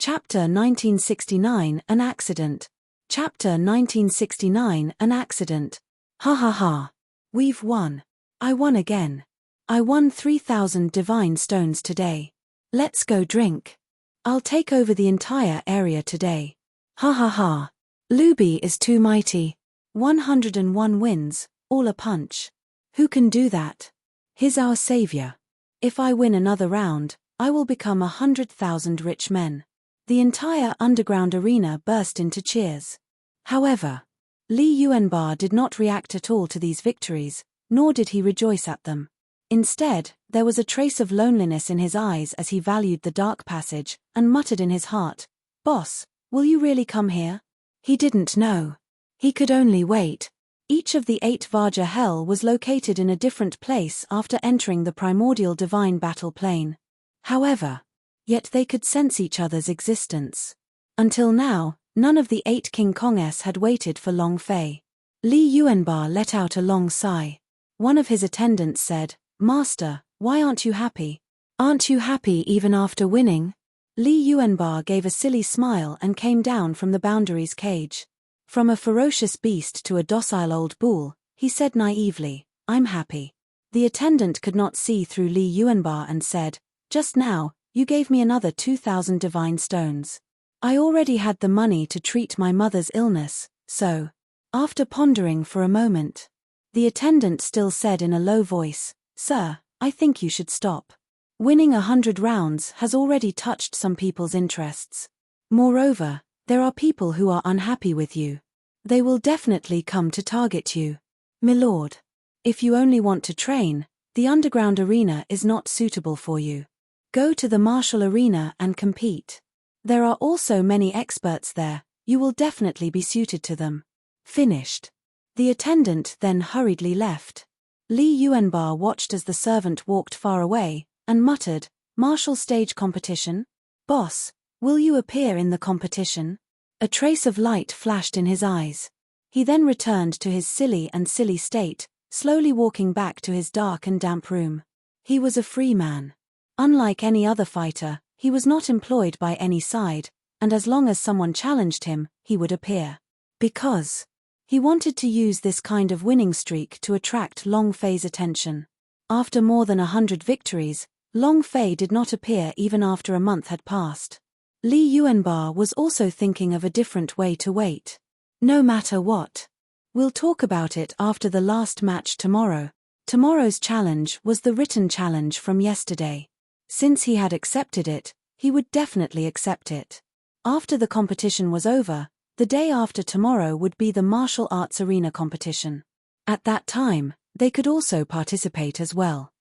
Chapter 1969 An Accident. Chapter 1969 An Accident. Ha ha ha. We've won. I won again. I won 3,000 divine stones today. Let's go drink. I'll take over the entire area today. Ha ha ha. Luby is too mighty. 101 wins, all a punch. Who can do that? He's our savior. If I win another round, I will become 100,000 rich men. The entire underground arena burst into cheers. However, Li Yuanba did not react at all to these victories, nor did he rejoice at them. Instead, there was a trace of loneliness in his eyes as he valued the dark passage, and muttered in his heart, "Boss, will you really come here?" He didn't know. He could only wait. Each of the 8 Vajra Hell was located in a different place after entering the primordial divine battle plane. However, yet they could sense each other's existence. Until now, none of the 8 King Kongs had waited for Long Fei. Li Yuanba let out a long sigh. One of his attendants said, "Master, why aren't you happy? Aren't you happy even after winning?" Li Yuanba gave a silly smile and came down from the boundaries cage. From a ferocious beast to a docile old bull, he said naively, "I'm happy." The attendant could not see through Li Yuanba and said, "Just now, you gave me another 2,000 divine stones. I already had the money to treat my mother's illness, so..." After pondering for a moment, the attendant still said in a low voice, "Sir, I think you should stop. Winning 100 rounds has already touched some people's interests. Moreover, there are people who are unhappy with you. They will definitely come to target you. Milord, if you only want to train, the underground arena is not suitable for you. Go to the martial arena and compete. There are also many experts there, you will definitely be suited to them." Finished. The attendant then hurriedly left. Li Yuanba watched as the servant walked far away, and muttered, "Martial stage competition? Boss, will you appear in the competition?" A trace of light flashed in his eyes. He then returned to his silly state, slowly walking back to his dark and damp room. He was a free man. Unlike any other fighter, he was not employed by any side, and as long as someone challenged him, he would appear. Because he wanted to use this kind of winning streak to attract Long Fei's attention. After more than 100 victories, Long Fei did not appear even after a month had passed. Li Yuanba was also thinking of a different way to wait. No matter what. We'll talk about it after the last match tomorrow. Tomorrow's challenge was the written challenge from yesterday. Since he had accepted it, he would definitely accept it. After the competition was over, the day after tomorrow would be the martial arts arena competition. At that time, they could also participate as well.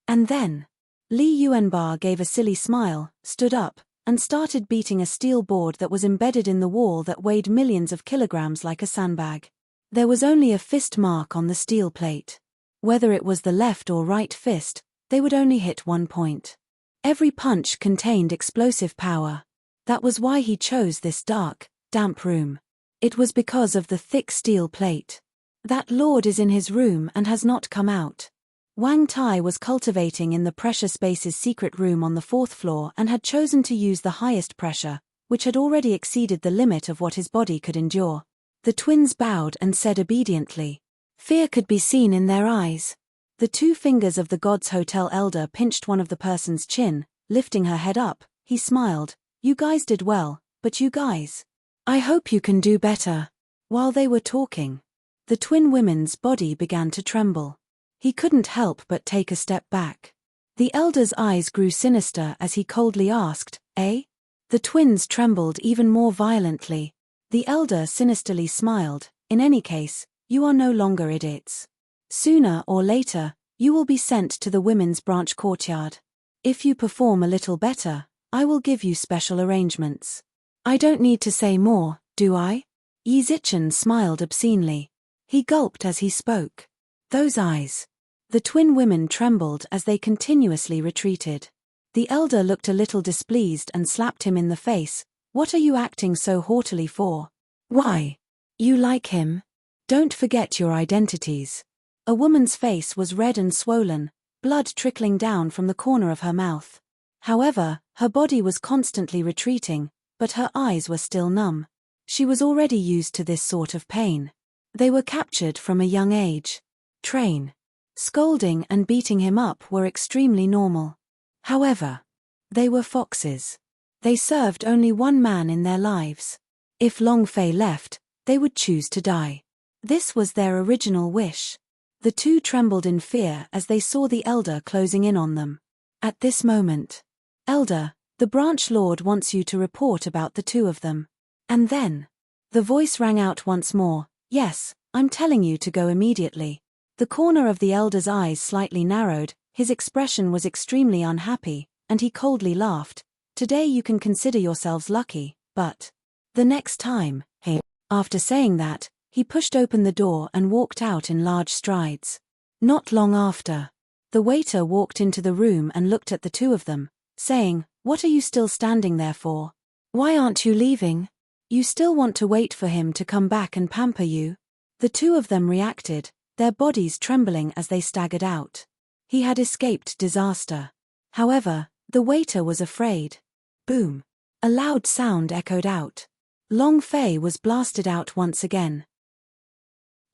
And then, Li Yuanba gave a silly smile, stood up, and started beating a steel board that was embedded in the wall that weighed millions of kilograms like a sandbag. There was only a fist mark on the steel plate. Whether it was the left or right fist, they would only hit one point. Every punch contained explosive power. That was why he chose this dark, damp room. It was because of the thick steel plate. That lord is in his room and has not come out. Wang Tai was cultivating in the pressure space's secret room on the 4th floor and had chosen to use the highest pressure, which had already exceeded the limit of what his body could endure. The twins bowed and said obediently. Fear could be seen in their eyes. The 2 fingers of the God's Hotel elder pinched one of the person's chin, lifting her head up. He smiled. "You guys did well, but you guys, I hope you can do better." While they were talking, the twin women's body began to tremble. He couldn't help but take a step back. The elder's eyes grew sinister as he coldly asked, "Eh?" The twins trembled even more violently. The elder sinisterly smiled. "In any case, you are no longer idiots. Sooner or later, you will be sent to the women's branch courtyard. If you perform a little better, I will give you special arrangements. I don't need to say more, do I?" Yi Zichen smiled obscenely. He gulped as he spoke. Those eyes. The twin women trembled as they continuously retreated. The elder looked a little displeased and slapped him in the face. "What are you acting so haughtily for? Why? You like him? Don't forget your identities." A woman's face was red and swollen, blood trickling down from the corner of her mouth. However, her body was constantly retreating, but her eyes were still numb. She was already used to this sort of pain. They were captured from a young age. Train. Scolding and beating him up were extremely normal. However, they were foxes. They served only one man in their lives. If Long Fei left, they would choose to die. This was their original wish. The two trembled in fear as they saw the elder closing in on them. At this moment, "Elder, the branch lord wants you to report about the two of them." And then, the voice rang out once more, "Yes, I'm telling you to go immediately." The corner of the elder's eyes slightly narrowed, his expression was extremely unhappy, and he coldly laughed. "Today you can consider yourselves lucky, but the next time, hey." After saying that, he pushed open the door and walked out in large strides. Not long after, the waiter walked into the room and looked at the two of them, saying, "What are you still standing there for? Why aren't you leaving? You still want to wait for him to come back and pamper you?" The two of them reacted, their bodies trembling as they staggered out. He had escaped disaster. However, the waiter was afraid. Boom! A loud sound echoed out. Long Fei was blasted out once again.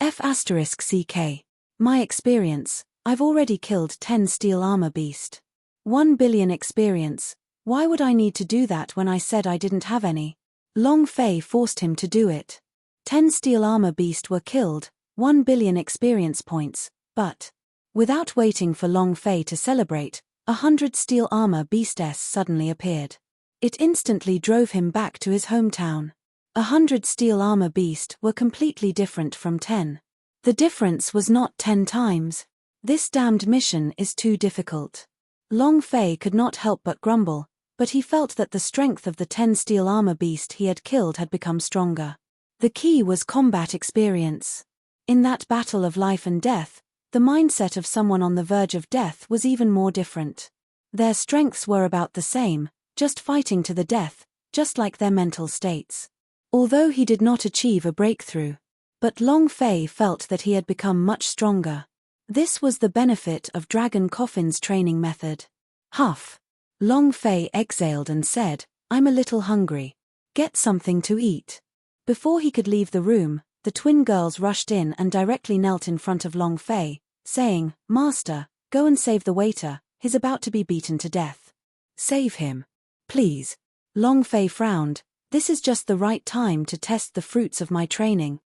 F***CK. My experience, I've already killed 10 steel armor beast. 1 billion experience, why would I need to do that when I said I didn't have any? Long Fei forced him to do it. 10 steel armor beast were killed, 1 billion experience points, but without waiting for Long Fei to celebrate, 100 steel armor beasts suddenly appeared. It instantly drove him back to his hometown. 100 steel armor beast were completely different from 10. The difference was not 10 times. This damned mission is too difficult. Long Fei could not help but grumble, but he felt that the strength of the 10 steel armor beast he had killed had become stronger. The key was combat experience. In that battle of life and death, the mindset of someone on the verge of death was even more different. Their strengths were about the same, just fighting to the death, just like their mental states. Although he did not achieve a breakthrough, but Long Fei felt that he had become much stronger. This was the benefit of Dragon Coffin's training method. Huff! Long Fei exhaled and said, "I'm a little hungry. Get something to eat." Before he could leave the room, the twin girls rushed in and directly knelt in front of Long Fei, saying, "Master, go and save the waiter, he's about to be beaten to death." "Save him. Please." Long Fei frowned. "This is just the right time to test the fruits of my training."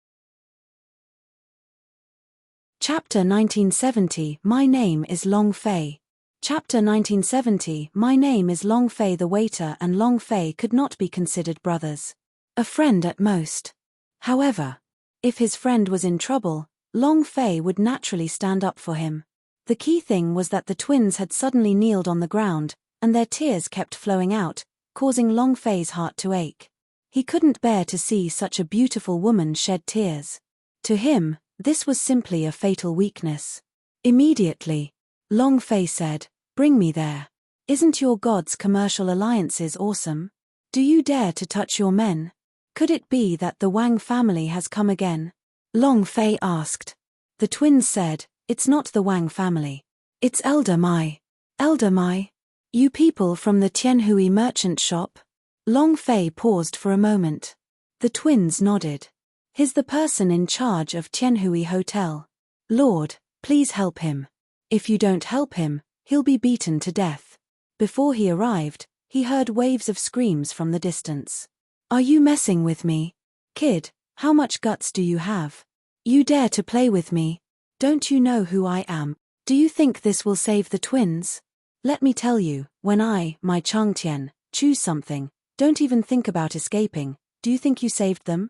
Chapter 1970 My name is Long Fei. Chapter 1970 My name is Long Fei. The waiter and Long Fei could not be considered brothers. A friend at most. However, if his friend was in trouble, Long Fei would naturally stand up for him. The key thing was that the twins had suddenly kneeled on the ground, and their tears kept flowing out, causing Long Fei's heart to ache. He couldn't bear to see such a beautiful woman shed tears. To him, this was simply a fatal weakness. Immediately, Long Fei said, "Bring me there. Isn't your god's commercial alliances awesome? Do you dare to touch your men? Could it be that the Wang family has come again?" Long Fei asked. The twins said, "It's not the Wang family. It's Elder Mai." "Elder Mai? You people from the Tianhui merchant shop?" Long Fei paused for a moment. The twins nodded. "He's the person in charge of Tianhui Hotel. Lord, please help him. If you don't help him, he'll be beaten to death." Before he arrived, he heard waves of screams from the distance. "Are you messing with me? Kid, how much guts do you have? You dare to play with me? Don't you know who I am? Do you think this will save the twins? Let me tell you, when my Changtian, choose something, don't even think about escaping. Do you think you saved them?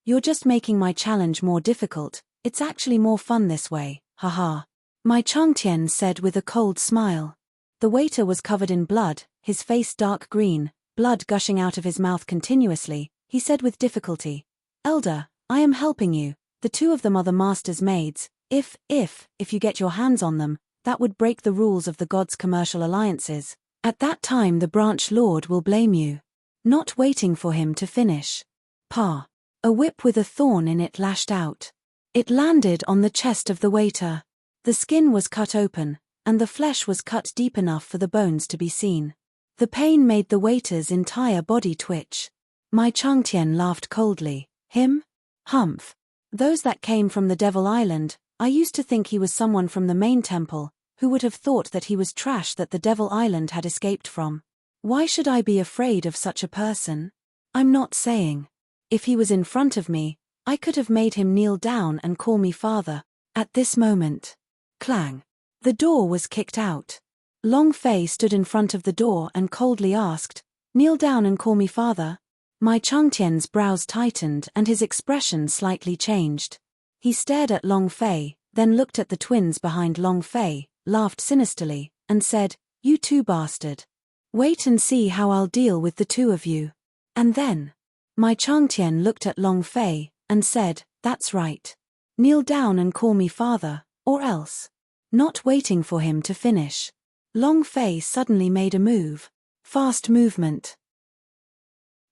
You're just making my challenge more difficult. It's actually more fun this way, haha." My Changtian said with a cold smile. The waiter was covered in blood, his face dark green, blood gushing out of his mouth continuously. He said with difficulty, "Elder, I am helping you. The two of them are the master's maids. If you get your hands on them, that would break the rules of the god's commercial alliances. At that time the branch lord will blame you." Not waiting for him to finish. Pa. A whip with a thorn in it lashed out. It landed on the chest of the waiter. The skin was cut open, and the flesh was cut deep enough for the bones to be seen. The pain made the waiter's entire body twitch. Mai Changtian laughed coldly. Him? Humph. Those that came from the Devil Island, I used to think he was someone from the main temple, who would have thought that he was trash that the Devil Island had escaped from. Why should I be afraid of such a person? I'm not saying. If he was in front of me, I could have made him kneel down and call me father. At this moment. Clang. The door was kicked out. Long Fei stood in front of the door and coldly asked, "Kneel down and call me father?" Mai Changtian's brows tightened and his expression slightly changed. He stared at Long Fei, then looked at the twins behind Long Fei, laughed sinisterly, and said, "You too, bastard. Wait and see how I'll deal with the two of you." And then, Mai Changtian looked at Long Fei, and said, "That's right. Kneel down and call me father, or else." Not waiting for him to finish, Long Fei suddenly made a move. Fast movement.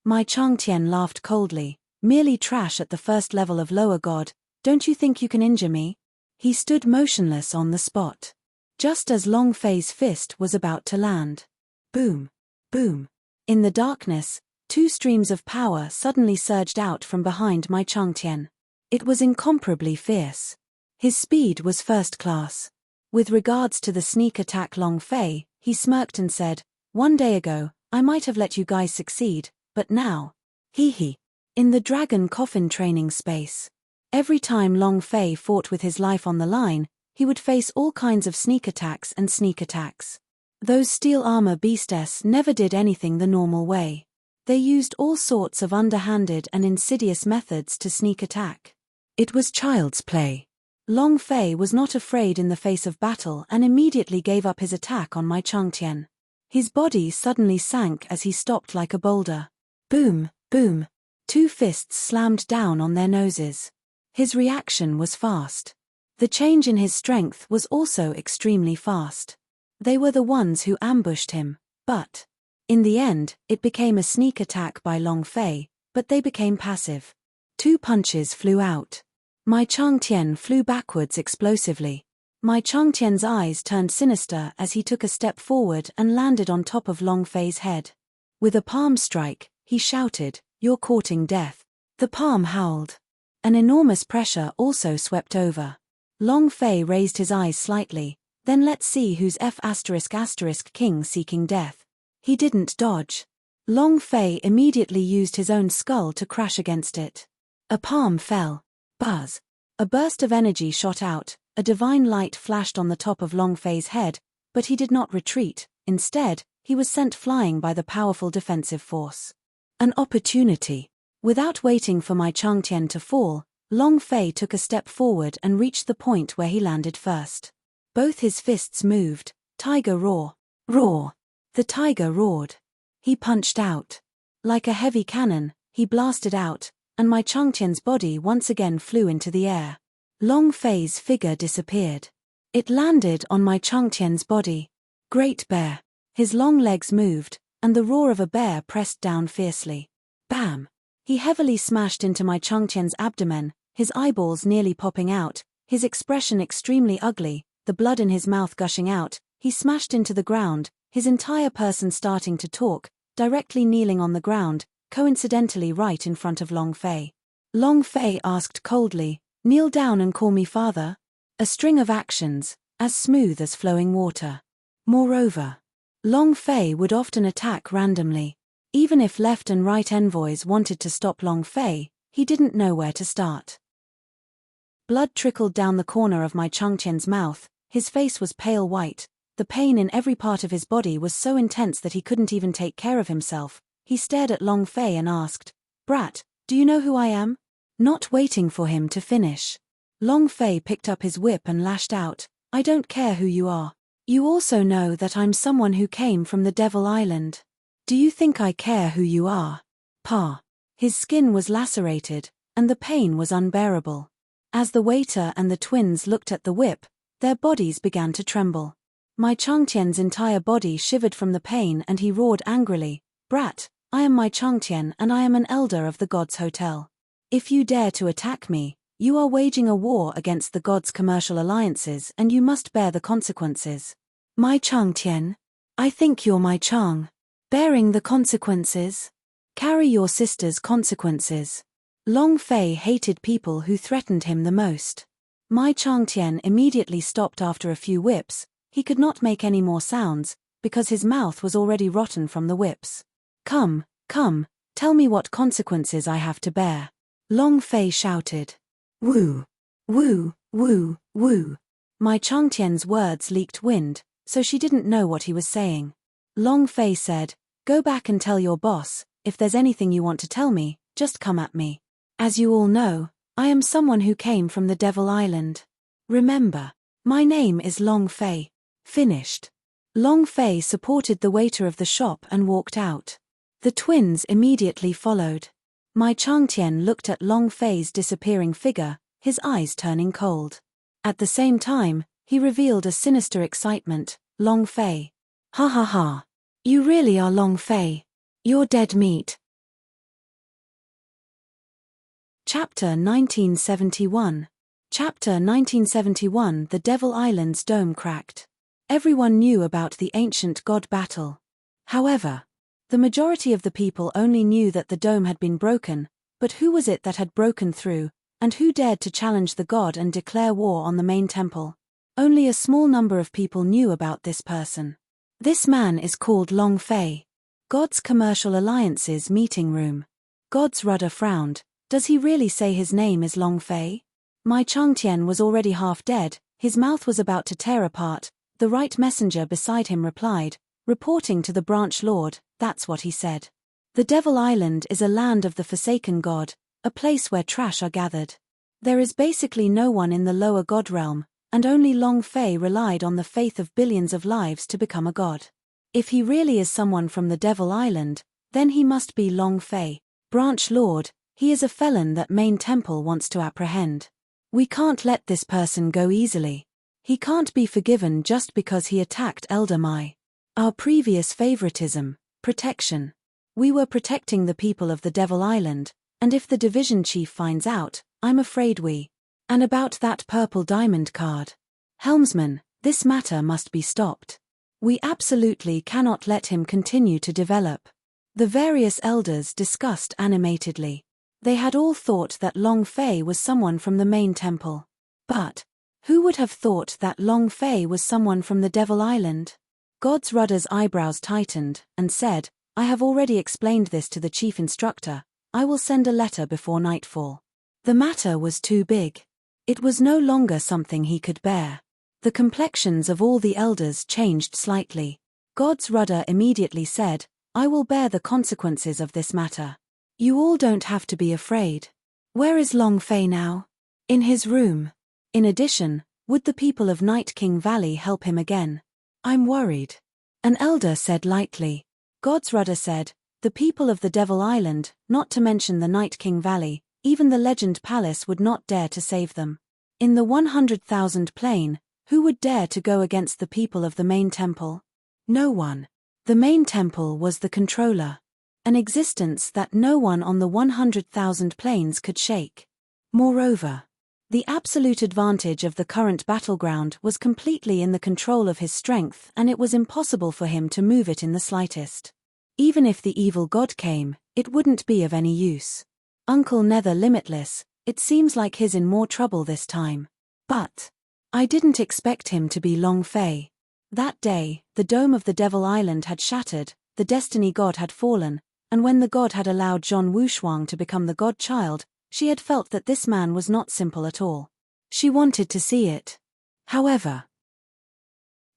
Mai Changtian laughed coldly. "Merely trash at the first level of lower god, don't you think you can injure me?" He stood motionless on the spot. Just as Long Fei's fist was about to land. Boom. Boom. In the darkness, two streams of power suddenly surged out from behind Mai Changtian. It was incomparably fierce. His speed was first class. With regards to the sneak attack Long Fei, he smirked and said, "One day ago, I might have let you guys succeed, but now, hee. In the dragon coffin training space. Every time Long Fei fought with his life on the line, he would face all kinds of sneak attacks and sneak attacks. Those steel armor beasts never did anything the normal way. They used all sorts of underhanded and insidious methods to sneak attack. It was child's play. Long Fei was not afraid in the face of battle and immediately gave up his attack on Mai Changtian. His body suddenly sank as he stopped like a boulder. Boom, boom. Two fists slammed down on their noses. His reaction was fast. The change in his strength was also extremely fast. They were the ones who ambushed him, but in the end, it became a sneak attack by Long Fei, but they became passive. Two punches flew out. Mai Changtian flew backwards explosively. Mai Changtian's eyes turned sinister as he took a step forward and landed on top of Long Fei's head. With a palm strike, he shouted, "You're courting death." The palm howled. An enormous pressure also swept over. Long Fei raised his eyes slightly, then let's see who's king seeking death. He didn't dodge. Long Fei immediately used his own skull to crash against it. A palm fell. Buzz. A burst of energy shot out, a divine light flashed on the top of Long Fei's head, but he did not retreat. Instead, he was sent flying by the powerful defensive force. An opportunity. Without waiting for Mai Changtian to fall, Long Fei took a step forward and reached the point where he landed first. Both his fists moved. Tiger roar. Roar. The tiger roared. He punched out. Like a heavy cannon, he blasted out, and Mai Changtian's body once again flew into the air. Long Fei's figure disappeared. It landed on Mai Changtian's body. Great Bear. His long legs moved, and the roar of a bear pressed down fiercely. Bam! He heavily smashed into Mai Changtian's abdomen, his eyeballs nearly popping out, his expression extremely ugly, the blood in his mouth gushing out. He smashed into the ground, his entire person starting to talk, directly kneeling on the ground, coincidentally right in front of Long Fei. Long Fei asked coldly, "Kneel down and call me father?" A string of actions, as smooth as flowing water. Moreover, Long Fei would often attack randomly. Even if left and right envoys wanted to stop Long Fei, he didn't know where to start. Blood trickled down the corner of Mai Changtian's mouth, his face was pale white, the pain in every part of his body was so intense that he couldn't even take care of himself. He stared at Long Fei and asked, "Brat, do you know who I am?" Not waiting for him to finish, Long Fei picked up his whip and lashed out, "I don't care who you are. You also know that I'm someone who came from the Devil Island. Do you think I care who you are?" Pa. His skin was lacerated, and the pain was unbearable. As the waiter and the twins looked at the whip, their bodies began to tremble. Mai Changtian's entire body shivered from the pain and he roared angrily, "Brat, I am Mai Changtian and I am an elder of the Gods Hotel. If you dare to attack me, you are waging a war against the Gods' commercial alliances and you must bear the consequences." My Changtian? I think you're my Chang. Bearing the consequences? Carry your sister's consequences. Long Fei hated people who threatened him the most. My Changtian immediately stopped after a few whips. He could not make any more sounds, because his mouth was already rotten from the whips. Come, come, tell me what consequences I have to bear. Long Fei shouted. Woo! Woo! Woo! Woo! My Changtian's words leaked wind, so she didn't know what he was saying. Long Fei said, Go back and tell your boss, if there's anything you want to tell me, just come at me. As you all know, I am someone who came from the Devil Island. Remember, my name is Long Fei. Finished. Long Fei supported the waiter of the shop and walked out. The twins immediately followed. My Changtian looked at Long Fei's disappearing figure, his eyes turning cold. At the same time, he revealed a sinister excitement. Long Fei. Ha ha ha. You really are Long Fei. You're dead meat. Chapter 1971. Chapter 1971. The Devil Island's dome cracked. Everyone knew about the ancient god battle. However, the majority of the people only knew that the dome had been broken, but who was it that had broken through, and who dared to challenge the god and declare war on the main temple? Only a small number of people knew about this person. This man is called Long Fei. God's Commercial Alliance's meeting room. God's rudder frowned. Does he really say his name is Long Fei? My Changtian was already half dead, his mouth was about to tear apart. The right messenger beside him replied, reporting to the branch lord, that's what he said. The Devil Island is a land of the forsaken god, a place where trash are gathered. There is basically no one in the lower god realm, and only Long Fei relied on the faith of billions of lives to become a god. If he really is someone from the Devil Island, then he must be Long Fei. Branch lord, he is a felon that main temple wants to apprehend. We can't let this person go easily. He can't be forgiven just because he attacked Elder Mai. Our previous favoritism, protection. We were protecting the people of the Devil Island, and if the division chief finds out, I'm afraid we. And about that purple diamond card. Helmsman, this matter must be stopped. We absolutely cannot let him continue to develop. The various elders discussed animatedly. They had all thought that Long Fei was someone from the main temple. But who would have thought that Long Fei was someone from the Devil Island? God's Rudder's eyebrows tightened, and said, I have already explained this to the chief instructor. I will send a letter before nightfall. The matter was too big. It was no longer something he could bear. The complexions of all the elders changed slightly. God's Rudder immediately said, I will bear the consequences of this matter. You all don't have to be afraid. Where is Long Fei now? In his room. In addition, would the people of Night King Valley help him again? I'm worried. An elder said lightly. God's Rudder said, the people of the Devil Island, not to mention the Night King Valley, even the Legend Palace would not dare to save them. In the 100,000 plain, who would dare to go against the people of the main temple? No one. The main temple was the controller. An existence that no one on the 100,000 plains could shake. Moreover, the absolute advantage of the current battleground was completely in the control of his strength, and it was impossible for him to move it in the slightest. Even if the evil god came, it wouldn't be of any use. Uncle Nether Limitless, it seems like he's in more trouble this time. But I didn't expect him to be Long Fei. That day, the dome of the Devil Island had shattered, the destiny god had fallen, and when the god had allowed Zhong Wushuang to become the godchild, she had felt that this man was not simple at all. She wanted to see it. However,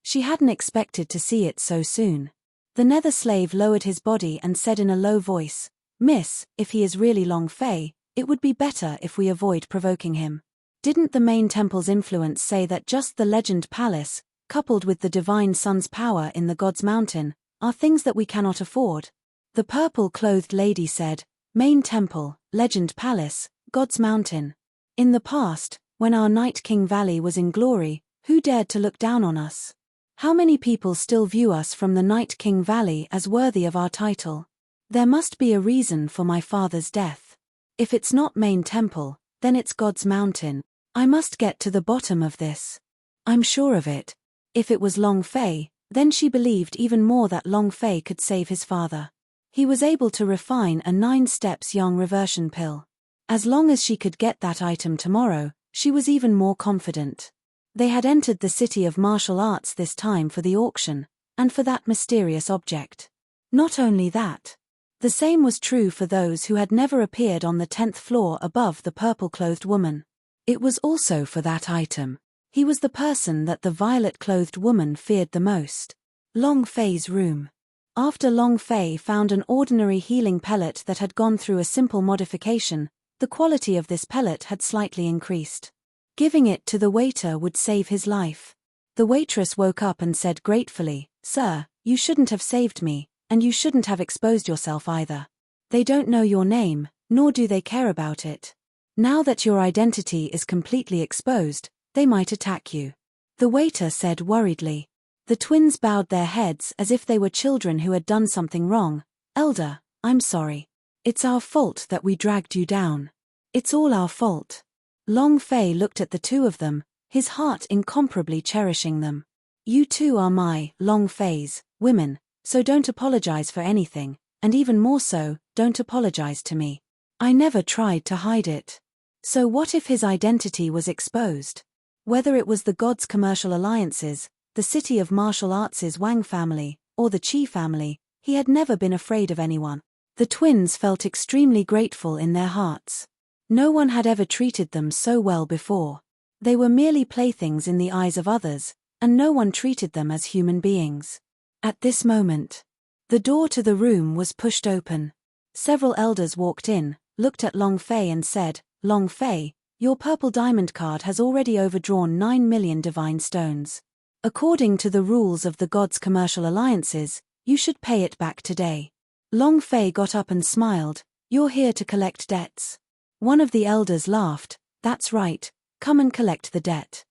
she hadn't expected to see it so soon. The nether slave lowered his body and said in a low voice, Miss, if he is really Long Fei, it would be better if we avoid provoking him. Didn't the main temple's influence say that just the Legend Palace, coupled with the Divine Sun's power in the God's Mountain, are things that we cannot afford? The purple-clothed lady said, Main Temple, Legend Palace, God's Mountain. In the past, when our Night King Valley was in glory, who dared to look down on us? How many people still view us from the Night King Valley as worthy of our title? There must be a reason for my father's death. If it's not Main Temple, then it's God's Mountain. I must get to the bottom of this. I'm sure of it. If it was Long Fei, then she believed even more that Long Fei could save his father. He was able to refine a 9-steps yang reversion pill. As long as she could get that item tomorrow, she was even more confident. They had entered the city of martial arts this time for the auction, and for that mysterious object. Not only that. The same was true for those who had never appeared on the 10th floor above the purple-clothed woman. It was also for that item. He was the person that the violet-clothed woman feared the most. Long Fei's room. After Long Fei found an ordinary healing pellet that had gone through a simple modification, the quality of this pellet had slightly increased. Giving it to the waiter would save his life. The waitress woke up and said gratefully, "Sir, you shouldn't have saved me, and you shouldn't have exposed yourself either. They don't know your name, nor do they care about it. Now that your identity is completely exposed, they might attack you." The waiter said worriedly. The twins bowed their heads as if they were children who had done something wrong. "Elder, I'm sorry. It's our fault that we dragged you down. It's all our fault." Long Fei looked at the two of them, his heart incomparably cherishing them. "You two are my, Long Fei's, women, so don't apologize for anything, and even more so, don't apologize to me. I never tried to hide it." So what if his identity was exposed? Whether it was the gods' commercial alliances, the city of martial arts' Wang family, or the Qi family, he had never been afraid of anyone. The twins felt extremely grateful in their hearts. No one had ever treated them so well before. They were merely playthings in the eyes of others, and no one treated them as human beings. At this moment, the door to the room was pushed open. Several elders walked in, looked at Long Fei and said, "Long Fei, your purple diamond card has already overdrawn 9 million divine stones. According to the rules of the gods' commercial alliances, you should pay it back today." Long Fei got up and smiled. "You're here to collect debts." One of the elders laughed. "That's right, come and collect the debt.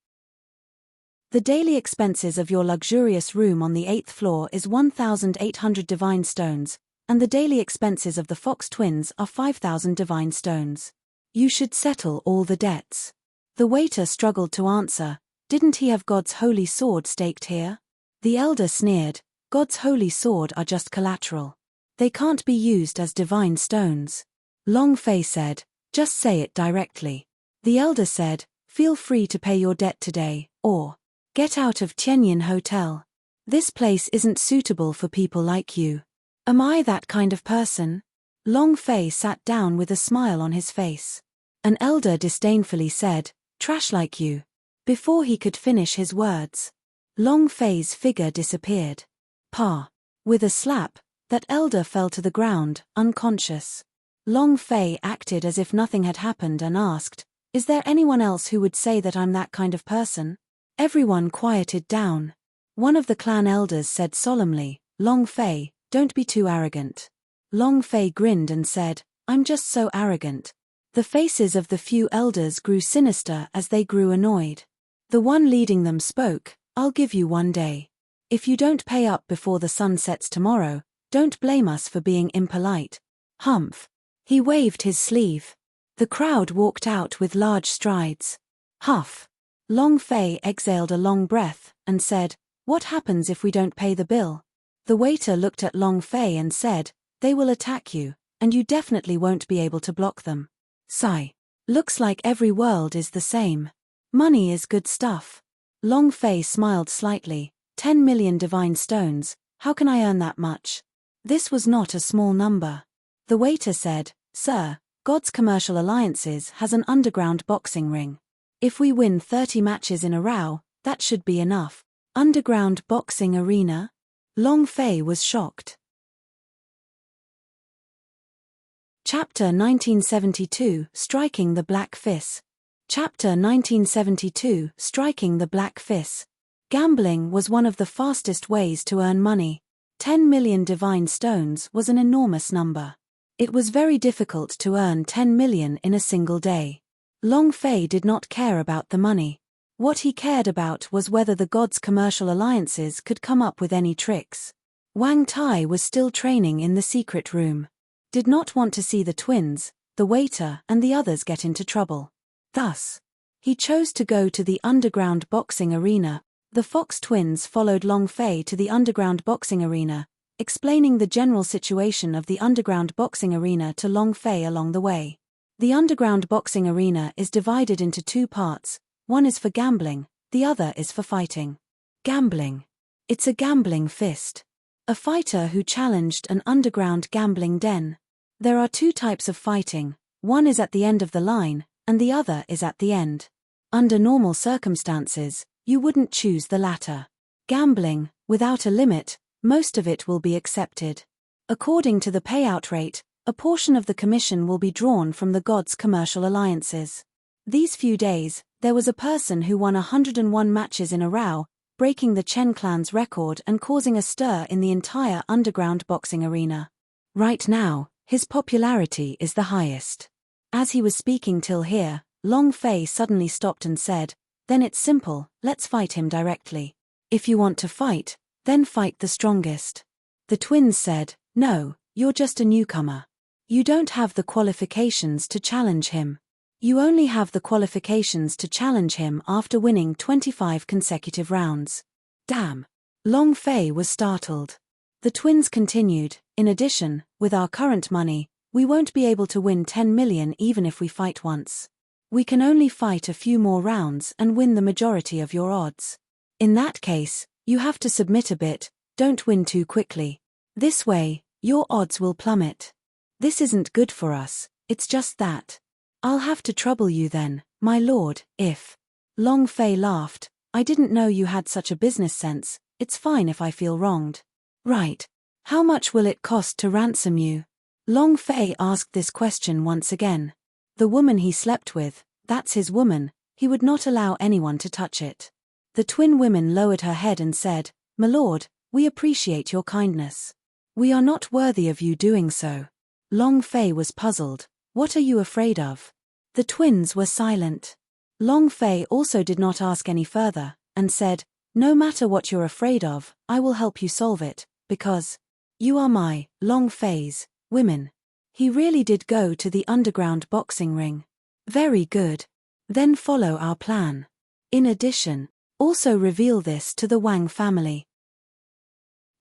The daily expenses of your luxurious room on the 8th floor is 1,800 divine stones, and the daily expenses of the Fox twins are 5,000 divine stones. You should settle all the debts." The waiter struggled to answer. Didn't he have God's holy sword staked here? The elder sneered. God's holy sword are just collateral. They can't be used as divine stones. Long Fei said, "Just say it directly." The elder said, "Feel free to pay your debt today, or get out of Tianyin Hotel. This place isn't suitable for people like you." "Am I that kind of person?" Long Fei sat down with a smile on his face. An elder disdainfully said, "Trash like you." Before he could finish his words, Long Fei's figure disappeared. Pa! With a slap, that elder fell to the ground, unconscious. Long Fei acted as if nothing had happened and asked, "Is there anyone else who would say that I'm that kind of person?" Everyone quieted down. One of the clan elders said solemnly, "Long Fei, don't be too arrogant." Long Fei grinned and said, "I'm just so arrogant." The faces of the few elders grew sinister as they grew annoyed. The one leading them spoke, "I'll give you one day. If you don't pay up before the sun sets tomorrow, don't blame us for being impolite." Humph. He waved his sleeve. The crowd walked out with large strides. Huff. Long Fei exhaled a long breath and said, "What happens if we don't pay the bill?" The waiter looked at Long Fei and said, "They will attack you, and you definitely won't be able to block them." Sigh. Looks like every world is the same. Money is good stuff. Long Fei smiled slightly. 10 million divine stones, how can I earn that much? This was not a small number. The waiter said, "Sir, God's commercial alliances has an underground boxing ring. If we win 30 matches in a row, that should be enough." Underground boxing arena? Long Fei was shocked. Chapter 1972, Striking the Black Fist. Chapter 1972, Striking the Black Fist. Gambling was one of the fastest ways to earn money. 10 million divine stones was an enormous number. It was very difficult to earn 10 million in a single day. Long Fei did not care about the money. What he cared about was whether the gods' commercial alliances could come up with any tricks. Wang Tai was still training in the secret room. Did not want to see the twins, the waiter and the others get into trouble. Thus, he chose to go to the underground boxing arena. The Fox twins followed Long Fei to the underground boxing arena, explaining the general situation of the underground boxing arena to Long Fei along the way. The underground boxing arena is divided into two parts, one is for gambling, the other is for fighting. Gambling. It's a gambling fist. A fighter who challenged an underground gambling den. There are two types of fighting, one is at the end of the line, and the other is at the end. Under normal circumstances, you wouldn't choose the latter. Gambling, without a limit, most of it will be accepted. According to the payout rate, a portion of the commission will be drawn from the gods' commercial alliances. These few days, there was a person who won 101 matches in a row, breaking the Chen clan's record and causing a stir in the entire underground boxing arena. Right now, his popularity is the highest. As he was speaking till here, Long Fei suddenly stopped and said, "Then it's simple, let's fight him directly. If you want to fight, then fight the strongest." The twins said, "No, you're just a newcomer. You don't have the qualifications to challenge him. You only have the qualifications to challenge him after winning 25 consecutive rounds." Damn. Long Fei was startled. The twins continued, "In addition, with our current money, we won't be able to win 10 million even if we fight once. We can only fight a few more rounds and win the majority of your odds. In that case, you have to submit a bit, don't win too quickly. This way, your odds will plummet. This isn't good for us, it's just that. I'll have to trouble you then, my lord, if..." Long Fei laughed, "I didn't know you had such a business sense, it's fine if I feel wronged." "Right. How much will it cost to ransom you?" Long Fei asked this question once again. The woman he slept with, that's his woman, he would not allow anyone to touch it. The twin women lowered her head and said, "My lord, we appreciate your kindness. We are not worthy of you doing so." Long Fei was puzzled. "What are you afraid of?" The twins were silent. Long Fei also did not ask any further, and said, "No matter what you're afraid of, I will help you solve it, because you are my, Long Fei's, women." He really did go to the underground boxing ring. "Very good. Then follow our plan. In addition, also reveal this to the Wang family."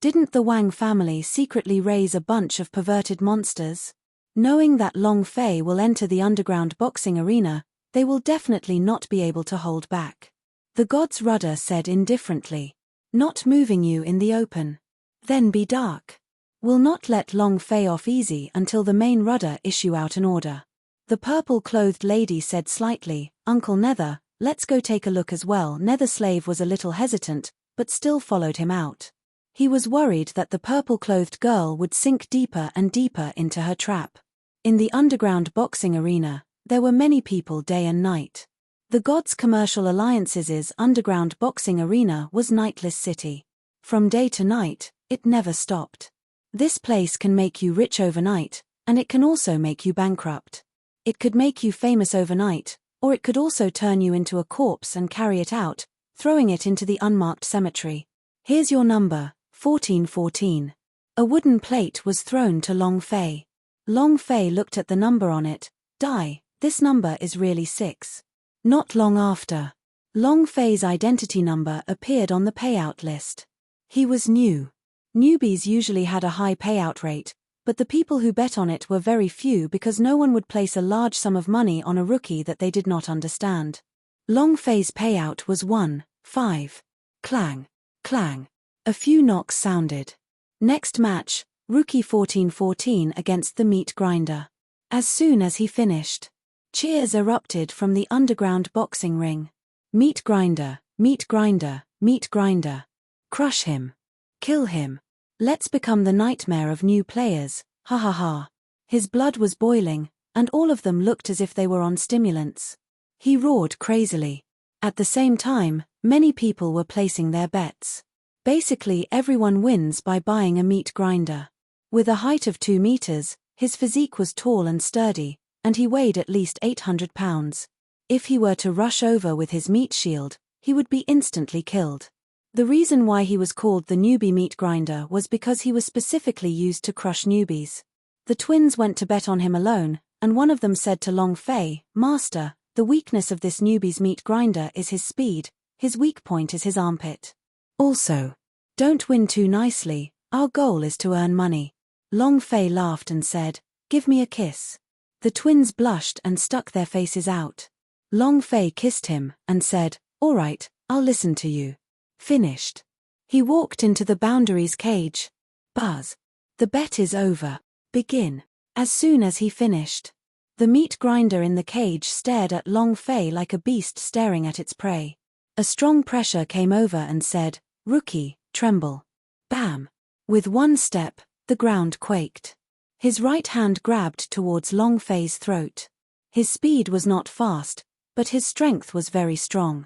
Didn't the Wang family secretly raise a bunch of perverted monsters? Knowing that Long Fei will enter the underground boxing arena, they will definitely not be able to hold back. The god's rudder said indifferently, "Not moving you in the open. Then be dark. Will not let Long Fei off easy until the main rudder issue out an order." The purple-clothed lady said slightly, "Uncle Nether, let's go take a look as well." Nether Slave was a little hesitant, but still followed him out. He was worried that the purple-clothed girl would sink deeper and deeper into her trap. In the underground boxing arena, there were many people day and night. The gods' commercial alliances' underground boxing arena was Nightless City. From day to night, it never stopped. This place can make you rich overnight, and it can also make you bankrupt. It could make you famous overnight, or it could also turn you into a corpse and carry it out, throwing it into the unmarked cemetery. "Here's your number, 1414. A wooden plate was thrown to Long Fei. Long Fei looked at the number on it. "Die, this number is really 6. Not long after, Long Fei's identity number appeared on the payout list. He was new. Newbies usually had a high payout rate, but the people who bet on it were very few because no one would place a large sum of money on a rookie that they did not understand. Long Fei's payout was 1-5. Clang, clang. A few knocks sounded. Next match, Rookie 1414 against the meat grinder. As soon as he finished, cheers erupted from the underground boxing ring. "Meat grinder, meat grinder, meat grinder. Crush him. Kill him. Let's become the nightmare of new players, ha ha ha." His blood was boiling, and all of them looked as if they were on stimulants. He roared crazily. At the same time, many people were placing their bets. Basically everyone wins by buying a meat grinder. With a height of 2 meters, his physique was tall and sturdy, and he weighed at least 800 pounds. If he were to rush over with his meat shield, he would be instantly killed. The reason why he was called the newbie meat grinder was because he was specifically used to crush newbies. The twins went to bet on him alone, and one of them said to Long Fei, "Master, the weakness of this newbie's meat grinder is his speed. his weak point is his armpit. Also, don't win too nicely, our goal is to earn money. Long Fei laughed and said, give me a kiss. The twins blushed and stuck their faces out. Long Fei kissed him and said, all right, I'll listen to you. Finished. He walked into the boundaries cage. Buzz. The bet is over. Begin. As soon as he finished, the meat grinder in the cage stared at Long Fei like a beast staring at its prey. A strong pressure came over and said, rookie, tremble. Bam. With one step, the ground quaked. His right hand grabbed towards Long Fei's throat. His speed was not fast, but his strength was very strong.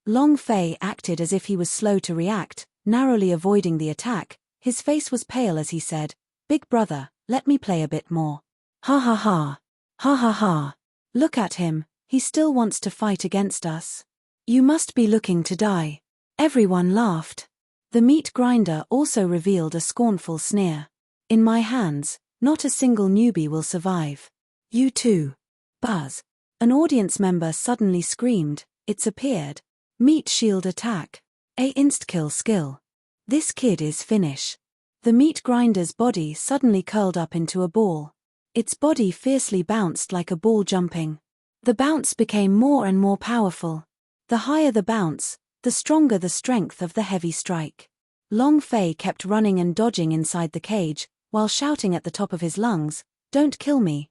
Long Fei acted as if he was slow to react, narrowly avoiding the attack. His face was pale as he said, big brother, let me play a bit more. Ha ha ha. Ha ha ha. Look at him, he still wants to fight against us. You must be looking to die. Everyone laughed. The meat grinder also revealed a scornful sneer. In my hands, not a single newbie will survive. You too. Buzz. An audience member suddenly screamed, it's appeared. Meat shield attack. A insta-kill skill. This kid is finish. The meat grinder's body suddenly curled up into a ball. Its body fiercely bounced like a ball jumping. The bounce became more and more powerful. The higher the bounce, the stronger the strength of the heavy strike. Long Fei kept running and dodging inside the cage, while shouting at the top of his lungs, don't kill me,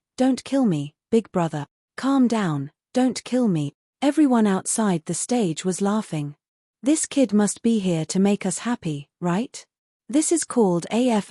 big brother. Calm down, don't kill me. Everyone outside the stage was laughing. This kid must be here to make us happy, right? This is called AF***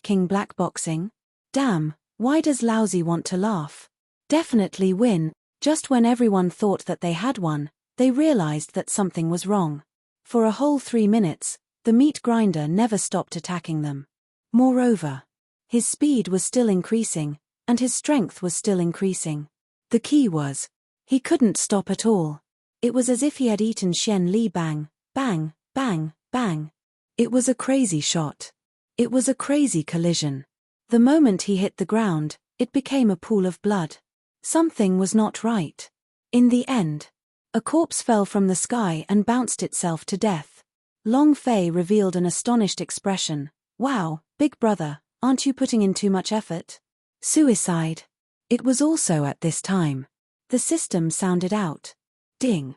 King Black Boxing. Damn, why does Lousy want to laugh? Definitely win. Just when everyone thought that they had won, they realized that something was wrong. For a whole 3 minutes, the meat grinder never stopped attacking them. Moreover, his speed was still increasing, and his strength was still increasing. The key was, he couldn't stop at all. It was as if he had eaten Xian Li bang, bang, bang, bang. It was a crazy shot. It was a crazy collision. The moment he hit the ground, it became a pool of blood. Something was not right. In the end, a corpse fell from the sky and bounced itself to death. Long Fei revealed an astonished expression. Wow, big brother, aren't you putting in too much effort? Suicide. It was also at this time. The system sounded out. Ding.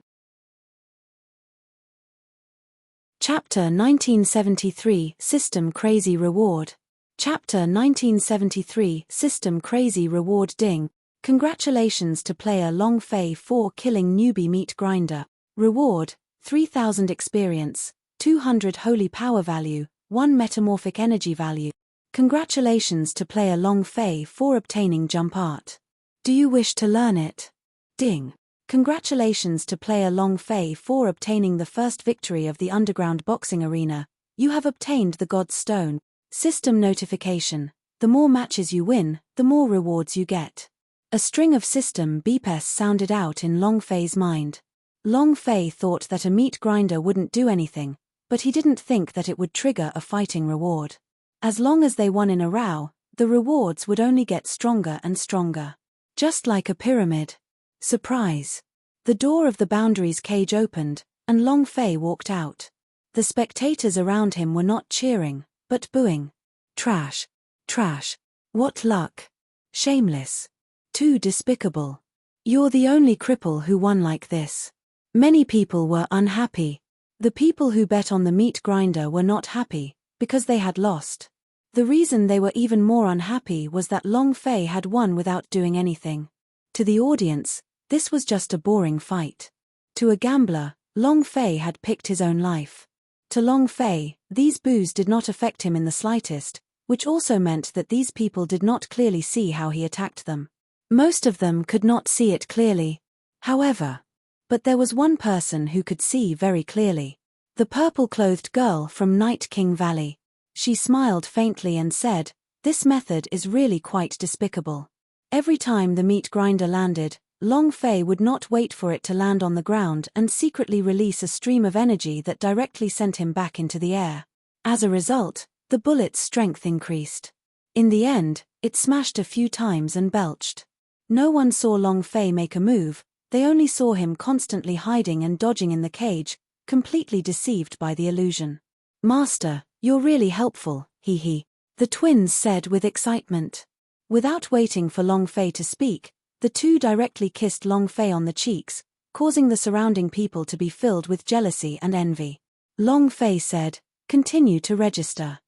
Chapter 1973 System Crazy Reward. Chapter 1973 System Crazy Reward. Ding. Congratulations to player Long Fei for killing newbie meat grinder. Reward, 3000 experience, 200 holy power value, 1 metamorphic energy value. Congratulations to player Long Fei for obtaining jump art. Do you wish to learn it? Ding. Congratulations to player Long Fei for obtaining the first victory of the underground boxing arena. You have obtained the God's Stone. System notification. The more matches you win, the more rewards you get. A string of system beeps sounded out in Long Fei's mind. Long Fei thought that a meat grinder wouldn't do anything, but he didn't think that it would trigger a fighting reward. As long as they won in a row, the rewards would only get stronger and stronger. Just like a pyramid. Surprise. The door of the boundaries cage opened, and Long Fei walked out. The spectators around him were not cheering, but booing. Trash. Trash. What luck. Shameless. Too despicable. You're the only cripple who won like this. Many people were unhappy. The people who bet on the meat grinder were not happy, because they had lost. The reason they were even more unhappy was that Long Fei had won without doing anything. To the audience, this was just a boring fight. To a gambler, Long Fei had picked his own life. To Long Fei, these boos did not affect him in the slightest, which also meant that these people did not clearly see how he attacked them. Most of them could not see it clearly. However, but there was one person who could see very clearly. The purple-clothed girl from Night King Valley. She smiled faintly and said, "This method is really quite despicable." Every time the meat grinder landed, Long Fei would not wait for it to land on the ground and secretly release a stream of energy that directly sent him back into the air. As a result, the bullet's strength increased. In the end, it smashed a few times and belched. No one saw Long Fei make a move. They only saw him constantly hiding and dodging in the cage, completely deceived by the illusion. "Master, you're really helpful, he," the twins said with excitement. Without waiting for Long Fei to speak, the two directly kissed Long Fei on the cheeks, causing the surrounding people to be filled with jealousy and envy. Long Fei said, "Continue to register.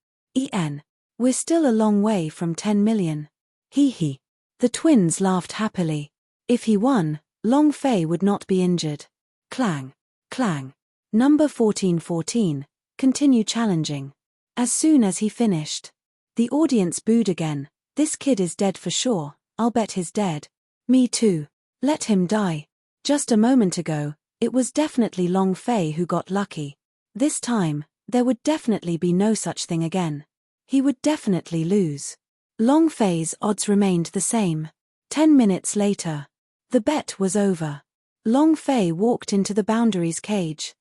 We're still a long way from 10 million. He. The twins laughed happily. If he won, Long Fei would not be injured. Clang. Clang. Number 1414, continue challenging. As soon as he finished, the audience booed again. "This kid is dead for sure, I'll bet he's dead." "Me too. Let him die." Just a moment ago, it was definitely Long Fei who got lucky. This time, there would definitely be no such thing again. He would definitely lose. Long Fei's odds remained the same. 10 minutes later, the bet was over. Long Fei walked into the boundaries cage.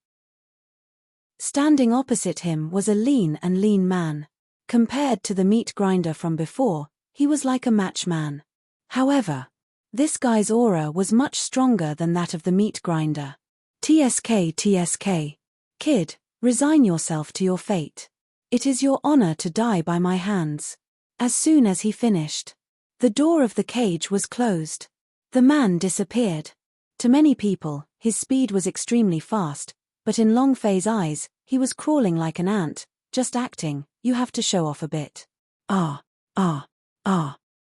Standing opposite him was a lean man. Compared to the meat grinder from before, he was like a matchman. However, this guy's aura was much stronger than that of the meat grinder. TSK. Kid, resign yourself to your fate. It is your honor to die by my hands." As soon as he finished, the door of the cage was closed. The man disappeared. To many people, his speed was extremely fast, but in Long Fei's eyes, he was crawling like an ant, just acting. "You have to show off a bit."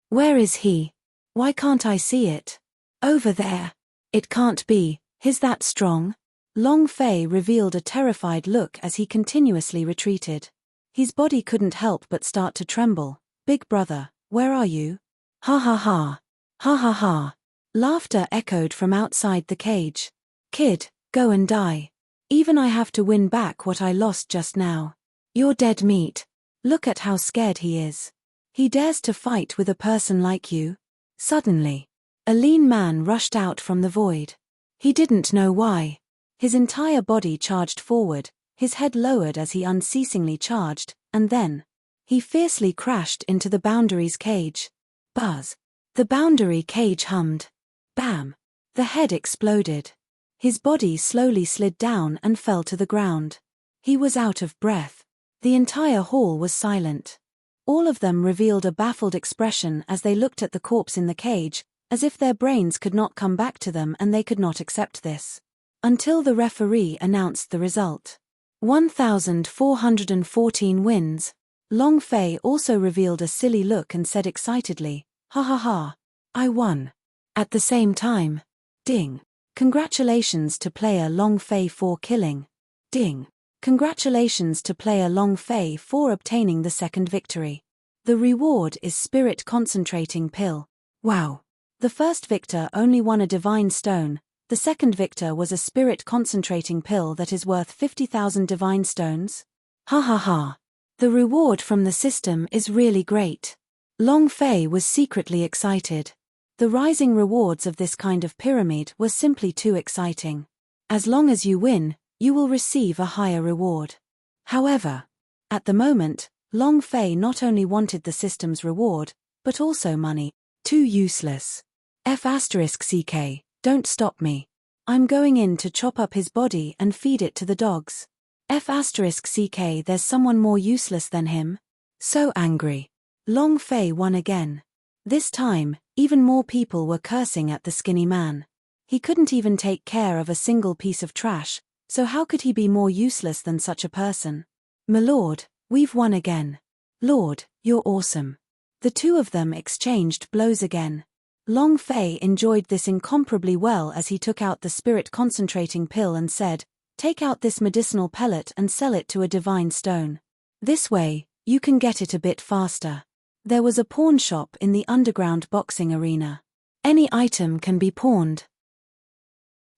Where is he? Why can't I see it? Over there. It can't be, he's that strong. Long Fei revealed a terrified look as he continuously retreated. His body couldn't help but start to tremble. "Big brother, where are you?" Ha ha ha. Ha ha ha. Laughter echoed from outside the cage. "Kid, go and die. Even I have to win back what I lost just now. You're dead meat. Look at how scared he is. He dares to fight with a person like you?" Suddenly, a lean man rushed out from the void. He didn't know why. His entire body charged forward, his head lowered as he unceasingly charged, and then he fiercely crashed into the boundaries cage. Buzz. The boundary cage hummed. Bam. The head exploded. His body slowly slid down and fell to the ground. He was out of breath. The entire hall was silent. All of them revealed a baffled expression as they looked at the corpse in the cage, as if their brains could not come back to them and they could not accept this. Until the referee announced the result. 1,414 wins. Long Fei also revealed a silly look and said excitedly, "Ha ha ha. I won." At the same time, ding. Congratulations to player Long Fei for killing. Ding. Congratulations to player Long Fei for obtaining the second victory. The reward is Spirit Concentrating Pill. Wow. The first victor only won a divine stone. The second victor was a Spirit Concentrating Pill that is worth 50,000 divine stones. Ha ha ha. The reward from the system is really great. Long Fei was secretly excited. The rising rewards of this kind of pyramid were simply too exciting. As long as you win, you will receive a higher reward. However, at the moment, Long Fei not only wanted the system's reward, but also money. Too useless. F***ck, don't stop me. I'm going in to chop up his body and feed it to the dogs. F***ck, there's someone more useless than him. So angry. Long Fei won again. This time, even more people were cursing at the skinny man. He couldn't even take care of a single piece of trash, so how could he be more useless than such a person? "My lord, we've won again. Lord, you're awesome." The two of them exchanged blows again. Long Fei enjoyed this incomparably well as he took out the Spirit Concentrating Pill and said, "Take out this medicinal pellet and sell it to a divine stone. This way, you can get it a bit faster." There was a pawn shop in the underground boxing arena. Any item can be pawned.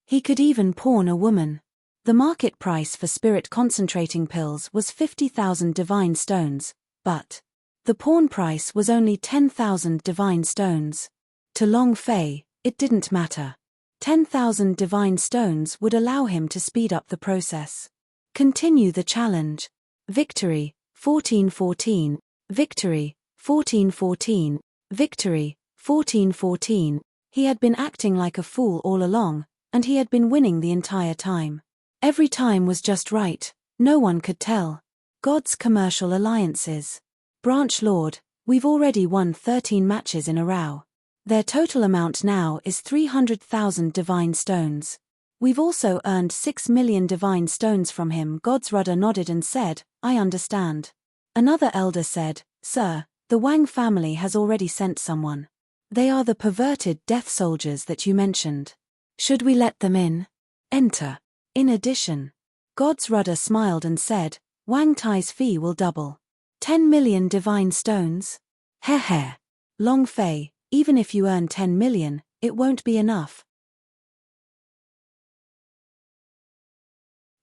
He could even pawn a woman. The market price for Spirit Concentrating Pills was 50,000 divine stones, but the pawn price was only 10,000 divine stones. To Long Fei, it didn't matter. 10,000 divine stones would allow him to speed up the process. Continue the challenge. Victory, 1414. Victory, 1414. Victory, 1414. He had been acting like a fool all along, and he had been winning the entire time. Every time was just right, no one could tell. God's commercial alliances. Branch Lord, we've already won 13 matches in a row. Their total amount now is 300,000 divine stones. We've also earned 6 million divine stones from him. God's rudder nodded and said, I understand. Another elder said, Sir, the Wang family has already sent someone. They are the perverted death soldiers that you mentioned. Should we let them in? Enter. In addition. God's rudder smiled and said, Wang Tai's fee will double. 10 million divine stones? Heh heh. Long Fei, even if you earn 10 million, it won't be enough.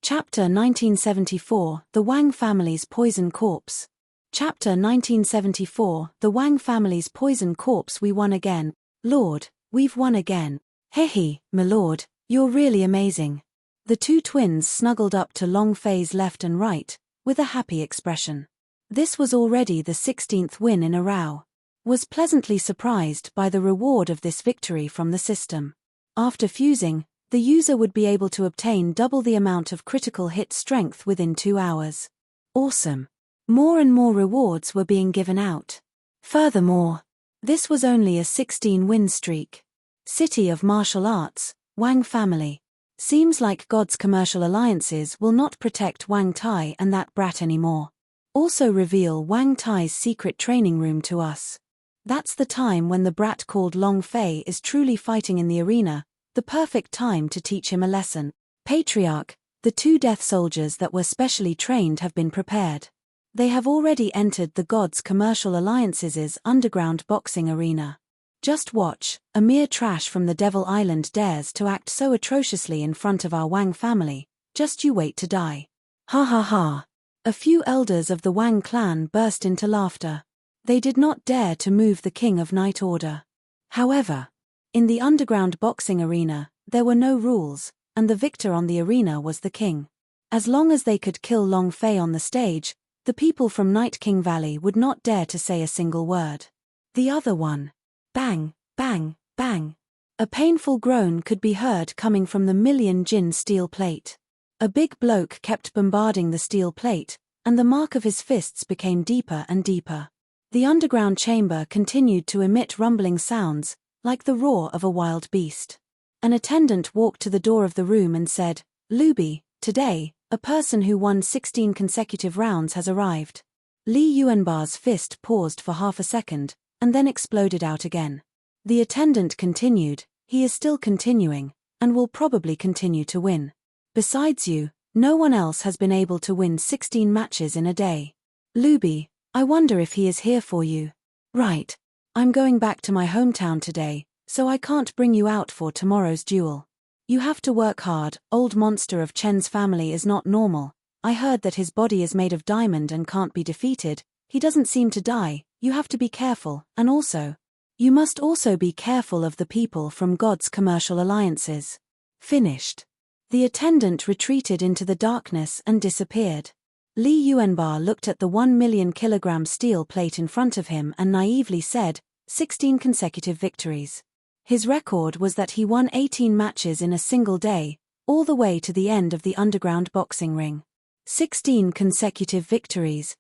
Chapter 1974, The Wang Family's Poison Corpse. Chapter 1974, The Wang Family's Poison Corpse. We won again. Lord, we've won again. Hehe, my lord, you're really amazing. The two twins snuggled up to Long Fei's left and right, with a happy expression. This was already the 16th win in a row. Was pleasantly surprised by the reward of this victory from the system. After fusing, the user would be able to obtain double the amount of critical hit strength within 2 hours. Awesome. More and more rewards were being given out. Furthermore, this was only a 16-win streak. City of Martial Arts, Wang Family. Seems like God's commercial alliances will not protect Wang Tai and that brat anymore. Also reveal Wang Tai's secret training room to us. That's the time when the brat called Long Fei is truly fighting in the arena, the perfect time to teach him a lesson. Patriarch, the 2 death soldiers that were specially trained have been prepared. They have already entered the God's commercial alliances' underground boxing arena. Just watch, a mere trash from the Devil Island dares to act so atrociously in front of our Wang family, just you wait to die. Ha ha ha. A few elders of the Wang clan burst into laughter. They did not dare to move the King of Night Order. However, in the underground boxing arena, there were no rules, and the victor on the arena was the king. As long as they could kill Long Fei on the stage, the people from Night King Valley would not dare to say a single word. The other one. Bang, bang, bang. A painful groan could be heard coming from the million Jin steel plate. A big bloke kept bombarding the steel plate, and the mark of his fists became deeper and deeper. The underground chamber continued to emit rumbling sounds, like the roar of a wild beast. An attendant walked to the door of the room and said, Luby, today, a person who won 16 consecutive rounds has arrived. Li Yuanbar's fist paused for half a second, and then exploded out again. The attendant continued, he is still continuing, and will probably continue to win. Besides you, no one else has been able to win 16 matches in a day. Luby, I wonder if he is here for you. Right. I'm going back to my hometown today, so I can't bring you out for tomorrow's duel. You have to work hard. Old monster of Chen's family is not normal. I heard that his body is made of diamond and can't be defeated. He doesn't seem to die. You have to be careful, and also, you must also be careful of the people from God's commercial alliances. Finished. The attendant retreated into the darkness and disappeared. Li Yuanbar looked at the 1 million kilogram steel plate in front of him and naively said, 16 consecutive victories. His record was that he won 18 matches in a single day, all the way to the end of the underground boxing ring. 16 consecutive victories.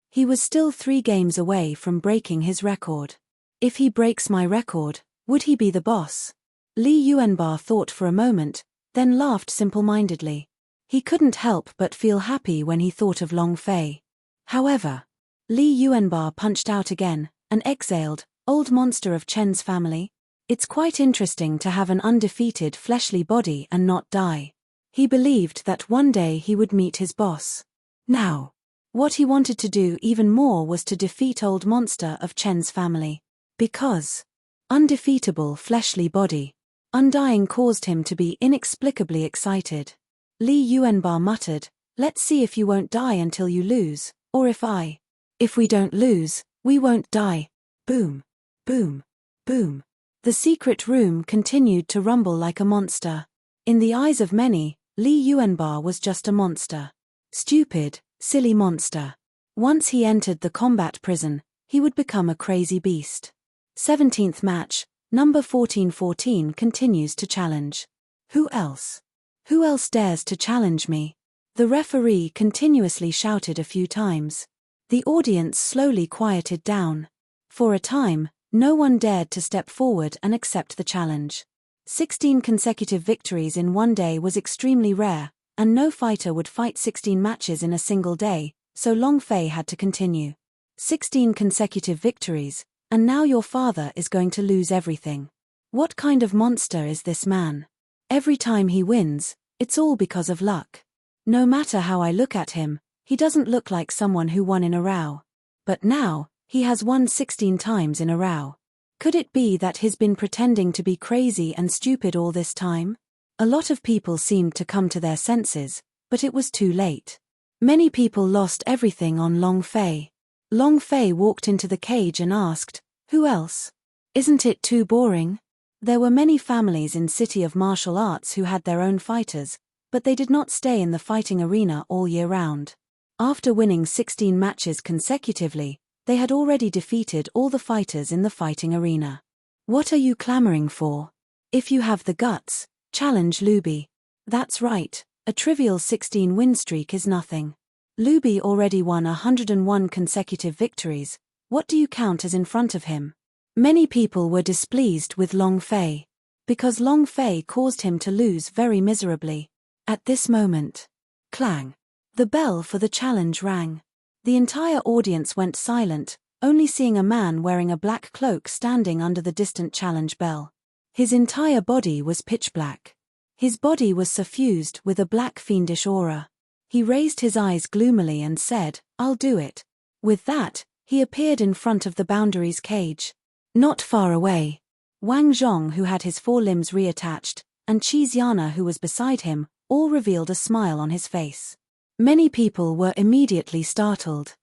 He was still 3 games away from breaking his record. If he breaks my record, would he be the boss? Li Yuanbar thought for a moment, then laughed simple-mindedly. He couldn't help but feel happy when he thought of Long Fei. However, Li Yuanbar punched out again, and exhaled, old monster of Chen's family. It's quite interesting to have an undefeated fleshly body and not die. He believed that one day he would meet his boss. Now, what he wanted to do even more was to defeat old monster of Chen's family. Because undefeatable fleshly body. Undying caused him to be inexplicably excited. Li Yuanbar muttered, let's see if you won't die until you lose, or if we don't lose, we won't die. Boom, boom, boom. The secret room continued to rumble like a monster. In the eyes of many, Li Yuanbar was just a monster. Stupid, silly monster. Once he entered the combat prison, he would become a crazy beast. 17th match, Number 1414 continues to challenge. Who else? Who else dares to challenge me? The referee continuously shouted a few times. The audience slowly quieted down. For a time, no one dared to step forward and accept the challenge. 16 consecutive victories in one day was extremely rare, and no fighter would fight 16 matches in a single day, so Long Fei had to continue. 16 consecutive victories, and now your father is going to lose everything. What kind of monster is this man? Every time he wins, it's all because of luck. No matter how I look at him, he doesn't look like someone who won in a row. But now, he has won 16 times in a row. Could it be that he's been pretending to be crazy and stupid all this time? A lot of people seemed to come to their senses, but it was too late. Many people lost everything on Long Fei. Long Fei walked into the cage and asked, "Who else? Isn't it too boring?" There were many families in City of Martial Arts who had their own fighters, but they did not stay in the fighting arena all year round. After winning 16 matches consecutively, they had already defeated all the fighters in the fighting arena. What are you clamoring for? If you have the guts, challenge Luby. That's right, a trivial 16-win streak is nothing. Luby already won 101 consecutive victories. What do you count as in front of him? Many people were displeased with Long Fei, because Long Fei caused him to lose very miserably. At this moment, clang, the bell for the challenge rang. The entire audience went silent, only seeing a man wearing a black cloak standing under the distant challenge bell. His entire body was pitch black. His body was suffused with a black fiendish aura. He raised his eyes gloomily and said, "I'll do it." With that, he appeared in front of the boundaries cage. Not far away, Wang Zhong, who had his 4 limbs reattached, and Qiziana, who was beside him, all revealed a smile on his face. Many people were immediately startled.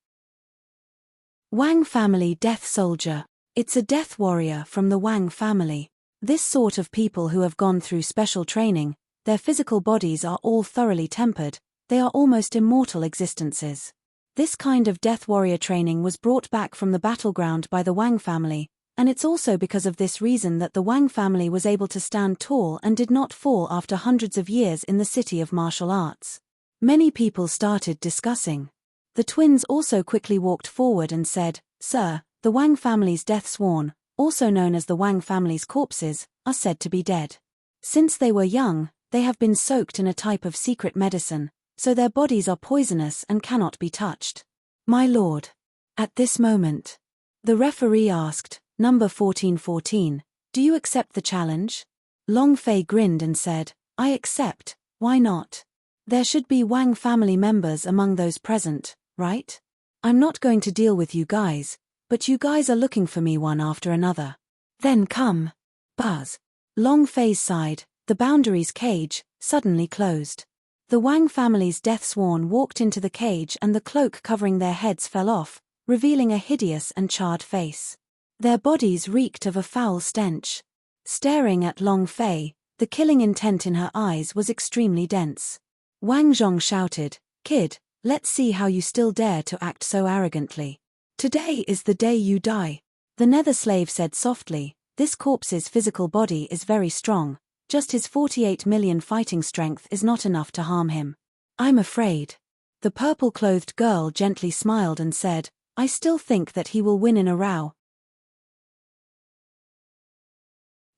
Wang family death soldier. It's a death warrior from the Wang family. This sort of people who have gone through special training, their physical bodies are all thoroughly tempered, they are almost immortal existences. This kind of death warrior training was brought back from the battleground by the Wang family, and it's also because of this reason that the Wang family was able to stand tall and did not fall after hundreds of years in the City of Martial Arts. Many people started discussing. The twins also quickly walked forward and said, "Sir, the Wang family's death sworn, also known as the Wang family's corpses, are said to be dead. Since they were young, they have been soaked in a type of secret medicine, so their bodies are poisonous and cannot be touched." "My lord." At this moment, the referee asked, "Number 1414, do you accept the challenge?" Long Fei grinned and said, "I accept, why not? There should be Wang family members among those present, right? I'm not going to deal with you guys, but you guys are looking for me one after another. Then come." Buzz. Long Fei's side, the boundaries cage, suddenly closed. The Wang family's death sworn walked into the cage and the cloak covering their heads fell off, revealing a hideous and charred face. Their bodies reeked of a foul stench. Staring at Long Fei, the killing intent in her eyes was extremely dense. Wang Zhong shouted, "Kid, let's see how you still dare to act so arrogantly. Today is the day you die." The nether slave said softly, "This corpse's physical body is very strong, just his 48 million fighting strength is not enough to harm him. I'm afraid." The purple-clothed girl gently smiled and said, "I still think that he will win in a row."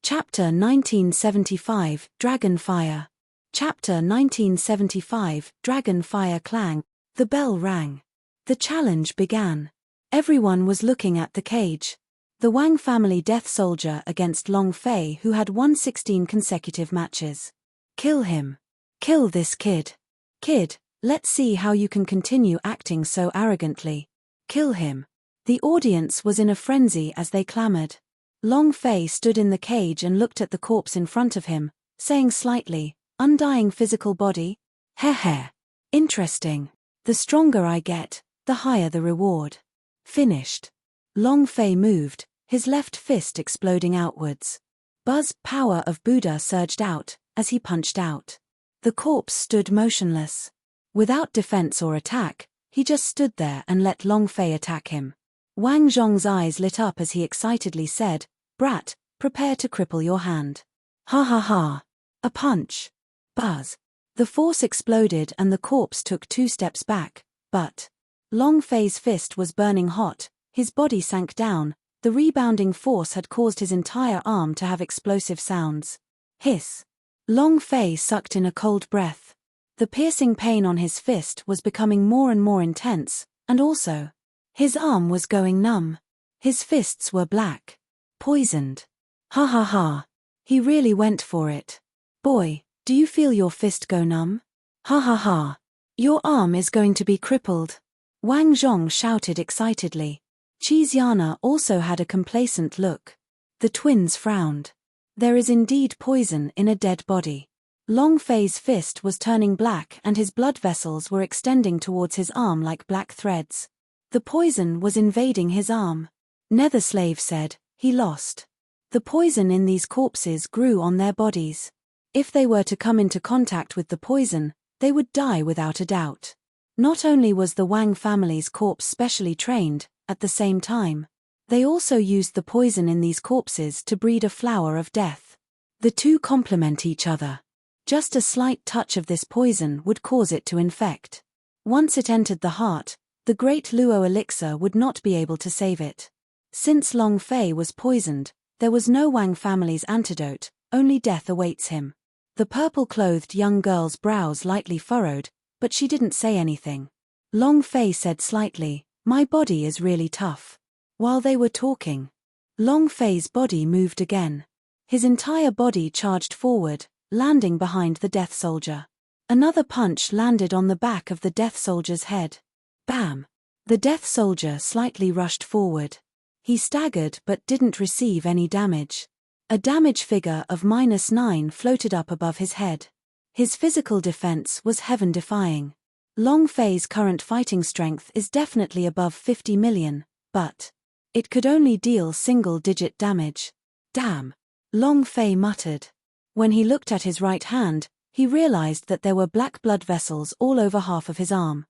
Chapter 1975, Dragonfire. Chapter 1975, Dragonfire clang. The bell rang. The challenge began. Everyone was looking at the cage. The Wang family death soldier against Long Fei, who had won 16 consecutive matches. Kill him. Kill this kid. Kid, let's see how you can continue acting so arrogantly. Kill him. The audience was in a frenzy as they clamored. Long Fei stood in the cage and looked at the corpse in front of him, saying slightly, "Undying physical body? Heh. Interesting. The stronger I get, the higher the reward." Finished. Long Fei moved, his left fist exploding outwards. Buzz power of Buddha surged out, as he punched out. The corpse stood motionless. Without defense or attack, he just stood there and let Long Fei attack him. Wang Zhong's eyes lit up as he excitedly said, "Brat, prepare to cripple your hand. Ha ha ha. A punch. Buzz. The force exploded and the corpse took 2 steps back, but Long Fei's fist was burning hot, his body sank down, the rebounding force had caused his entire arm to have explosive sounds. Hiss. Long Fei sucked in a cold breath. The piercing pain on his fist was becoming more and more intense, and also, his arm was going numb. His fists were black. Poisoned. Ha ha ha. He really went for it. Boy, do you feel your fist go numb? Ha ha ha. Your arm is going to be crippled. Wang Zhong shouted excitedly. Qixiana also had a complacent look. The twins frowned. There is indeed poison in a dead body. Long Fei's fist was turning black and his blood vessels were extending towards his arm like black threads. The poison was invading his arm. Nether Slave said, he lost. The poison in these corpses grew on their bodies. If they were to come into contact with the poison, they would die without a doubt. Not only was the Wang family's corpse specially trained, at the same time, they also used the poison in these corpses to breed a flower of death. The two complement each other. Just a slight touch of this poison would cause it to infect. Once it entered the heart, the great Luo elixir would not be able to save it. Since Long Fei was poisoned, there was no Wang family's antidote, only death awaits him. The purple-clothed young girl's brows lightly furrowed, but she didn't say anything. Long Fei said slightly, "My body is really tough." While they were talking, Long Fei's body moved again. His entire body charged forward, landing behind the death soldier. Another punch landed on the back of the death soldier's head. Bam! The death soldier slightly rushed forward. He staggered but didn't receive any damage. A damage figure of -9 floated up above his head. His physical defense was heaven-defying. Long Fei's current fighting strength is definitely above 50 million, but it could only deal single-digit damage. Damn! Long Fei muttered. When he looked at his right hand, he realized that there were black blood vessels all over half of his arm.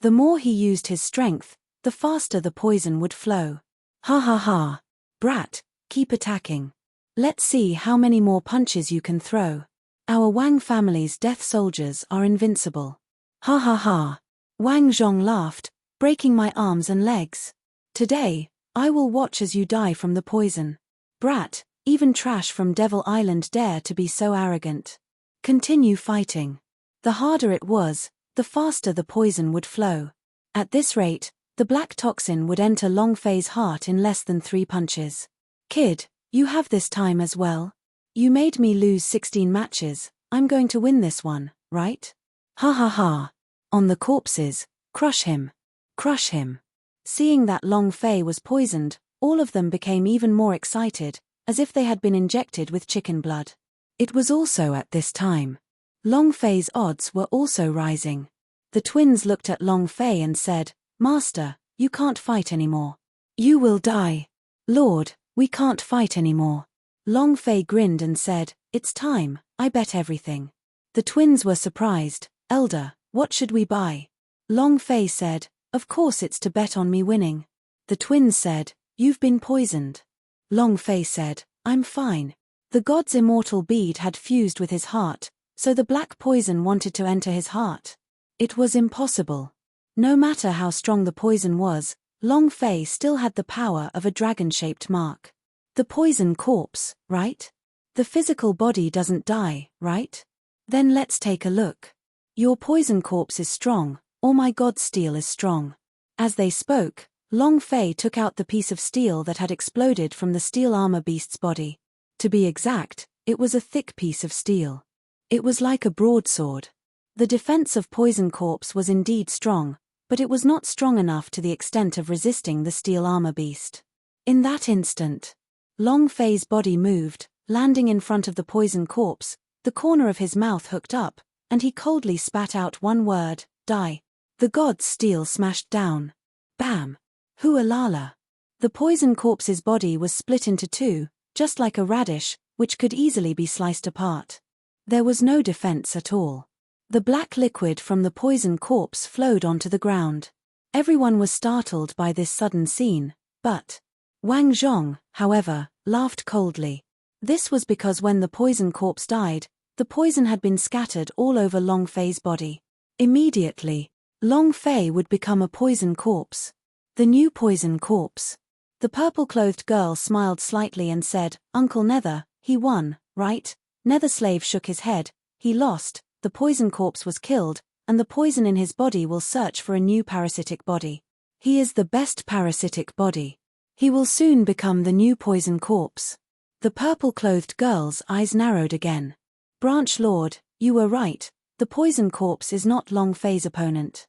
The more he used his strength, the faster the poison would flow. Ha ha ha! Brat, keep attacking. Let's see how many more punches you can throw. Our Wang family's death soldiers are invincible. Ha ha ha! Wang Zhong laughed, breaking my arms and legs. Today, I will watch as you die from the poison. Brat, even trash from Devil Island dare to be so arrogant. Continue fighting. The harder it was, the faster the poison would flow. At this rate, the black toxin would enter Long Fei's heart in less than 3 punches. Kid, you have this time as well. You made me lose 16 matches, I'm going to win this one, right? Ha ha ha. On the corpses, crush him. Crush him. Seeing that Long Fei was poisoned, all of them became even more excited, as if they had been injected with chicken blood. It was also at this time. Long Fei's odds were also rising. The twins looked at Long Fei and said, "Master, you can't fight anymore. You will die." "Lord, we can't fight anymore." Long Fei grinned and said, "It's time, I bet everything." The twins were surprised. "Elder, what should we buy?" Long Fei said, "Of course it's to bet on me winning." The twins said, "You've been poisoned." Long Fei said, "I'm fine." The god's immortal bead had fused with his heart, so the black poison wanted to enter his heart. It was impossible. No matter how strong the poison was, Long Fei still had the power of a dragon-shaped mark. The poison corpse, right? The physical body doesn't die, right? Then let's take a look. Your poison corpse is strong, or my god's steel is strong. As they spoke, Long Fei took out the piece of steel that had exploded from the steel armor beast's body. To be exact, it was a thick piece of steel. It was like a broadsword. The defense of poison corpse was indeed strong, but it was not strong enough to the extent of resisting the steel armor beast. In that instant, Long Fei's body moved, landing in front of the poison corpse, the corner of his mouth hooked up, and he coldly spat out one word, "Die." The god's steel smashed down. Bam! Hualala. The poison corpse's body was split into 2, just like a radish, which could easily be sliced apart. There was no defense at all. The black liquid from the poison corpse flowed onto the ground. Everyone was startled by this sudden scene, but Wang Zhong, however, laughed coldly. This was because when the poison corpse died, the poison had been scattered all over Long Fei's body. Immediately, Long Fei would become a poison corpse. The new poison corpse. The purple-clothed girl smiled slightly and said, "Uncle Nether, he won, right?" Nether Slave shook his head. "He lost, the poison corpse was killed, and the poison in his body will search for a new parasitic body. He is the best parasitic body. He will soon become the new poison corpse." The purple-clothed girl's eyes narrowed again. "Branch Lord, you were right, the poison corpse is not Long Fei's opponent.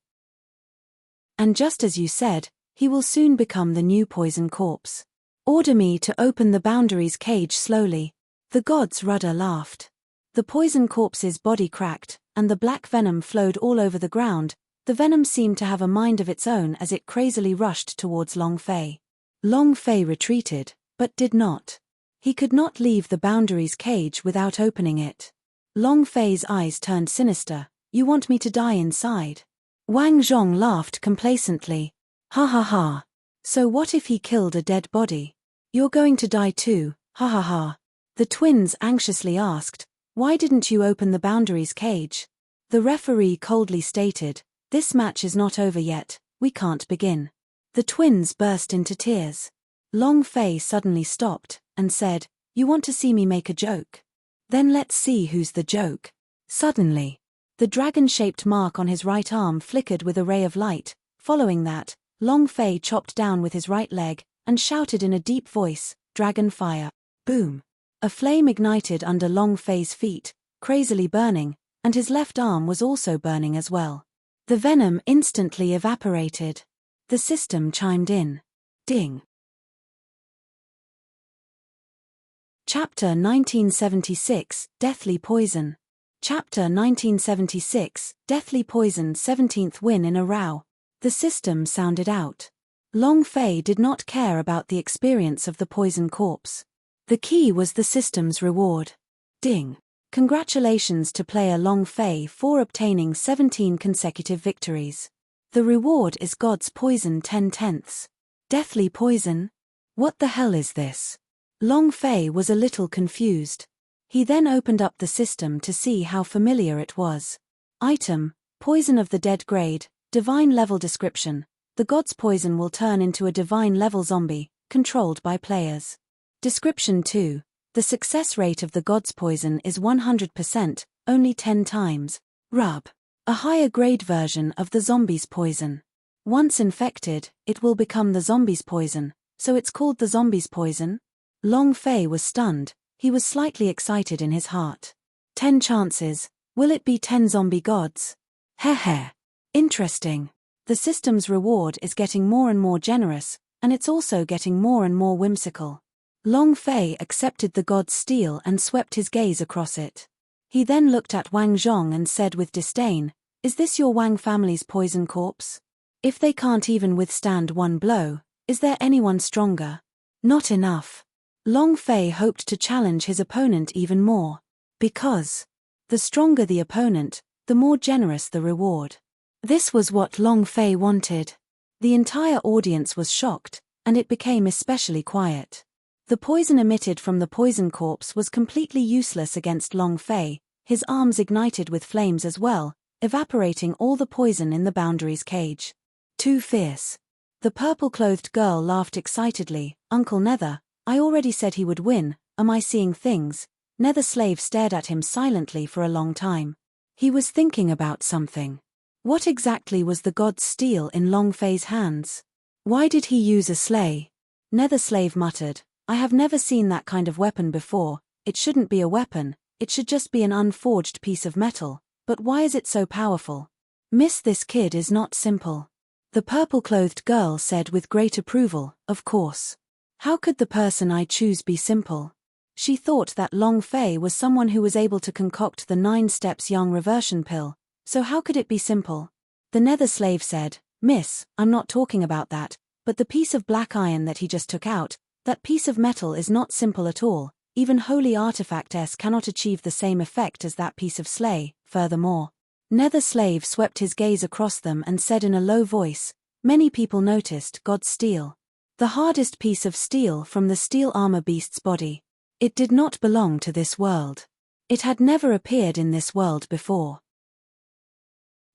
And just as you said, he will soon become the new poison corpse. Order me to open the boundaries cage slowly." The god's rudder laughed. The poison corpse's body cracked, and the black venom flowed all over the ground. The venom seemed to have a mind of its own as it crazily rushed towards Long Fei. Long Fei retreated, but did not. He could not leave the boundaries cage without opening it. Long Fei's eyes turned sinister. "You want me to die inside?" Wang Zhong laughed complacently. "Ha ha ha. So what if he killed a dead body? You're going to die too, ha ha ha." The twins anxiously asked, "Why didn't you open the boundaries cage?" The referee coldly stated, "This match is not over yet, we can't begin." The twins burst into tears. Long Fei suddenly stopped, and said, "You want to see me make a joke? Then let's see who's the joke." Suddenly, the dragon-shaped mark on his right arm flickered with a ray of light. Following that, Long Fei chopped down with his right leg, and shouted in a deep voice, "Dragon fire." Boom! A flame ignited under Long Fei's feet, crazily burning, and his left arm was also burning as well. The venom instantly evaporated. The system chimed in. Ding! Chapter 1976, Deathly Poison. Chapter 1976, Deathly Poison, 17th win in a row. The system sounded out. Long Fei did not care about the experience of the poison corpse. The key was the system's reward. Ding! Congratulations to player Long Fei for obtaining 17 consecutive victories. The reward is God's Poison 10/10. Deathly Poison? What the hell is this? Long Fei was a little confused. He then opened up the system to see how familiar it was. Item, Poison of the Dead Grade, Divine Level Description. The God's Poison will turn into a Divine Level Zombie, controlled by players. Description 2. The success rate of the God's Poison is 100%, only 10 times. Rub. A higher grade version of the zombie's poison. Once infected, it will become the zombie's poison, so it's called the zombie's poison? Long Fei was stunned. He was slightly excited in his heart. 10 chances. Will it be 10 zombie gods? Heh. Interesting. The system's reward is getting more and more generous, and it's also getting more and more whimsical. Long Fei accepted the god's steel and swept his gaze across it. He then looked at Wang Zhong and said with disdain, "Is this your Wang family's poison corpse? If they can't even withstand one blow, is there anyone stronger? Not enough." Long Fei hoped to challenge his opponent even more. Because the stronger the opponent, the more generous the reward. This was what Long Fei wanted. The entire audience was shocked, and it became especially quiet. The poison emitted from the poison corpse was completely useless against Long Fei. His arms ignited with flames as well, evaporating all the poison in the boundaries cage. Too fierce. The purple-clothed girl laughed excitedly. "Uncle Nether, I already said he would win. Am I seeing things?" Nether Slave stared at him silently for a long time. He was thinking about something. What exactly was the god's steel in Long Fei's hands? Why did he use a sleigh? Nether Slave muttered, "I have never seen that kind of weapon before. It shouldn't be a weapon, it should just be an unforged piece of metal. But why is it so powerful? Miss, this kid is not simple." The purple-clothed girl said with great approval, "Of course. How could the person I choose be simple?" She thought that Long Fei was someone who was able to concoct the 9 steps young reversion pill, so how could it be simple? The Nether Slave said, "Miss, I'm not talking about that, but the piece of black iron that he just took out, that piece of metal is not simple at all. Even holy artifacts cannot achieve the same effect as that piece of sleigh. Furthermore." Nether Slave swept his gaze across them and said in a low voice, "Many people noticed God's steel. The hardest piece of steel from the steel armor beast's body. It did not belong to this world. It had never appeared in this world before.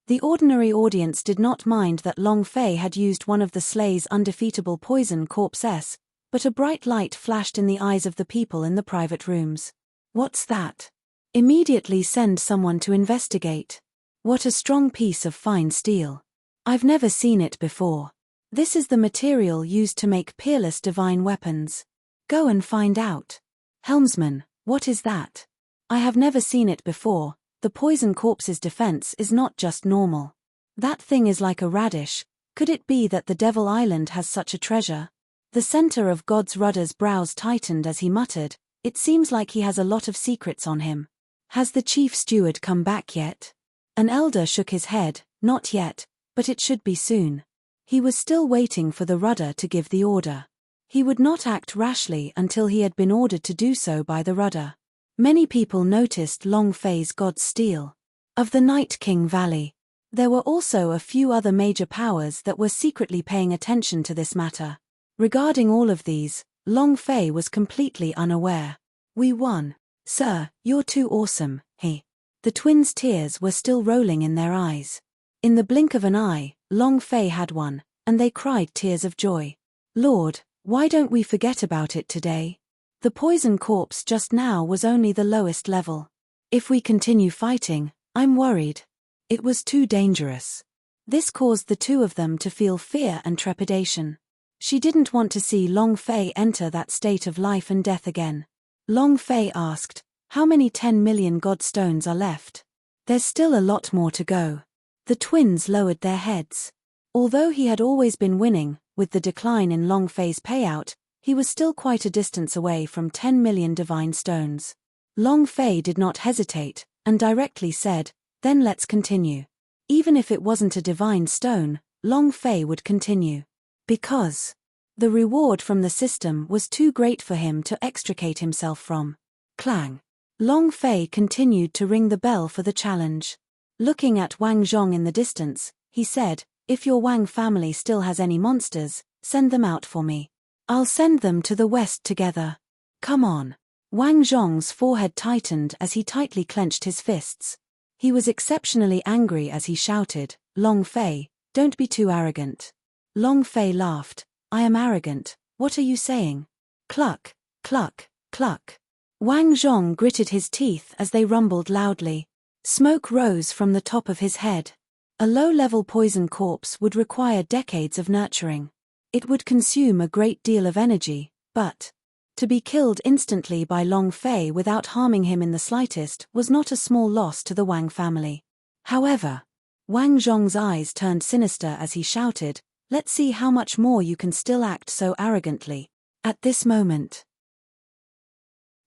The ordinary audience did not mind that Long Fei had used one of the slay's undefeatable poison corpses, but a bright light flashed in the eyes of the people in the private rooms. What's that? Immediately send someone to investigate. What a strong piece of fine steel. I've never seen it before. This is the material used to make peerless divine weapons. Go and find out. Helmsman, what is that? I have never seen it before. The poison corpse's defense is not just normal. That thing is like a radish. Could it be that the Devil Island has such a treasure? The center of God's rudder's brows tightened as he muttered, it seems like he has a lot of secrets on him. Has the chief steward come back yet? An elder shook his head, not yet, but it should be soon. He was still waiting for the rudder to give the order. He would not act rashly until he had been ordered to do so by the rudder. Many people noticed Long Fei's God's steel. Of the Night King Valley. There were also a few other major powers that were secretly paying attention to this matter. Regarding all of these, Long Fei was completely unaware. We won. Sir, you're too awesome, he. The twins' tears were still rolling in their eyes. In the blink of an eye, Long Fei had won, and they cried tears of joy. Lord, why don't we forget about it today? The poison corpse just now was only the lowest level. If we continue fighting, I'm worried. It was too dangerous. This caused the two of them to feel fear and trepidation. She didn't want to see Long Fei enter that state of life and death again. Long Fei asked, how many 10 million godstones are left? There's still a lot more to go. The twins lowered their heads. Although he had always been winning, with the decline in Long Fei's payout, he was still quite a distance away from 10 million divine stones. Long Fei did not hesitate, and directly said, then let's continue. Even if it wasn't a divine stone, Long Fei would continue. Because the reward from the system was too great for him to extricate himself from. Clang. Long Fei continued to ring the bell for the challenge. Looking at Wang Zhong in the distance, he said, if your Wang family still has any monsters, send them out for me. I'll send them to the west together. Come on. Wang Zhong's forehead tightened as he tightly clenched his fists. He was exceptionally angry as he shouted, Long Fei, don't be too arrogant. Long Fei laughed. I am arrogant, what are you saying? Cluck, cluck, cluck. Wang Zhong gritted his teeth as they rumbled loudly. Smoke rose from the top of his head. A low-level poison corpse would require decades of nurturing. It would consume a great deal of energy, but to be killed instantly by Long Fei without harming him in the slightest was not a small loss to the Wang family. However, Wang Zhong's eyes turned sinister as he shouted, let's see how much more you can still act so arrogantly. At this moment,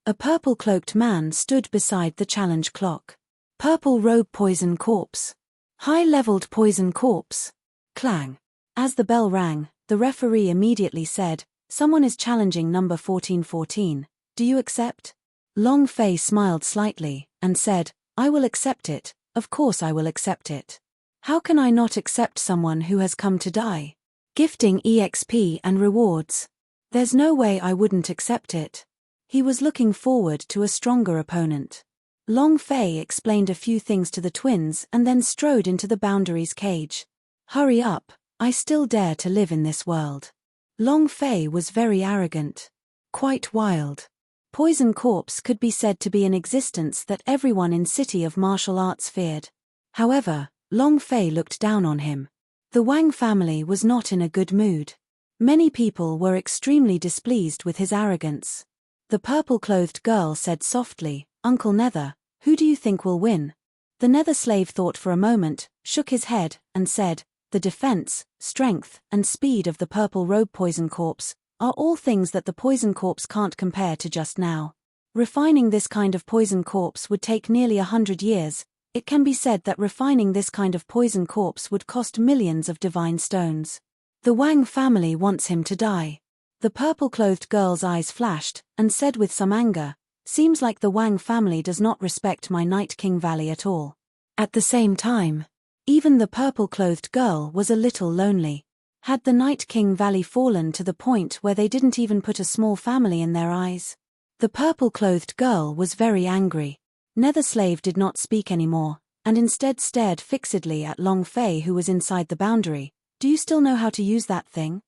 a purple-cloaked man stood beside the challenge clock. Purple robe poison corpse. High-leveled poison corpse. Clang. As the bell rang, the referee immediately said, someone is challenging number 1414, do you accept? Long Fei smiled slightly, and said, I will accept it, of course I will accept it. How can I not accept someone who has come to die? Gifting EXP and rewards. There's no way I wouldn't accept it. He was looking forward to a stronger opponent. Long Fei explained a few things to the twins and then strode into the boundaries cage. Hurry up, I still dare to live in this world. Long Fei was very arrogant. Quite wild. Poison corpse could be said to be an existence that everyone in City of Martial Arts feared. However, Long Fei looked down on him. The Wang family was not in a good mood. Many people were extremely displeased with his arrogance. The purple-clothed girl said softly, Uncle Nether, who do you think will win? The Nether slave thought for a moment, shook his head, and said, the defense, strength, and speed of the purple robe poison corpse are all things that the poison corpse can't compare to just now. Refining this kind of poison corpse would take nearly 100 years. It can be said that refining this kind of poison corpse would cost millions of divine stones. The Wang family wants him to die. The purple-clothed girl's eyes flashed, and said with some anger, seems like the Wang family does not respect my Night King Valley at all. At the same time, even the purple-clothed girl was a little lonely. Had the Night King Valley fallen to the point where they didn't even put a small family in their eyes? The purple-clothed girl was very angry. Nether Slave did not speak anymore, and instead stared fixedly at Long Fei, who was inside the boundary. Do you still know how to use that thing?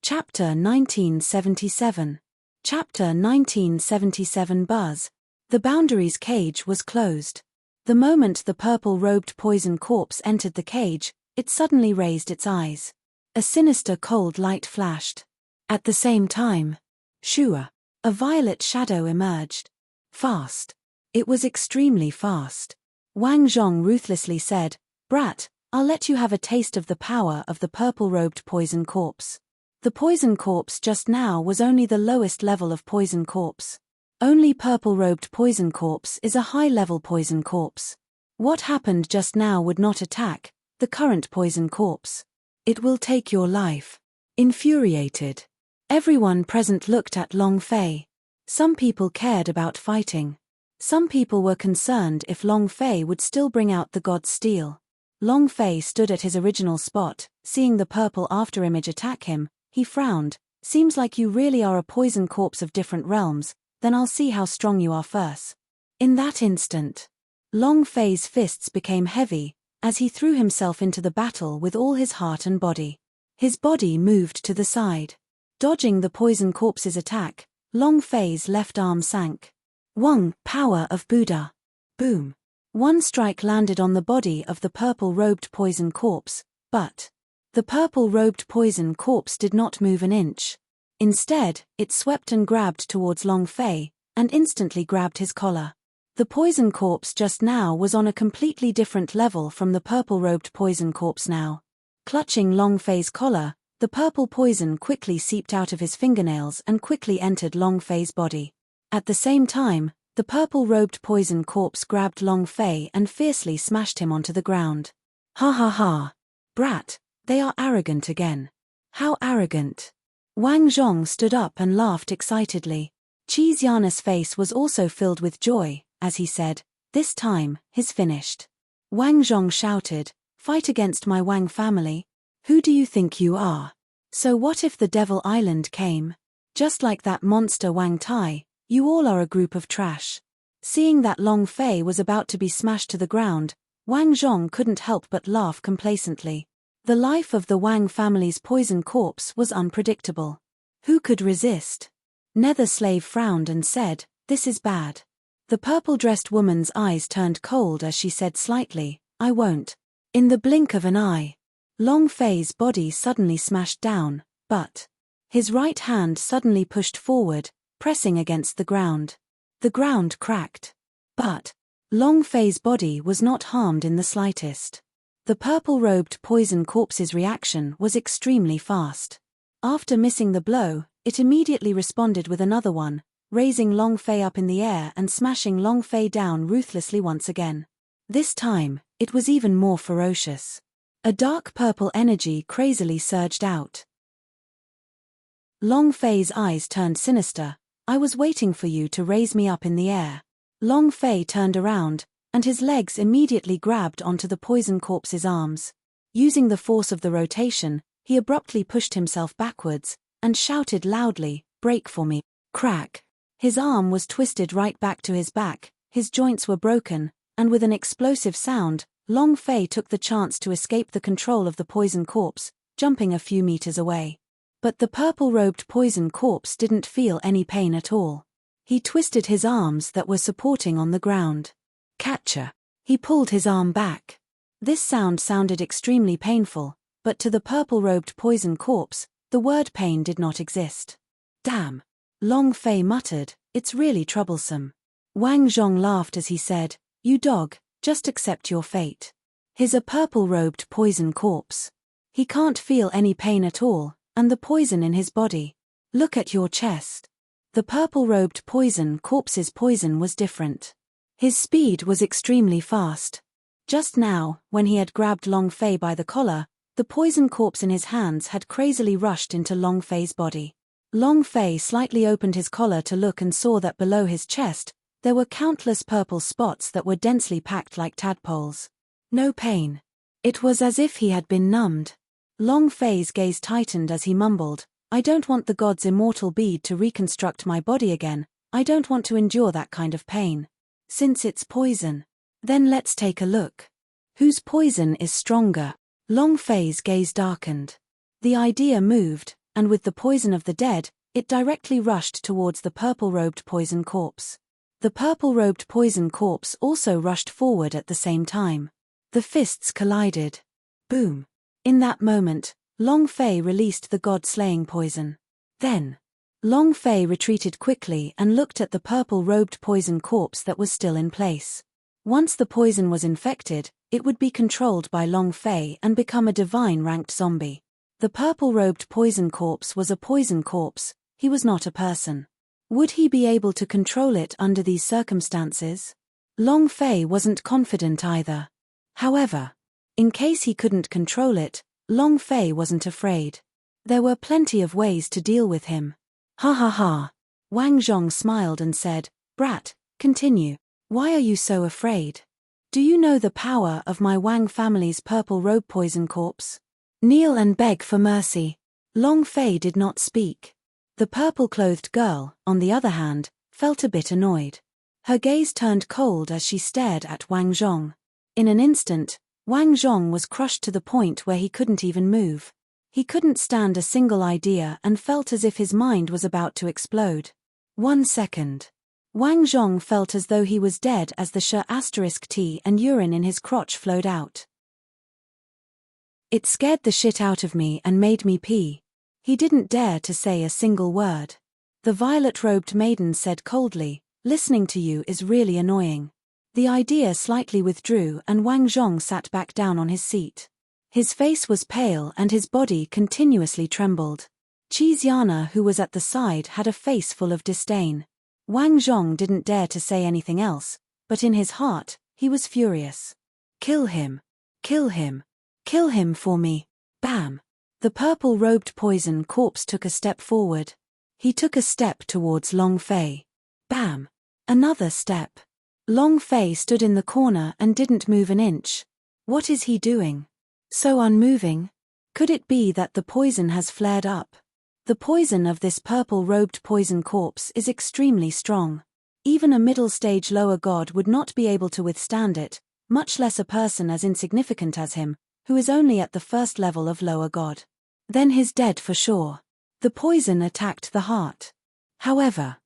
Chapter 1977. Chapter 1977 Buzz. The boundary's cage was closed. The moment the purple-robed poison corpse entered the cage, it suddenly raised its eyes. A sinister cold light flashed. At the same time, shua, a violet shadow emerged. Fast. It was extremely fast. Wang Zhong ruthlessly said, "Brat, I'll let you have a taste of the power of the purple-robed poison corpse." The poison corpse just now was only the lowest level of poison corpse. Only purple-robed poison corpse is a high-level poison corpse. What happened just now would not attack the current poison corpse. It will take your life. Infuriated, everyone present looked at Long Fei. Some people cared about fighting. Some people were concerned if Long Fei would still bring out the God's Steel. Long Fei stood at his original spot, seeing the purple afterimage attack him. He frowned. "Seems like you really are a poison corpse of different realms. Then I'll see how strong you are first." In that instant, Long Fei's fists became heavy, as he threw himself into the battle with all his heart and body. His body moved to the side. Dodging the poison corpse's attack, Long Fei's left arm sank. Wang, power of Buddha. Boom. One strike landed on the body of the purple-robed poison corpse, but the purple-robed poison corpse did not move an inch. Instead, it swept and grabbed towards Long Fei, and instantly grabbed his collar. The poison corpse just now was on a completely different level from the purple-robed poison corpse now. Clutching Long Fei's collar, the purple poison quickly seeped out of his fingernails and quickly entered Long Fei's body. At the same time, the purple-robed poison corpse grabbed Long Fei and fiercely smashed him onto the ground. "Ha ha ha. Brat, they are arrogant again." "How arrogant?" Wang Zhong stood up and laughed excitedly. Qi Xiana's face was also filled with joy, as he said, "This time, he's finished." Wang Zhong shouted, "Fight against my Wang family? Who do you think you are? So what if the Devil Island came? Just like that monster Wang Tai, you all are a group of trash." Seeing that Long Fei was about to be smashed to the ground, Wang Zhong couldn't help but laugh complacently. The life of the Wang family's poison corpse was unpredictable. Who could resist? Nether Slave frowned and said, "This is bad." The purple-dressed woman's eyes turned cold as she said slightly, "I won't." In the blink of an eye, Long Fei's body suddenly smashed down, but his right hand suddenly pushed forward, pressing against the ground. The ground cracked. But Long Fei's body was not harmed in the slightest. The purple-robed poison corpse's reaction was extremely fast. After missing the blow, it immediately responded with another one, raising Long Fei up in the air and smashing Long Fei down ruthlessly once again. This time, it was even more ferocious. A dark purple energy crazily surged out. Long Fei's eyes turned sinister. "I was waiting for you to raise me up in the air." Long Fei turned around, and his legs immediately grabbed onto the poison corpse's arms. Using the force of the rotation, he abruptly pushed himself backwards, and shouted loudly, "Break for me." Crack. His arm was twisted right back to his back, his joints were broken, and with an explosive sound, Long Fei took the chance to escape the control of the poison corpse, jumping a few meters away. But the purple-robed poison corpse didn't feel any pain at all. He twisted his arms that were supporting on the ground. "Catcher." He pulled his arm back. This sounded extremely painful, but to the purple-robed poison corpse, the word pain did not exist. "Damn," Long Fei muttered, "it's really troublesome." Wang Zhong laughed as he said, "You dog, just accept your fate." He's a purple-robed poison corpse. He can't feel any pain at all, and the poison in his body. Look at your chest. The purple-robed poison corpse's poison was different. His speed was extremely fast. Just now, when he had grabbed Long Fei by the collar, the poison corpse in his hands had crazily rushed into Long Fei's body. Long Fei slightly opened his collar to look and saw that below his chest, there were countless purple spots that were densely packed like tadpoles. No pain. It was as if he had been numbed. Long Fei's gaze tightened as he mumbled, I don't want the god's immortal bead to reconstruct my body again, I don't want to endure that kind of pain. Since it's poison. Then let's take a look. Whose poison is stronger? Long Fei's gaze darkened. The idea moved, and with the poison of the dead, it directly rushed towards the purple-robed poison corpse. The purple-robed poison corpse also rushed forward at the same time. The fists collided. Boom. In that moment, Long Fei released the god-slaying poison. Then, Long Fei retreated quickly and looked at the purple-robed poison corpse that was still in place. Once the poison was infected, it would be controlled by Long Fei and become a divine-ranked zombie. The purple-robed poison corpse was a poison corpse, he was not a person. Would he be able to control it under these circumstances? Long Fei wasn't confident either. However, in case he couldn't control it, Long Fei wasn't afraid. There were plenty of ways to deal with him. Ha ha ha. Wang Zhong smiled and said, Brat, continue. Why are you so afraid? Do you know the power of my Wang family's purple robe poison corpse? Kneel and beg for mercy. Long Fei did not speak. The purple-clothed girl, on the other hand, felt a bit annoyed. Her gaze turned cold as she stared at Wang Zhong. In an instant, Wang Zhong was crushed to the point where he couldn't even move. He couldn't stand a single idea and felt as if his mind was about to explode. 1 second. Wang Zhong felt as though he was dead as the *T and urine in his crotch flowed out. It scared the shit out of me and made me pee. He didn't dare to say a single word. The violet-robed maiden said coldly, listening to you is really annoying. The idea slightly withdrew and Wang Zhong sat back down on his seat. His face was pale and his body continuously trembled. Qixiana, who was at the side, had a face full of disdain. Wang Zhong didn't dare to say anything else, but in his heart, he was furious. Kill him. Kill him. Kill him for me. Bam. The purple-robed poison corpse took a step forward. He took a step towards Long Fei. Bam. Another step. Long Fei stood in the corner and didn't move an inch. What is he doing? So unmoving? Could it be that the poison has flared up? The poison of this purple-robed poison corpse is extremely strong. Even a middle-stage lower god would not be able to withstand it, much less a person as insignificant as him, who is only at the first level of lower god. Then he's dead for sure. The poison attacked the heart. However,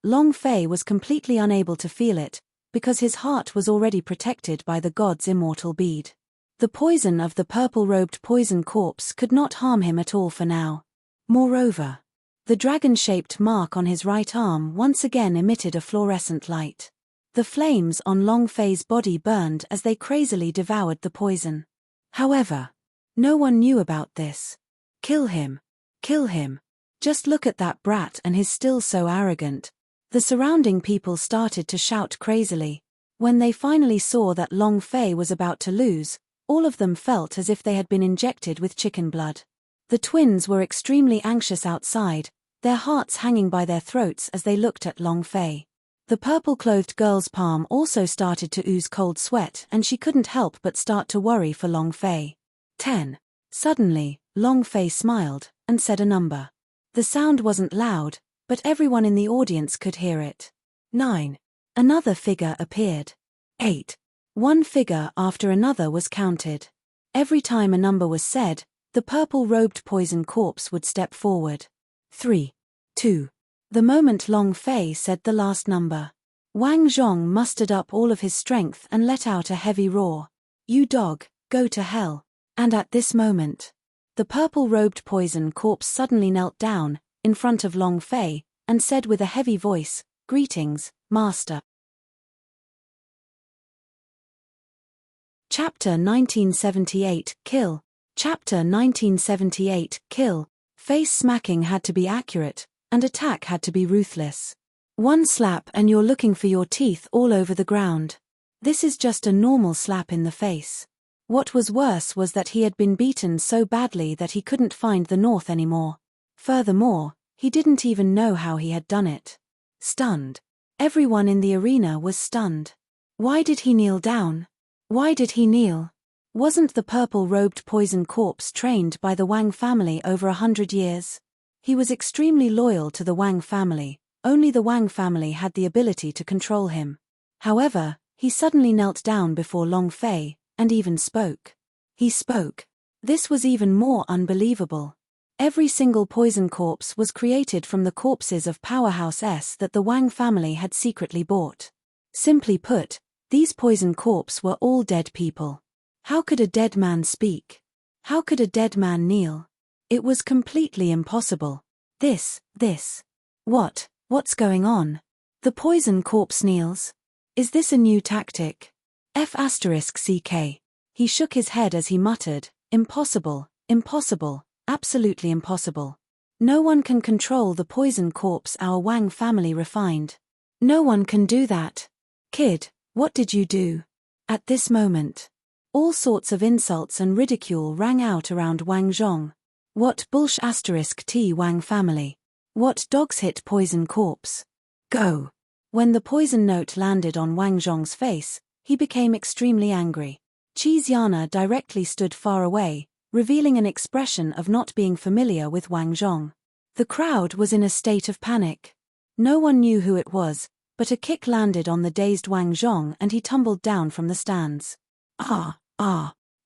Long Fei was completely unable to feel it, because his heart was already protected by the god's immortal bead. The poison of the purple-robed poison corpse could not harm him at all for now. Moreover, the dragon-shaped mark on his right arm once again emitted a fluorescent light. The flames on Long Fei's body burned as they crazily devoured the poison. However, no one knew about this. Kill him. Kill him. Just look at that brat and he's still so arrogant. The surrounding people started to shout crazily. When they finally saw that Long Fei was about to lose, all of them felt as if they had been injected with chicken blood. The twins were extremely anxious outside, their hearts hanging by their throats as they looked at Long Fei. The purple-clothed girl's palm also started to ooze cold sweat and she couldn't help but start to worry for Long Fei. 10. Suddenly, Long Fei smiled and said a number. The sound wasn't loud, but everyone in the audience could hear it. 9. Another figure appeared. 8. One figure after another was counted. Every time a number was said, the purple-robed poison corpse would step forward. 3. 2. The moment Long Fei said the last number, Wang Zhong mustered up all of his strength and let out a heavy roar. You dog, go to hell. And at this moment, the purple-robed poison corpse suddenly knelt down, in front of Long Fei, and said with a heavy voice, Greetings, Master. Chapter 1978, Kill. Chapter 1978, Kill. Face smacking had to be accurate, and attack had to be ruthless. One slap and you're looking for your teeth all over the ground. This is just a normal slap in the face. What was worse was that he had been beaten so badly that he couldn't find the north anymore. Furthermore, he didn't even know how he had done it. Stunned. Everyone in the arena was stunned. Why did he kneel down? Why did he kneel? Wasn't the purple-robed poison corpse trained by the Wang family over 100 years? He was extremely loyal to the Wang family, only the Wang family had the ability to control him. However, he suddenly knelt down before Long Fei, and even spoke. He spoke. This was even more unbelievable. Every single poison corpse was created from the corpses of Powerhouse S that the Wang family had secretly bought. Simply put, these poison corpses were all dead people. How could a dead man speak? How could a dead man kneel? It was completely impossible. What's going on? The poison corpse kneels? Is this a new tactic? F***ck. He shook his head as he muttered, impossible, impossible, absolutely impossible. No one can control the poison corpse our Wang family refined. No one can do that. Kid, what did you do? At this moment, all sorts of insults and ridicule rang out around Wang Zhong. What **T Wang family? What dogs hit poison corpse? Go! When the poison note landed on Wang Zhong's face, he became extremely angry. Qixiana directly stood far away, revealing an expression of not being familiar with Wang Zhong. The crowd was in a state of panic. No one knew who it was, but a kick landed on the dazed Wang Zhong and he tumbled down from the stands.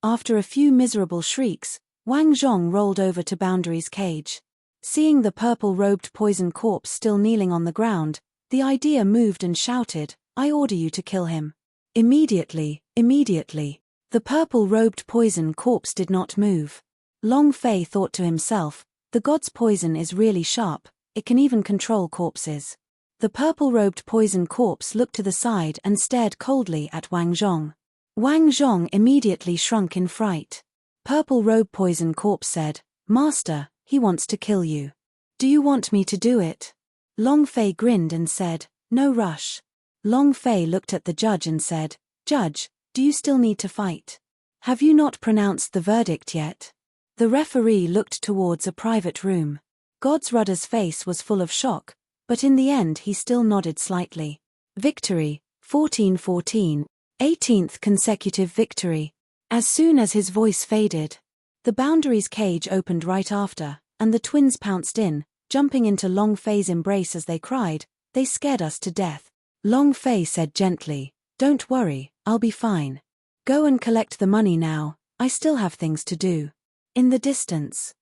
After a few miserable shrieks, Wang Zhong rolled over to Boundary's cage. Seeing the purple-robed poison corpse still kneeling on the ground, the idea moved and shouted, I order you to kill him. Immediately, the purple-robed poison corpse did not move. Long Fei thought to himself, the god's poison is really sharp, it can even control corpses. The purple-robed poison corpse looked to the side and stared coldly at Wang Zhong. Wang Zhong immediately shrunk in fright. Purple-robe poison corpse said, Master, he wants to kill you. Do you want me to do it? Long Fei grinned and said, no rush. Long Fei looked at the judge and said, Judge, do you still need to fight? Have you not pronounced the verdict yet? The referee looked towards a private room. God's Rudder's face was full of shock, but in the end he still nodded slightly. Victory, 14-14, 18th consecutive victory. As soon as his voice faded, the Boundary's cage opened right after, and the twins pounced in, jumping into Long Fei's embrace as they cried, they scared us to death. Long Fei said gently, don't worry, I'll be fine. Go and collect the money now, I still have things to do. In the distance.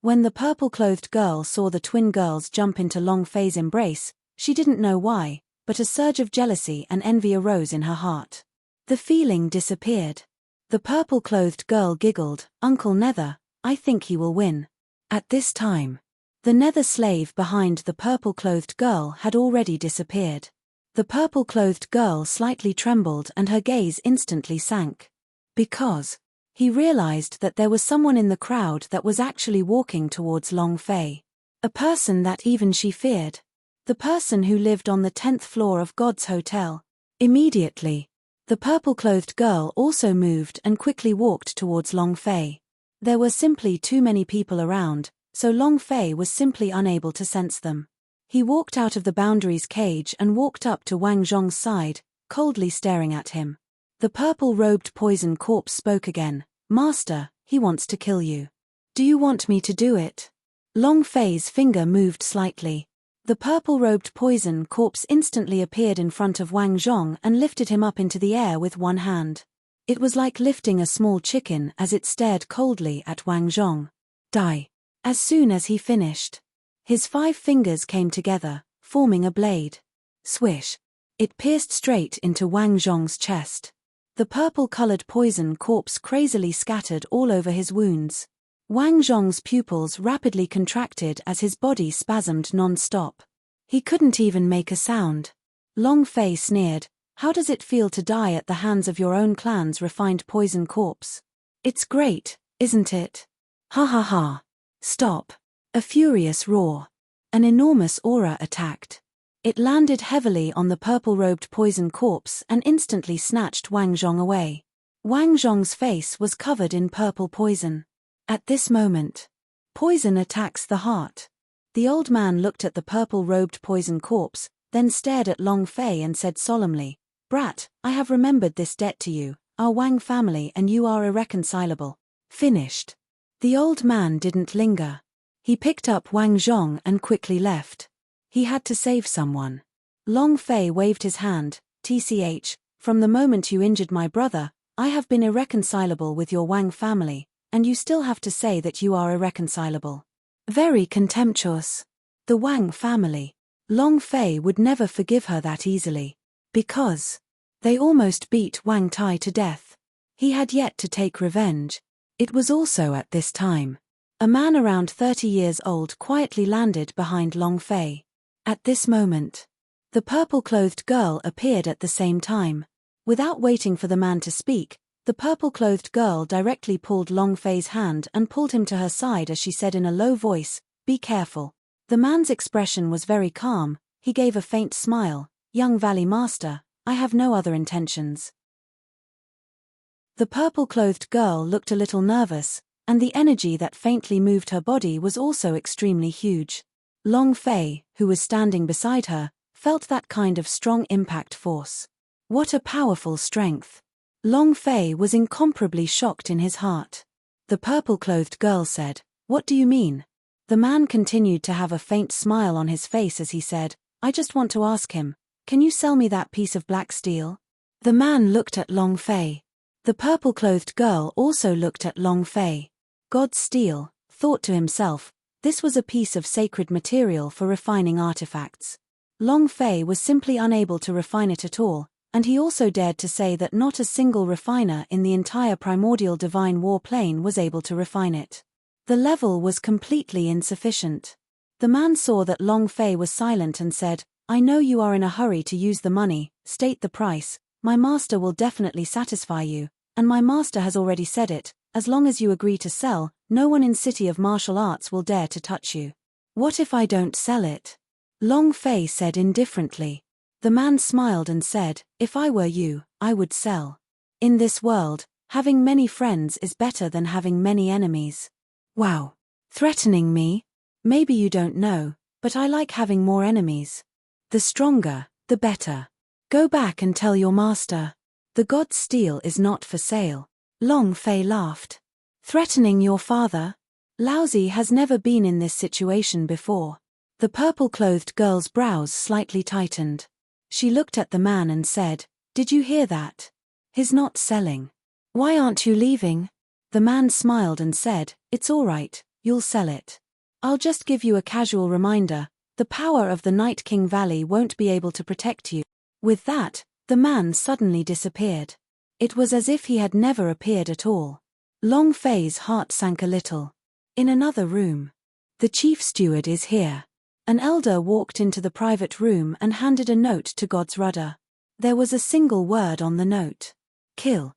When the purple-clothed girl saw the twin girls jump into Long Fei's embrace, she didn't know why, but a surge of jealousy and envy arose in her heart. The feeling disappeared. The purple-clothed girl giggled, Uncle Nether, I think he will win. At this time, the nether slave behind the purple-clothed girl had already disappeared. The purple-clothed girl slightly trembled and her gaze instantly sank. Because he realized that there was someone in the crowd that was actually walking towards Long Fei. A person that even she feared. The person who lived on the 10th floor of God's Hotel. Immediately, the purple-clothed girl also moved and quickly walked towards Long Fei. There were simply too many people around, so Long Fei was simply unable to sense them. He walked out of the Boundary's cage and walked up to Wang Zhong's side, coldly staring at him. The purple-robed poison corpse spoke again, Master, he wants to kill you. Do you want me to do it? Long Fei's finger moved slightly. The purple-robed poison corpse instantly appeared in front of Wang Zhong and lifted him up into the air with one hand. It was like lifting a small chicken as it stared coldly at Wang Zhong. Die. As soon as he finished, his 5 fingers came together, forming a blade. Swish. It pierced straight into Wang Zhong's chest. The purple-colored poison corpse crazily scattered all over his wounds. Wang Zhong's pupils rapidly contracted as his body spasmed non-stop. He couldn't even make a sound. Long Fei sneered, how does it feel to die at the hands of your own clan's refined poison corpse? It's great, isn't it? Ha ha ha. Stop. A furious roar. An enormous aura attacked. It landed heavily on the purple-robed poison corpse and instantly snatched Wang Zhong away. Wang Zhong's face was covered in purple poison. At this moment, poison attacks the heart. The old man looked at the purple-robed poison corpse, then stared at Long Fei and said solemnly, Brat, I have remembered this debt to you, our Wang family and you are irreconcilable. Finished. The old man didn't linger. He picked up Wang Zhong and quickly left. He had to save someone. Long Fei waved his hand. TCH, from the moment you injured my brother, I have been irreconcilable with your Wang family, and you still have to say that you are irreconcilable. Very contemptuous. The Wang family. Long Fei would never forgive her that easily. Because they almost beat Wang Tai to death. He had yet to take revenge. It was also at this time. A man around 30 years old quietly landed behind Long Fei. At this moment, the purple-clothed girl appeared at the same time. Without waiting for the man to speak, the purple-clothed girl directly pulled Long Fei's hand and pulled him to her side as she said in a low voice, "Be careful." The man's expression was very calm. He gave a faint smile. "Young Valley Master, I have no other intentions." The purple-clothed girl looked a little nervous, and the energy that faintly moved her body was also extremely huge. Long Fei, who was standing beside her, felt that kind of strong impact force. What a powerful strength. Long Fei was incomparably shocked in his heart. The purple-clothed girl said, "What do you mean?" The man continued to have a faint smile on his face as he said, "I just want to ask him, can you sell me that piece of black steel?" The man looked at Long Fei. The purple-clothed girl also looked at Long Fei. God's steel, thought to himself, this was a piece of sacred material for refining artifacts. Long Fei was simply unable to refine it at all, and he also dared to say that not a single refiner in the entire primordial divine war plane was able to refine it. The level was completely insufficient. The man saw that Long Fei was silent and said, "I know you are in a hurry to use the money, state the price. My master will definitely satisfy you, and my master has already said it, as long as you agree to sell, no one in City of Martial Arts will dare to touch you." "What if I don't sell it?" Long Fei said indifferently. The man smiled and said, "If I were you, I would sell. In this world, having many friends is better than having many enemies." Wow. Threatening me? Maybe you don't know, but I like having more enemies. The stronger, the better. Go back and tell your master. The god's steel is not for sale. Long Fei laughed. Threatening your father? Laozi has never been in this situation before. The purple-clothed girl's brows slightly tightened. She looked at the man and said, "Did you hear that? He's not selling. Why aren't you leaving?" The man smiled and said, "It's all right, you'll sell it. I'll just give you a casual reminder, the power of the Night King Valley won't be able to protect you." With that, the man suddenly disappeared. It was as if he had never appeared at all. Long Fei's heart sank a little. In another room. "The chief steward is here." An elder walked into the private room and handed a note to God's rudder. There was a single word on the note. Kill.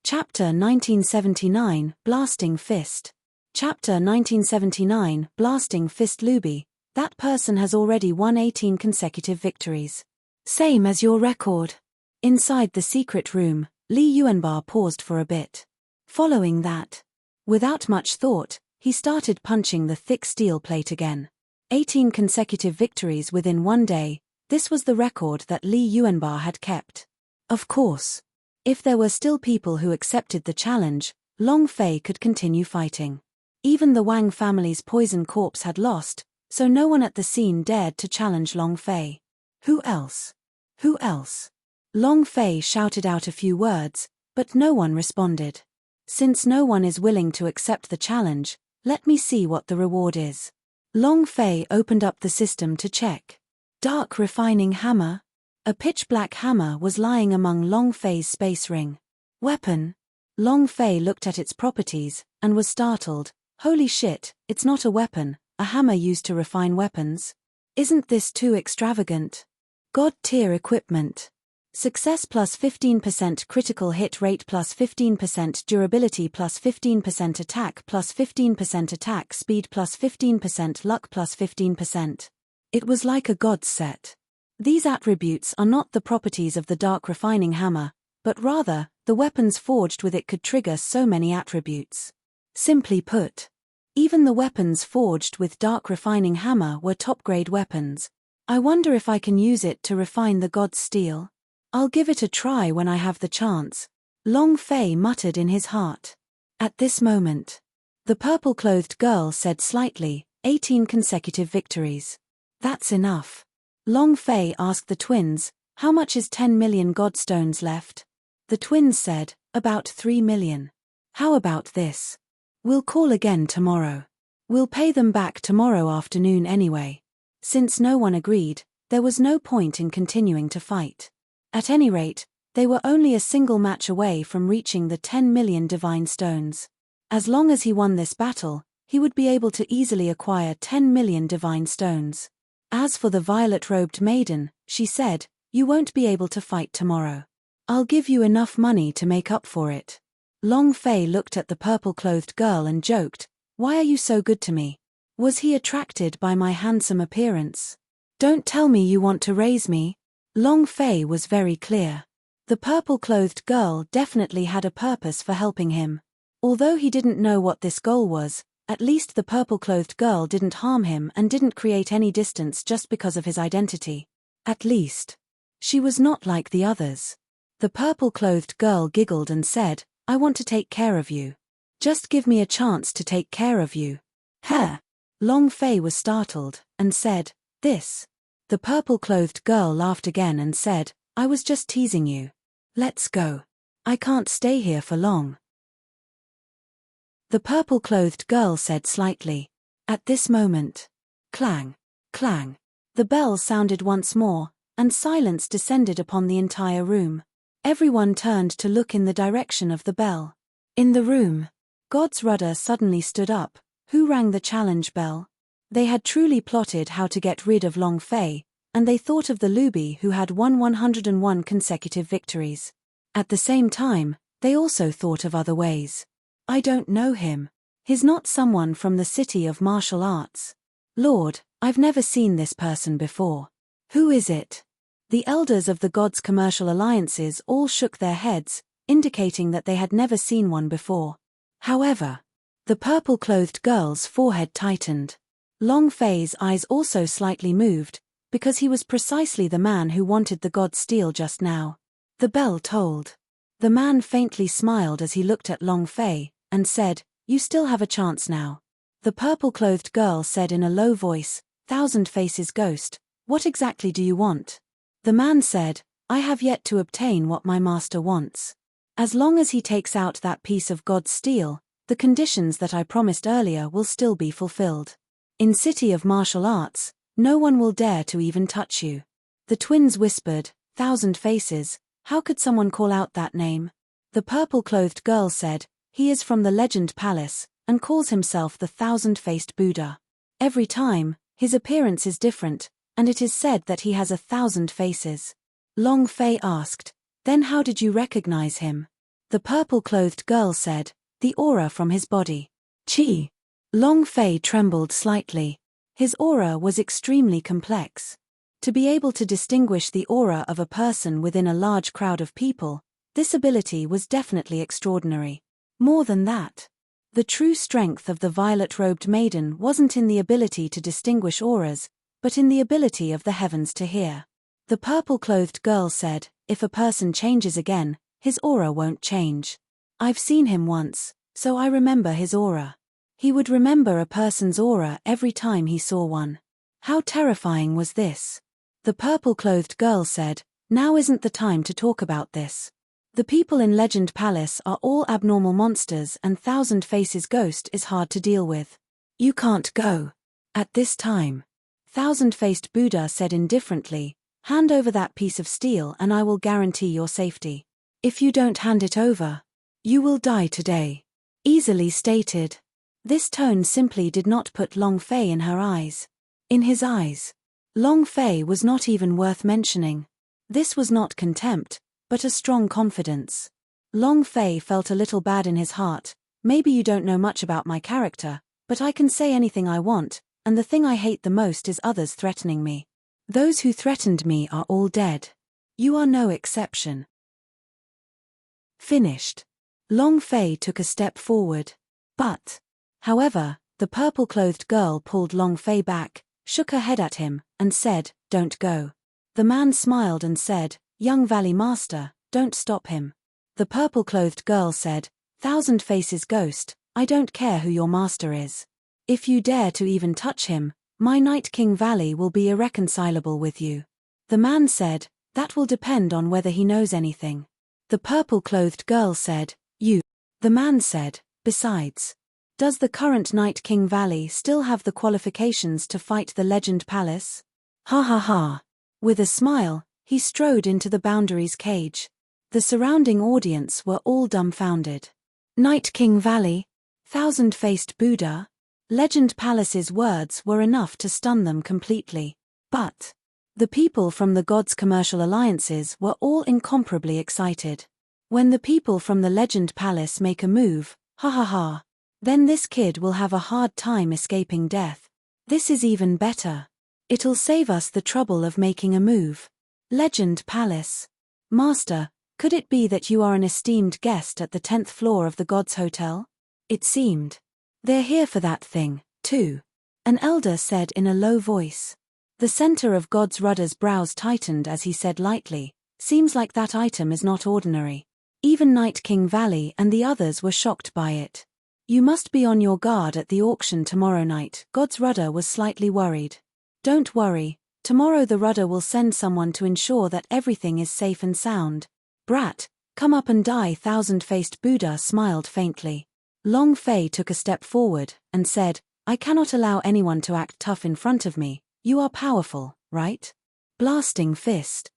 Chapter 1979, Blasting Fist. Chapter 1979, Blasting Fist. Luby, that person has already won 18 consecutive victories. Same as your record. Inside the secret room, Li Yuanbar paused for a bit. Following that, without much thought, he started punching the thick steel plate again. 18 consecutive victories within one day, this was the record that Li Yuanbar had kept. Of course, if there were still people who accepted the challenge, Long Fei could continue fighting. Even the Wang family's poison corpse had lost, so no one at the scene dared to challenge Long Fei. Who else? Who else? Long Fei shouted out a few words, but no one responded. Since no one is willing to accept the challenge, let me see what the reward is. Long Fei opened up the system to check. Dark refining hammer? A pitch-black hammer was lying among Long Fei's space ring. Weapon? Long Fei looked at its properties, and was startled. Holy shit, it's not a weapon, a hammer used to refine weapons. Isn't this too extravagant? God-tier equipment. Success plus 15% critical hit rate plus 15% durability plus 15% attack plus 15% attack speed plus 15% luck plus 15%. It was like a god's set. These attributes are not the properties of the dark refining hammer, but rather, the weapons forged with it could trigger so many attributes. Simply put, even the weapons forged with dark refining hammer were top-grade weapons. I wonder if I can use it to refine the god's steel. I'll give it a try when I have the chance, Long Fei muttered in his heart. At this moment, the purple-clothed girl said slightly, 18 consecutive victories. That's enough. Long Fei asked the twins, how much is 10 million godstones left? The twins said, about 3 million. How about this? We'll call again tomorrow. We'll pay them back tomorrow afternoon anyway. Since no one agreed, there was no point in continuing to fight. At any rate, they were only a single match away from reaching the 10 million divine stones. As long as he won this battle, he would be able to easily acquire 10 million divine stones. As for the violet-robed maiden, she said, you won't be able to fight tomorrow. I'll give you enough money to make up for it. Long Fei looked at the purple-clothed girl and joked, why are you so good to me? Was he attracted by my handsome appearance? Don't tell me you want to raise me. Long Fei was very clear. The purple-clothed girl definitely had a purpose for helping him. Although he didn't know what this goal was, at least the purple-clothed girl didn't harm him and didn't create any distance just because of his identity. At least, she was not like the others. The purple-clothed girl giggled and said, I want to take care of you. Just give me a chance to take care of you. Huh? Long Fei was startled, and said, this. The purple-clothed girl laughed again and said, I was just teasing you. Let's go. I can't stay here for long. The purple-clothed girl said slightly. At this moment, clang, clang. The bell sounded once more, and silence descended upon the entire room. Everyone turned to look in the direction of the bell. In the room, God's rudder suddenly stood up. Who rang the challenge bell? They had truly plotted how to get rid of Long Fei, and they thought of the Luby who had won 101 consecutive victories. At the same time, they also thought of other ways. I don't know him. He's not someone from the city of martial arts. Lord, I've never seen this person before. Who is it? The elders of the gods' commercial alliances all shook their heads, indicating that they had never seen one before. However, the purple-clothed girl's forehead tightened. Long Fei's eyes also slightly moved, because he was precisely the man who wanted the god's steel just now. The bell tolled. The man faintly smiled as he looked at Long Fei, and said, you still have a chance now. The purple-clothed girl said in a low voice, Thousand Faces Ghost, what exactly do you want? The man said, I have yet to obtain what my master wants. As long as he takes out that piece of God's steel, the conditions that I promised earlier will still be fulfilled. In City of Martial Arts, no one will dare to even touch you. The twins whispered, Thousand Faces, how could someone call out that name? The purple-clothed girl said, he is from the Legend Palace, and calls himself the Thousand-Faced Buddha. Every time, his appearance is different, and it is said that he has 1,000 faces. Long Fei asked, then how did you recognize him? The purple-clothed girl said, the aura from his body. Chi. Long Fei trembled slightly. His aura was extremely complex. To be able to distinguish the aura of a person within a large crowd of people, this ability was definitely extraordinary. More than that, the true strength of the violet-robed maiden wasn't in the ability to distinguish auras, but in the ability of the heavens to hear. The purple-clothed girl said, if a person changes again, his aura won't change. I've seen him once, so I remember his aura. He would remember a person's aura every time he saw one. How terrifying was this? The purple-clothed girl said, now isn't the time to talk about this. The people in Legend Palace are all abnormal monsters and Thousand Faces Ghost is hard to deal with. You can't go. At this time, Thousand-Faced Buddha said indifferently, hand over that piece of steel and I will guarantee your safety. If you don't hand it over, you will die today. Easily stated. This tone simply did not put Long Fei in her eyes. In his eyes, Long Fei was not even worth mentioning. This was not contempt, but a strong confidence. Long Fei felt a little bad in his heart. Maybe you don't know much about my character, but I can say anything I want, and the thing I hate the most is others threatening me. Those who threatened me are all dead. You are no exception. Finished. Long Fei took a step forward. However, the purple-clothed girl pulled Long Fei back, shook her head at him, and said, don't go. The man smiled and said, young Valley Master, don't stop him. The purple-clothed girl said, Thousand Faces Ghost, I don't care who your master is. If you dare to even touch him, my Night King Valley will be irreconcilable with you. The man said, that will depend on whether he knows anything. The purple-clothed girl said, you. The man said, besides. Does the current Night King Valley still have the qualifications to fight the Legend Palace? Ha ha ha. With a smile, he strode into the Boundaries cage. The surrounding audience were all dumbfounded. Night King Valley? Thousand-faced Buddha? Legend Palace's words were enough to stun them completely. But the people from the Gods' commercial alliances were all incomparably excited. When the people from the Legend Palace make a move, ha ha ha, then this kid will have a hard time escaping death. This is even better. It'll save us the trouble of making a move. Legend Palace. Master, could it be that you are an esteemed guest at the 10th floor of the Gods Hotel? It seemed. They're here for that thing, too. An elder said in a low voice. The center of God's rudder's brows tightened as he said lightly, seems like that item is not ordinary. Even Night King Valley and the others were shocked by it. You must be on your guard at the auction tomorrow night. God's rudder was slightly worried. Don't worry, tomorrow the rudder will send someone to ensure that everything is safe and sound. Brat, come up and die. Thousand-faced Buddha smiled faintly. Long Fei took a step forward and said, I cannot allow anyone to act tough in front of me. You are powerful, right? Blasting Fist.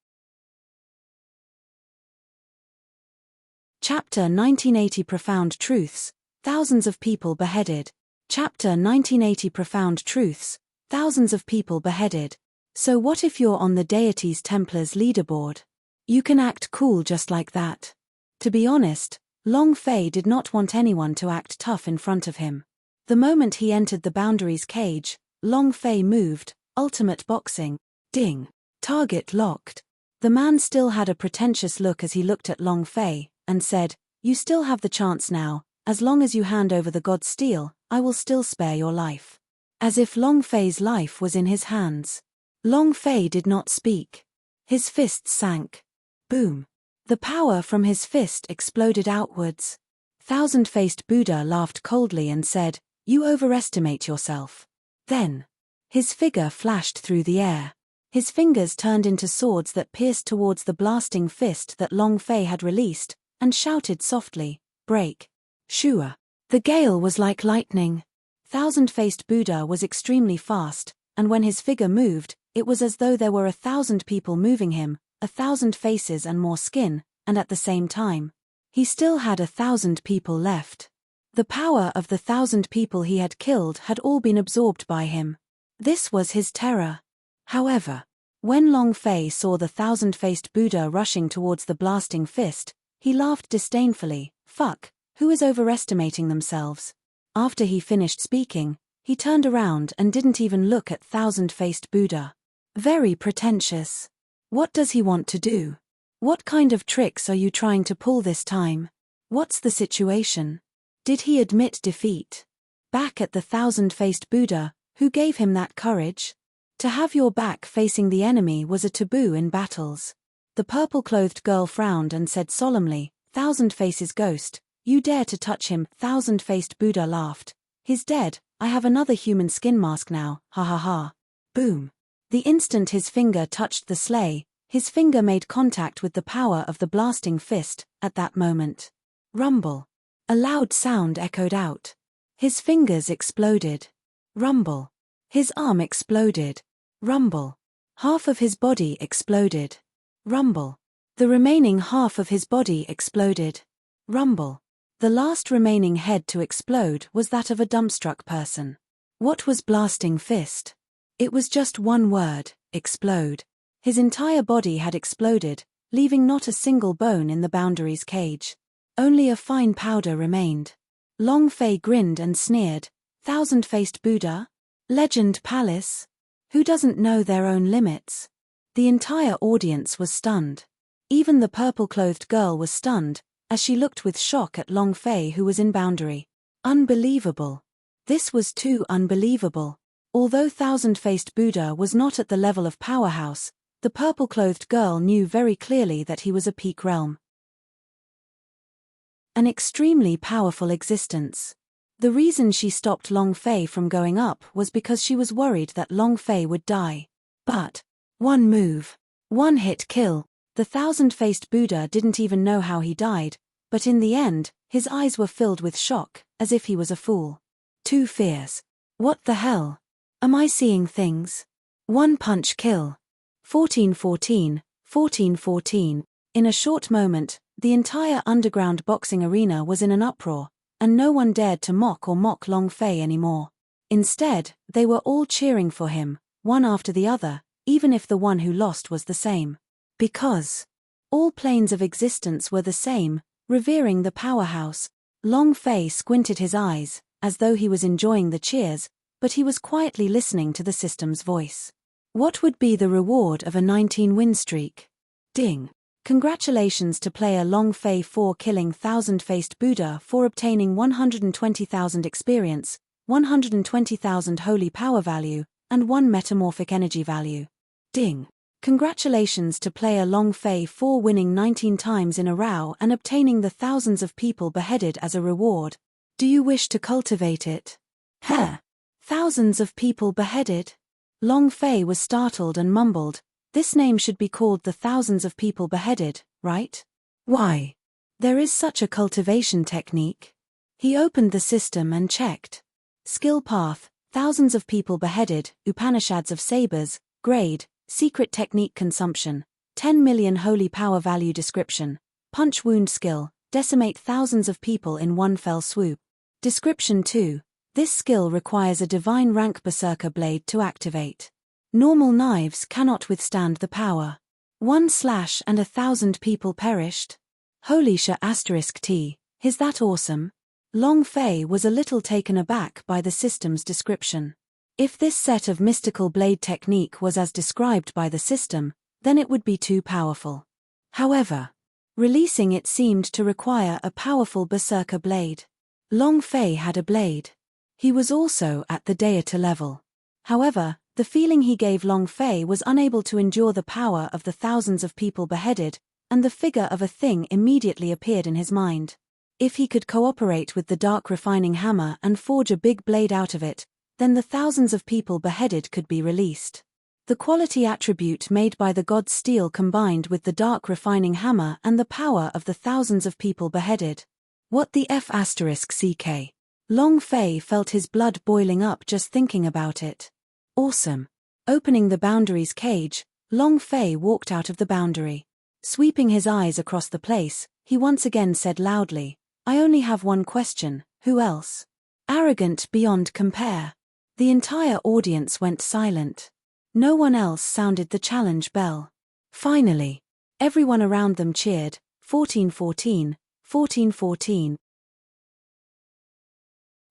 Chapter 1980 Profound Truths, Thousands of People Beheaded. Chapter 1980 Profound Truths, Thousands of People Beheaded. So what if you're on the deity's Templars leaderboard? You can act cool just like that. To be honest, Long Fei did not want anyone to act tough in front of him. The moment he entered the Boundaries cage, Long Fei moved, ultimate boxing, ding, target locked. The man still had a pretentious look as he looked at Long Fei, and said, you still have the chance now, as long as you hand over the God's steel, I will still spare your life. As if Long Fei's life was in his hands. Long Fei did not speak. His fists sank. Boom. The power from his fist exploded outwards. Thousand-faced Buddha laughed coldly and said, you overestimate yourself. Then his figure flashed through the air. His fingers turned into swords that pierced towards the blasting fist that Long Fei had released, and shouted softly, break. Shua. The gale was like lightning. Thousand-faced Buddha was extremely fast, and when his figure moved, it was as though there were 1,000 people moving him, 1,000 faces and more skin, and at the same time, he still had 1,000 people left. The power of the 1,000 people he had killed had all been absorbed by him. This was his terror. However, when Long Fei saw the thousand-faced Buddha rushing towards the blasting fist, he laughed disdainfully, fuck, who is overestimating themselves? After he finished speaking, he turned around and didn't even look at thousand-faced Buddha. Very pretentious. What does he want to do? What kind of tricks are you trying to pull this time? What's the situation? Did he admit defeat? Back at the thousand-faced Buddha, who gave him that courage? To have your back facing the enemy was a taboo in battles. The purple-clothed girl frowned and said solemnly, Thousand Faces Ghost, you dare to touch him? Thousand-faced Buddha laughed. He's dead, I have another human skin mask now, ha ha ha. Boom. The instant his finger touched the sleigh, his finger made contact with the power of the blasting fist. At that moment, rumble. A loud sound echoed out. His fingers exploded. Rumble. His arm exploded. Rumble. Half of his body exploded. Rumble. The remaining half of his body exploded. Rumble. The last remaining head to explode was that of a dumbstruck person. What was blasting fist? It was just one word, explode. His entire body had exploded, leaving not a single bone in the Boundaries cage. Only a fine powder remained. Long Fei grinned and sneered, Thousand-faced Buddha? Legend Palace? Who doesn't know their own limits? The entire audience was stunned. Even the purple-clothed girl was stunned, as she looked with shock at Long Fei who was in Boundary. Unbelievable. This was too unbelievable. Although thousand-faced Buddha was not at the level of powerhouse, the purple-clothed girl knew very clearly that he was a peak realm. An extremely powerful existence. The reason she stopped Long Fei from going up was because she was worried that Long Fei would die. But one move, one hit kill. The thousand-faced Buddha didn't even know how he died, but in the end, his eyes were filled with shock, as if he was a fool. Two fears. What the hell? Am I seeing things? One punch kill. 1414, 1414. In a short moment, the entire underground boxing arena was in an uproar, and no one dared to mock Long Fei anymore. Instead, they were all cheering for him, one after the other, even if the one who lost was the same. Because all planes of existence were the same, revering the powerhouse. Long Fei squinted his eyes, as though he was enjoying the cheers, but he was quietly listening to the system's voice. What would be the reward of a 19-win streak? Ding. Congratulations to player Long Fei for killing thousand-faced Buddha for obtaining 120,000 experience, 120,000 holy power value, and 1 metamorphic energy value. Ding. Congratulations to player Long Fei for winning 19 times in a row and obtaining the thousands of people beheaded as a reward. Do you wish to cultivate it? Huh. Thousands of people beheaded? Long Fei was startled and mumbled, "This name should be called the thousands of people beheaded, right? Why? There is such a cultivation technique." He opened the system and checked. Skill path, thousands of people beheaded, Upanishads of sabers, grade, secret technique consumption, 10 million holy power value description, punch wound skill, decimate thousands of people in one fell swoop. Description 2. This skill requires a divine rank berserker blade to activate. Normal knives cannot withstand the power. 1 slash and 1,000 people perished. Holy sh**. Is that awesome? Long Fei was a little taken aback by the system's description. If this set of mystical blade technique was as described by the system, then it would be too powerful. However, releasing it seemed to require a powerful berserker blade. Long Fei had a blade. He was also at the deity level. However, the feeling he gave Long Fei was unable to endure the power of the thousands of people beheaded, and the figure of a thing immediately appeared in his mind. If he could cooperate with the dark refining hammer and forge a big blade out of it, then the thousands of people beheaded could be released. The quality attribute made by the god's steel combined with the dark refining hammer and the power of the thousands of people beheaded. What the f***ck? Long Fei felt his blood boiling up just thinking about it. Awesome. Opening the boundary's cage, Long Fei walked out of the boundary. Sweeping his eyes across the place, he once again said loudly, "I only have one question, who else?" Arrogant beyond compare. The entire audience went silent. No one else sounded the challenge bell. Finally, everyone around them cheered, 1414, 1414.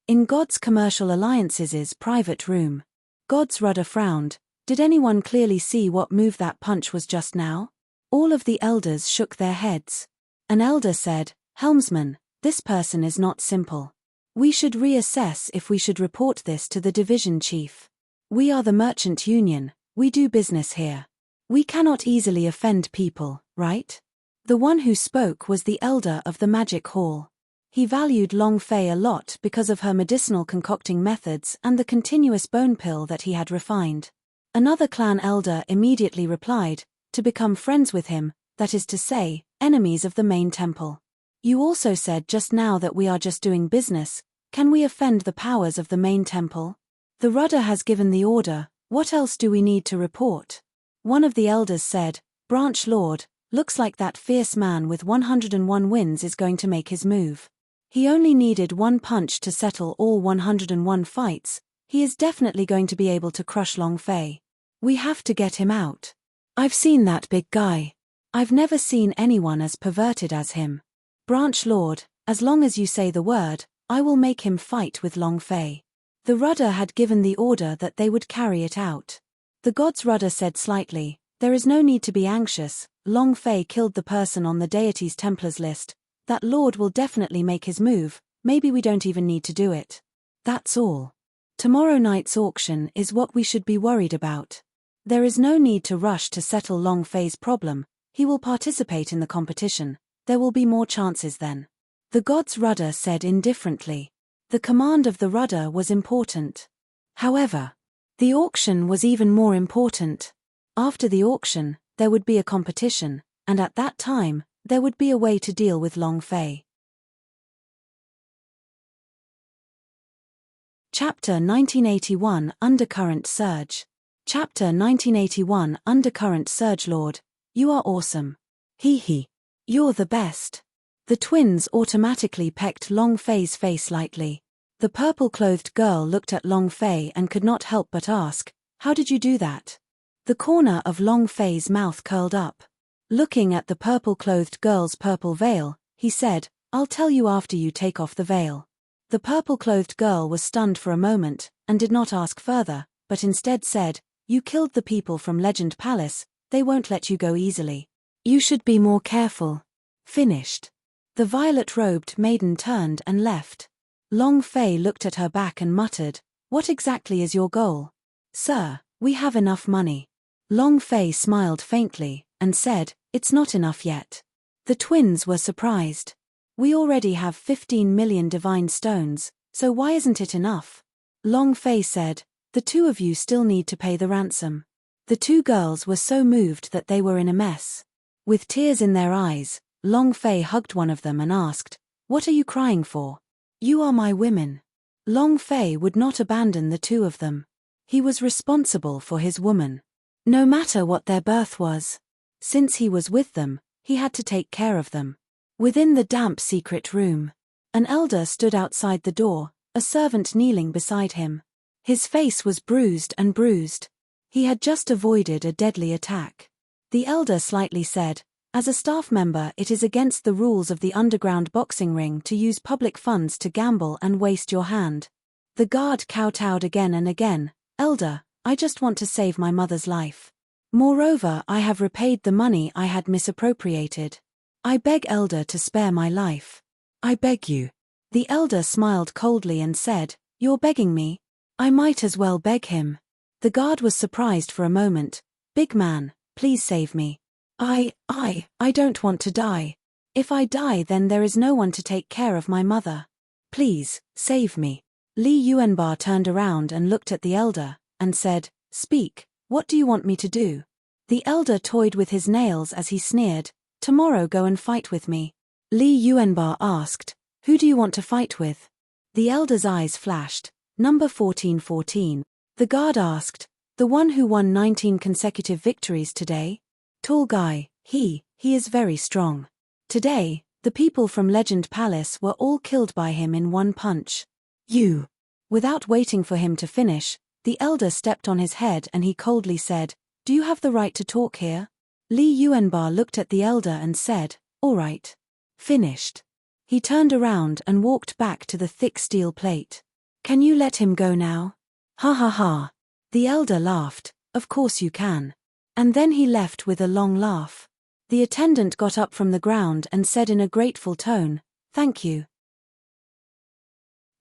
In God's Commercial Alliances' private room. God's rudder frowned. Did anyone clearly see what move that punch was just now? All of the elders shook their heads. An elder said, "Helmsman, this person is not simple. We should reassess if we should report this to the division chief. We are the merchant union, we do business here. We cannot easily offend people, right?" The one who spoke was the elder of the magic hall. He valued Long Fei a lot because of her medicinal concocting methods and the continuous bone pill that he had refined. Another clan elder immediately replied, "To become friends with him, that is to say, enemies of the main temple. You also said just now that we are just doing business. Can we offend the powers of the main temple? The rudder has given the order, what else do we need to report?" One of the elders said, "Branch Lord, looks like that fierce man with 101 wins is going to make his move. He only needed one punch to settle all 101 fights. He is definitely going to be able to crush Long Fei. We have to get him out. I've seen that big guy. I've never seen anyone as perverted as him. Branch Lord, as long as you say the word, I will make him fight with Long Fei." The rudder had given the order that they would carry it out. The god's rudder said slightly, "There is no need to be anxious. Long Fei killed the person on the deity's Templars list. That lord will definitely make his move, maybe we don't even need to do it. That's all." Tomorrow night's auction is what we should be worried about. There is no need to rush to settle Long Fei's problem. He will participate in the competition. There will be more chances then. The god's rudder said indifferently. The command of the rudder was important. However, the auction was even more important. After the auction, there would be a competition, and at that time, there would be a way to deal with Long Fei. Chapter 1981 Undercurrent Surge. Chapter 1981 Undercurrent Surge. Lord, you are awesome. Hee. You're the best. The twins automatically pecked Long Fei's face lightly. The purple-clothed girl looked at Long Fei and could not help but ask, "How did you do that?" The corner of Long Fei's mouth curled up. Looking at the purple-clothed girl's purple veil, he said, "I'll tell you after you take off the veil." The purple-clothed girl was stunned for a moment, and did not ask further, but instead said, "You killed the people from Legend Palace, they won't let you go easily. You should be more careful." Finished. The violet-robed maiden turned and left. Long Fei looked at her back and muttered, "What exactly is your goal?" "Sir, we have enough money." Long Fei smiled faintly, and said, "It's not enough yet." The twins were surprised. "We already have 15 million divine stones, so why isn't it enough?" Long Fei said, "The two of you still need to pay the ransom." The two girls were so moved that they were in a mess. With tears in their eyes, Long Fei hugged one of them and asked, "What are you crying for?" "You are my women." Long Fei would not abandon the two of them. He was responsible for his woman. No matter what their birth was. Since he was with them, he had to take care of them. Within the damp secret room, an elder stood outside the door, a servant kneeling beside him. His face was bruised and bruised. He had just avoided a deadly attack. The elder slightly said, "As a staff member, it is against the rules of the underground boxing ring to use public funds to gamble and waste your hand." The guard kowtowed again and again, "Elder, I just want to save my mother's life. Moreover, I have repaid the money I had misappropriated. I beg Elder to spare my life. I beg you." The elder smiled coldly and said, "You're begging me? I might as well beg him." The guard was surprised for a moment. "Big man, please save me. I don't want to die. If I die, then there is no one to take care of my mother. Please, save me." Li Yuanbar turned around and looked at the elder, and said, "Speak, what do you want me to do?" The elder toyed with his nails as he sneered, "Tomorrow go and fight with me." Li Yuanbar asked, "Who do you want to fight with?" The elder's eyes flashed, "Number 1414. The guard asked, "The one who won 19 consecutive victories today?" "Tall guy, he is very strong. Today, the people from Legend Palace were all killed by him in one punch." "You." Without waiting for him to finish, the elder stepped on his head and he coldly said, "Do you have the right to talk here?" Li Yuanbar looked at the elder and said, "All right." Finished. He turned around and walked back to the thick steel plate. "Can you let him go now?" Ha. The elder laughed, "Of course you can." And then he left with a long laugh. The attendant got up from the ground and said in a grateful tone, "Thank you."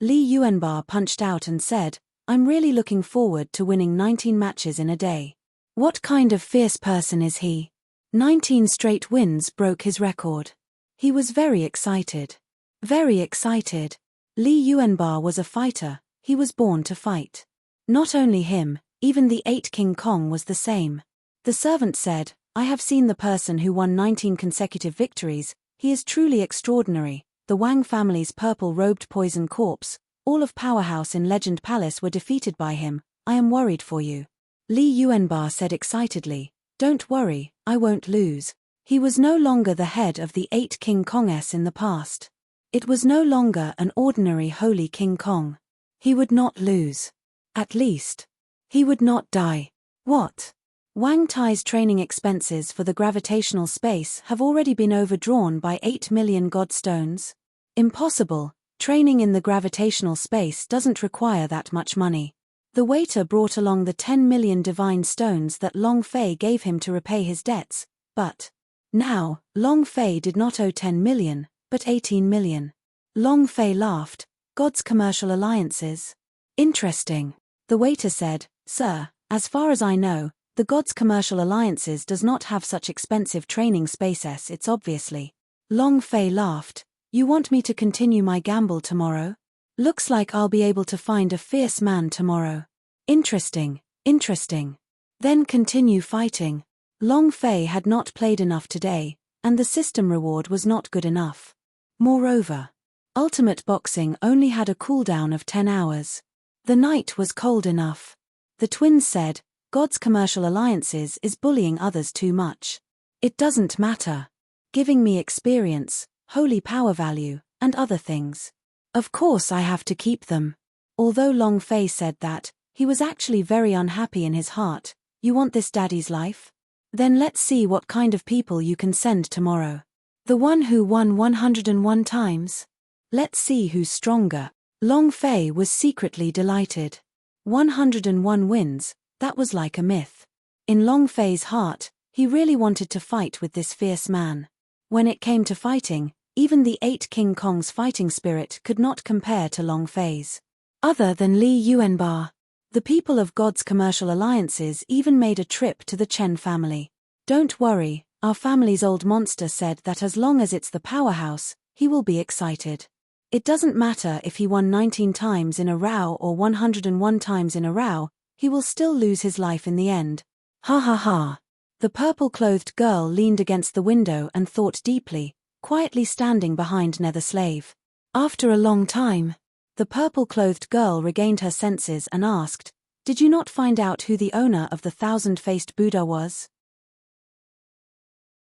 Li Yuanbar punched out and said, "I'm really looking forward to winning 19 matches in a day. What kind of fierce person is he?" 19 straight wins broke his record. He was very excited. Very excited. Li Yuanbar was a fighter, he was born to fight. Not only him, even the 8 King Kong was the same. The servant said, "I have seen the person who won 19 consecutive victories, he is truly extraordinary. The Wang family's purple-robed poison corpse, all of Powerhouse in Legend Palace were defeated by him. I am worried for you." Li Yuanbar said excitedly, "Don't worry, I won't lose." He was no longer the head of the 8 King Kongs in the past. It was no longer an ordinary holy King Kong. He would not lose. At least, he would not die. What? Wang Tai's training expenses for the gravitational space have already been overdrawn by 8 million godstones? Impossible, training in the gravitational space doesn't require that much money. The waiter brought along the 10 million divine stones that Long Fei gave him to repay his debts, but now, Long Fei did not owe 10 million, but 18 million. Long Fei laughed, "God's commercial alliances. Interesting. The waiter said, "Sir, as far as I know, the Gods Commercial Alliances does not have such expensive training spaces. It's obviously." Long Fei laughed. "You want me to continue my gamble tomorrow? Looks like I'll be able to find a fierce man tomorrow. Interesting, interesting. Then continue fighting." Long Fei had not played enough today, and the system reward was not good enough. Moreover, Ultimate Boxing only had a cooldown of 10 hours. The night was cold enough. The twins said, "God's Commercial Alliances is bullying others too much. It doesn't matter. Giving me experience, holy power value, and other things. Of course I have to keep them." Although Long Fei said that, he was actually very unhappy in his heart. "You want this daddy's life? Then let's see what kind of people you can send tomorrow. The one who won 101 times? Let's see who's stronger." Long Fei was secretly delighted. 101 wins, that was like a myth. In Long Fei's heart, he really wanted to fight with this fierce man. When it came to fighting, even the 8 King Kong's fighting spirit could not compare to Long Fei's. Other than Li Yuanba, the people of God's Commercial Alliances even made a trip to the Chen family. "Don't worry, our family's old monster said that as long as it's the powerhouse, he will be excited. It doesn't matter if he won 19 times in a row or 101 times in a row, he will still lose his life in the end. Ha ha ha." The purple-clothed girl leaned against the window and thought deeply, quietly standing behind Nether Slave. After a long time, the purple-clothed girl regained her senses and asked, "Did you not find out who the owner of the 1,000-faced Buddha was?"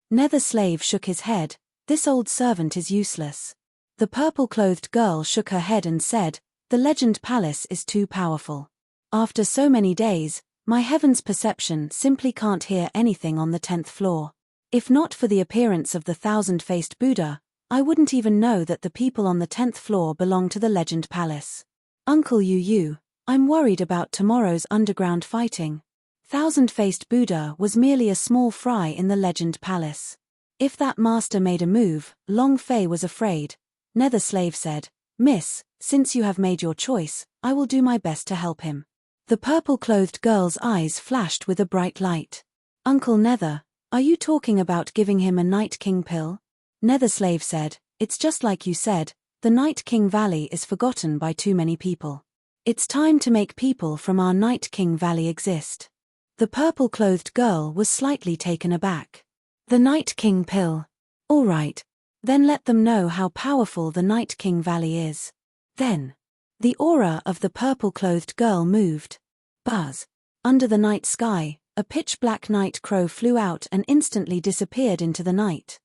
Nether Slave shook his head. "This old servant is useless." The purple-clothed girl shook her head and said, "The Legend Palace is too powerful. After so many days, my heaven's perception simply can't hear anything on the 10th floor. If not for the appearance of the 1,000-faced Buddha, I wouldn't even know that the people on the 10th floor belong to the Legend Palace. Uncle Yu, I'm worried about tomorrow's underground fighting. 1,000-faced Buddha was merely a small fry in the Legend Palace. If that master made a move, Long Fei was afraid." Nether Slave said, "Miss, since you have made your choice, I will do my best to help him." The purple-clothed girl's eyes flashed with a bright light. "Uncle Nether, are you talking about giving him a Night King pill?" Nether Slave said, "It's just like you said, the Night King Valley is forgotten by too many people. It's time to make people from our Night King Valley exist." The purple-clothed girl was slightly taken aback. "The Night King pill. All right. Then let them know how powerful the Night King Valley is." Then, the aura of the purple-clothed girl moved. Buzz. Under the night sky, a pitch-black night crow flew out and instantly disappeared into the night.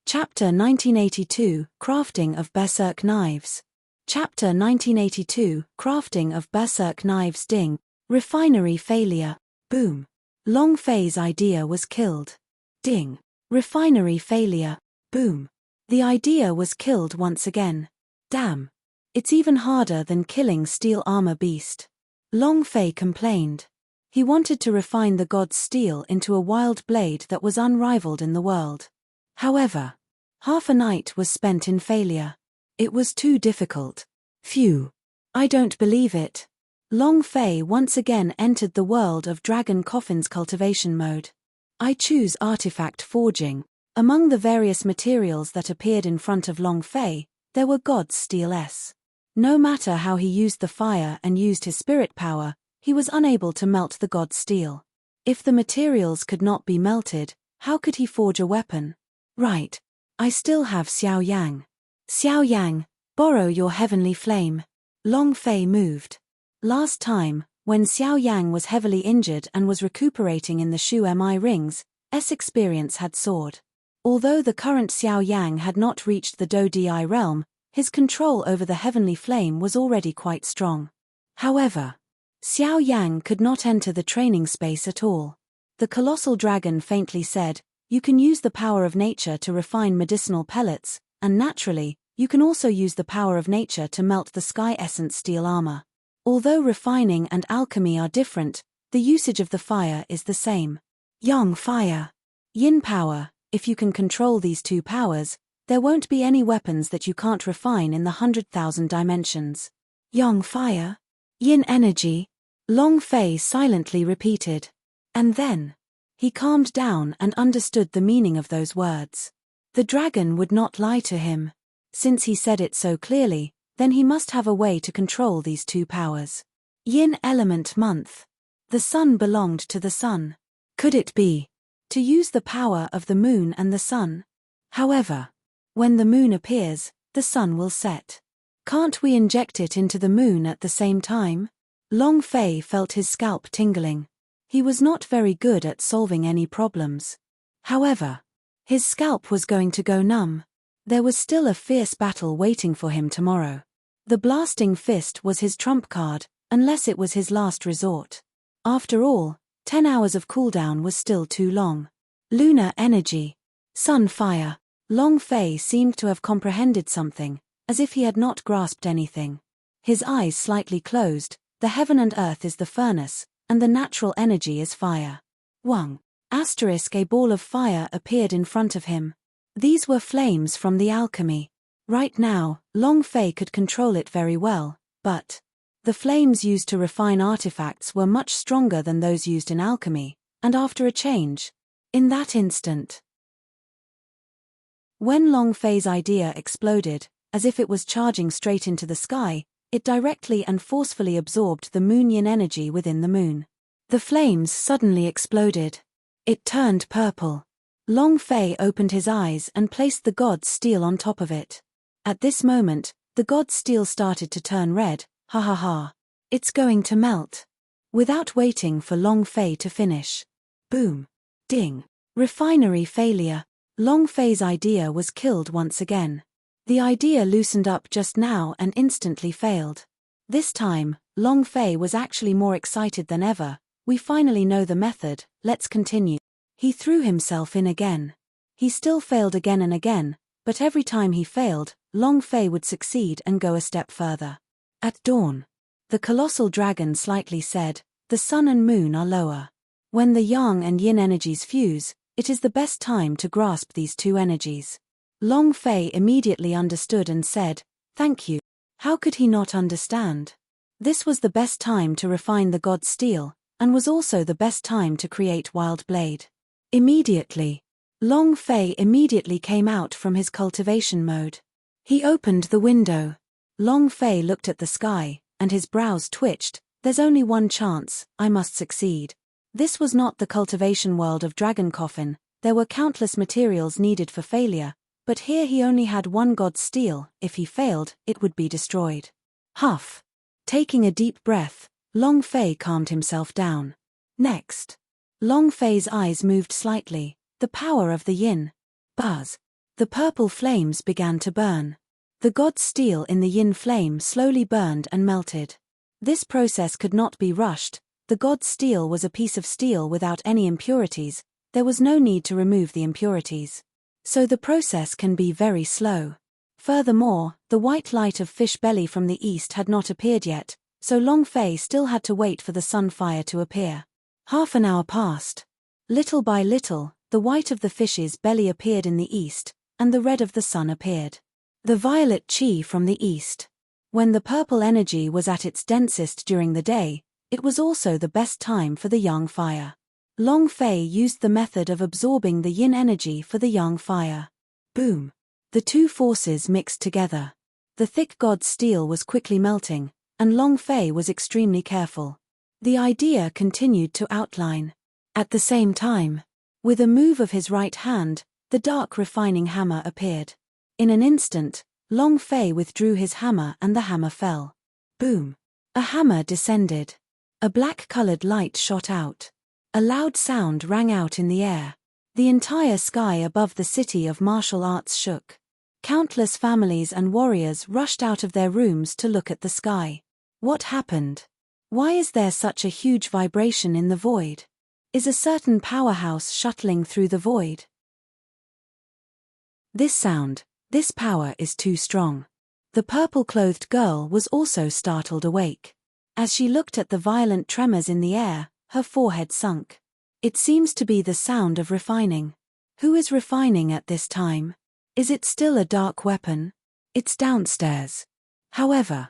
Chapter 1982, Crafting of Berserk Knives. Chapter 1982, Crafting of Berserk Knives. Ding. Refinery failure. Boom. Long Fei's idea was killed. Ding. Refinery failure. Boom. The idea was killed once again. Damn. It's even harder than killing Steel Armor Beast. Long Fei complained. He wanted to refine the god's steel into a wild blade that was unrivaled in the world. However, half a night was spent in failure. It was too difficult. Phew. I don't believe it. Long Fei once again entered the world of Dragon Coffin's cultivation mode. I choose artifact forging. Among the various materials that appeared in front of Long Fei, there were God's Steel S. No matter how he used the fire and used his spirit power, he was unable to melt the God's Steel. If the materials could not be melted, how could he forge a weapon? Right. I still have Xiao Yang. Xiao Yang, borrow your heavenly flame. Long Fei moved. Last time, when Xiao Yang was heavily injured and was recuperating in the Shu Mi rings, S experience had soared. Although the current Xiao Yang had not reached the Do Di realm, his control over the heavenly flame was already quite strong. However, Xiao Yang could not enter the training space at all. The colossal dragon faintly said, "You can use the power of nature to refine medicinal pellets, and naturally, you can also use the power of nature to melt the sky essence steel armor. Although refining and alchemy are different, the usage of the fire is the same. Yang fire. Yin power, if you can control these two powers, There won't be any weapons that you can't refine in the 100,000 dimensions. Yang fire? Yin energy? Long Fei silently repeated. And then he calmed down and understood the meaning of those words. The dragon would not lie to him. Since he said it so clearly, then he must have a way to control these two powers. Yin element month. The sun belonged to the sun. Could it be to use the power of the moon and the sun? However, when the moon appears, the sun will set. Can't we inject it into the moon at the same time? Long Fei felt his scalp tingling. He was not very good at solving any problems. However, his scalp was going to go numb. There was still a fierce battle waiting for him tomorrow. The blasting fist was his trump card, unless it was his last resort. After all, 10 hours of cooldown was still too long. Lunar energy. Sun fire. Long Fei seemed to have comprehended something, as if he had not grasped anything. His eyes slightly closed. The heaven and earth is the furnace, and the natural energy is fire. Wang. A ball of fire appeared in front of him. These were flames from the alchemy. Right now, Long Fei could control it very well, but the flames used to refine artifacts were much stronger than those used in alchemy, and after a change, in that instant, when Long Fei's idea exploded, as if it was charging straight into the sky, it directly and forcefully absorbed the moon yin energy within the moon. The flames suddenly exploded. It turned purple. Long Fei opened his eyes and placed the god's steel on top of it. At this moment, the god's steel started to turn red. Ha ha ha. It's going to melt. Without waiting for Long Fei to finish. Boom. Ding. Refinery failure. Long Fei's idea was killed once again. The idea loosened up just now and instantly failed. This time, Long Fei was actually more excited than ever. We finally know the method, let's continue. He threw himself in again. He still failed again and again, but every time he failed, Long Fei would succeed and go a step further. At dawn, the colossal dragon slightly said, the sun and moon are lower. When the yang and yin energies fuse, it is the best time to grasp these two energies. Long Fei immediately understood and said, thank you. How could he not understand? This was the best time to refine the god's steel, and was also the best time to create Wild Blade. Immediately, Long Fei immediately came out from his cultivation mode. He opened the window. Long Fei looked at the sky, and his brows twitched. There's only one chance, I must succeed. This was not the cultivation world of Dragon Coffin, there were countless materials needed for failure, but here he only had one god's steel. If he failed, it would be destroyed. Huff. Taking a deep breath, Long Fei calmed himself down. Next. Long Fei's eyes moved slightly. The power of the yin. Buzz. The purple flames began to burn. The god's steel in the yin flame slowly burned and melted. This process could not be rushed. The god's steel was a piece of steel without any impurities. There was no need to remove the impurities. So the process can be very slow. Furthermore, the white light of fish belly from the east had not appeared yet, so Long Fei still had to wait for the sun fire to appear. Half an hour passed. Little by little, the white of the fish's belly appeared in the east, and the red of the sun appeared. The violet qi from the east. When the purple energy was at its densest during the day, it was also the best time for the yang fire. Long Fei used the method of absorbing the yin energy for the yang fire. Boom. The two forces mixed together. The thick god's steel was quickly melting, and Long Fei was extremely careful. The idea continued to outline. At the same time, with a move of his right hand, the dark refining hammer appeared. In an instant, Long Fei withdrew his hammer and the hammer fell. Boom. A hammer descended. A black-colored light shot out. A loud sound rang out in the air. The entire sky above the city of martial arts shook. Countless families and warriors rushed out of their rooms to look at the sky. What happened? Why is there such a huge vibration in the void? Is a certain powerhouse shuttling through the void? This sound, this power is too strong. The purple-clothed girl was also startled awake. As she looked at the violent tremors in the air, her forehead sunk. It seems to be the sound of refining. Who is refining at this time? Is it still a dark weapon? It's downstairs. However,